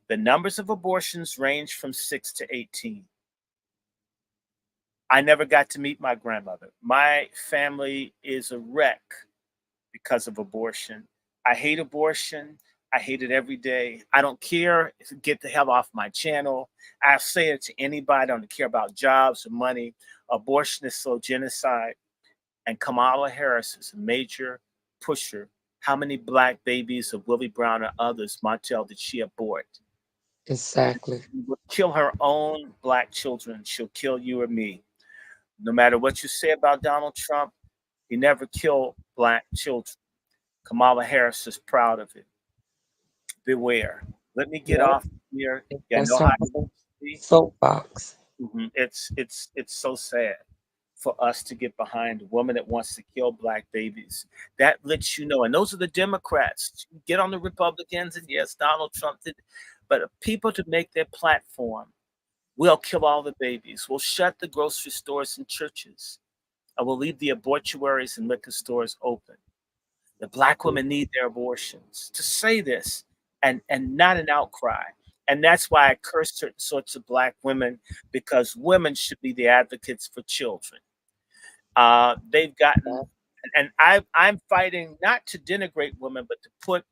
The numbers of abortions range from 6 to 18. I never got to meet my grandmother. My family is a wreck because of abortion. I hate abortion. I hate it every day. I don't care. Get the hell off my channel. I say it to anybody. I don't care about jobs or money. Abortion is so genocide. And Kamala Harris is a major pusher. How many black babies of Willie Brown or others, Montel, did she abort? Exactly. She will kill her own black children. She'll kill you or me. No matter what you say about Donald Trump, he never killed black children. Kamala Harris is proud of it. Beware. Let me get Yep. off here. Yeah, That's know on how the you see? soapbox. It's so sad for us to get behind a woman that wants to kill black babies. That lets you know, and those are the Democrats. Get on the Republicans, and yes, Donald Trump did, but people to make their platform, we'll kill all the babies. We'll shut the grocery stores and churches. I will leave the abortuaries and liquor stores open. The black women need their abortions. To say this and not an outcry. And that's why I curse certain sorts of black women, because women should be the advocates for children. They've gotten, and I'm fighting not to denigrate women, but to put,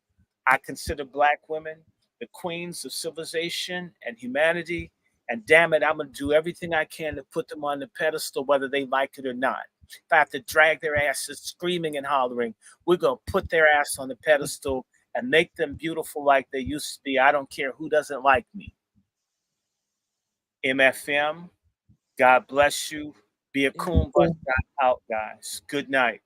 I consider black women the queens of civilization and humanity. And damn it, I'm going to do everything I can to put them on the pedestal, whether they like it or not. If I have to drag their asses screaming and hollering, we're going to put their ass on the pedestal and make them beautiful like they used to be. I don't care who doesn't like me. MFM, God bless you. Be a coon, but not out, guys. Good night.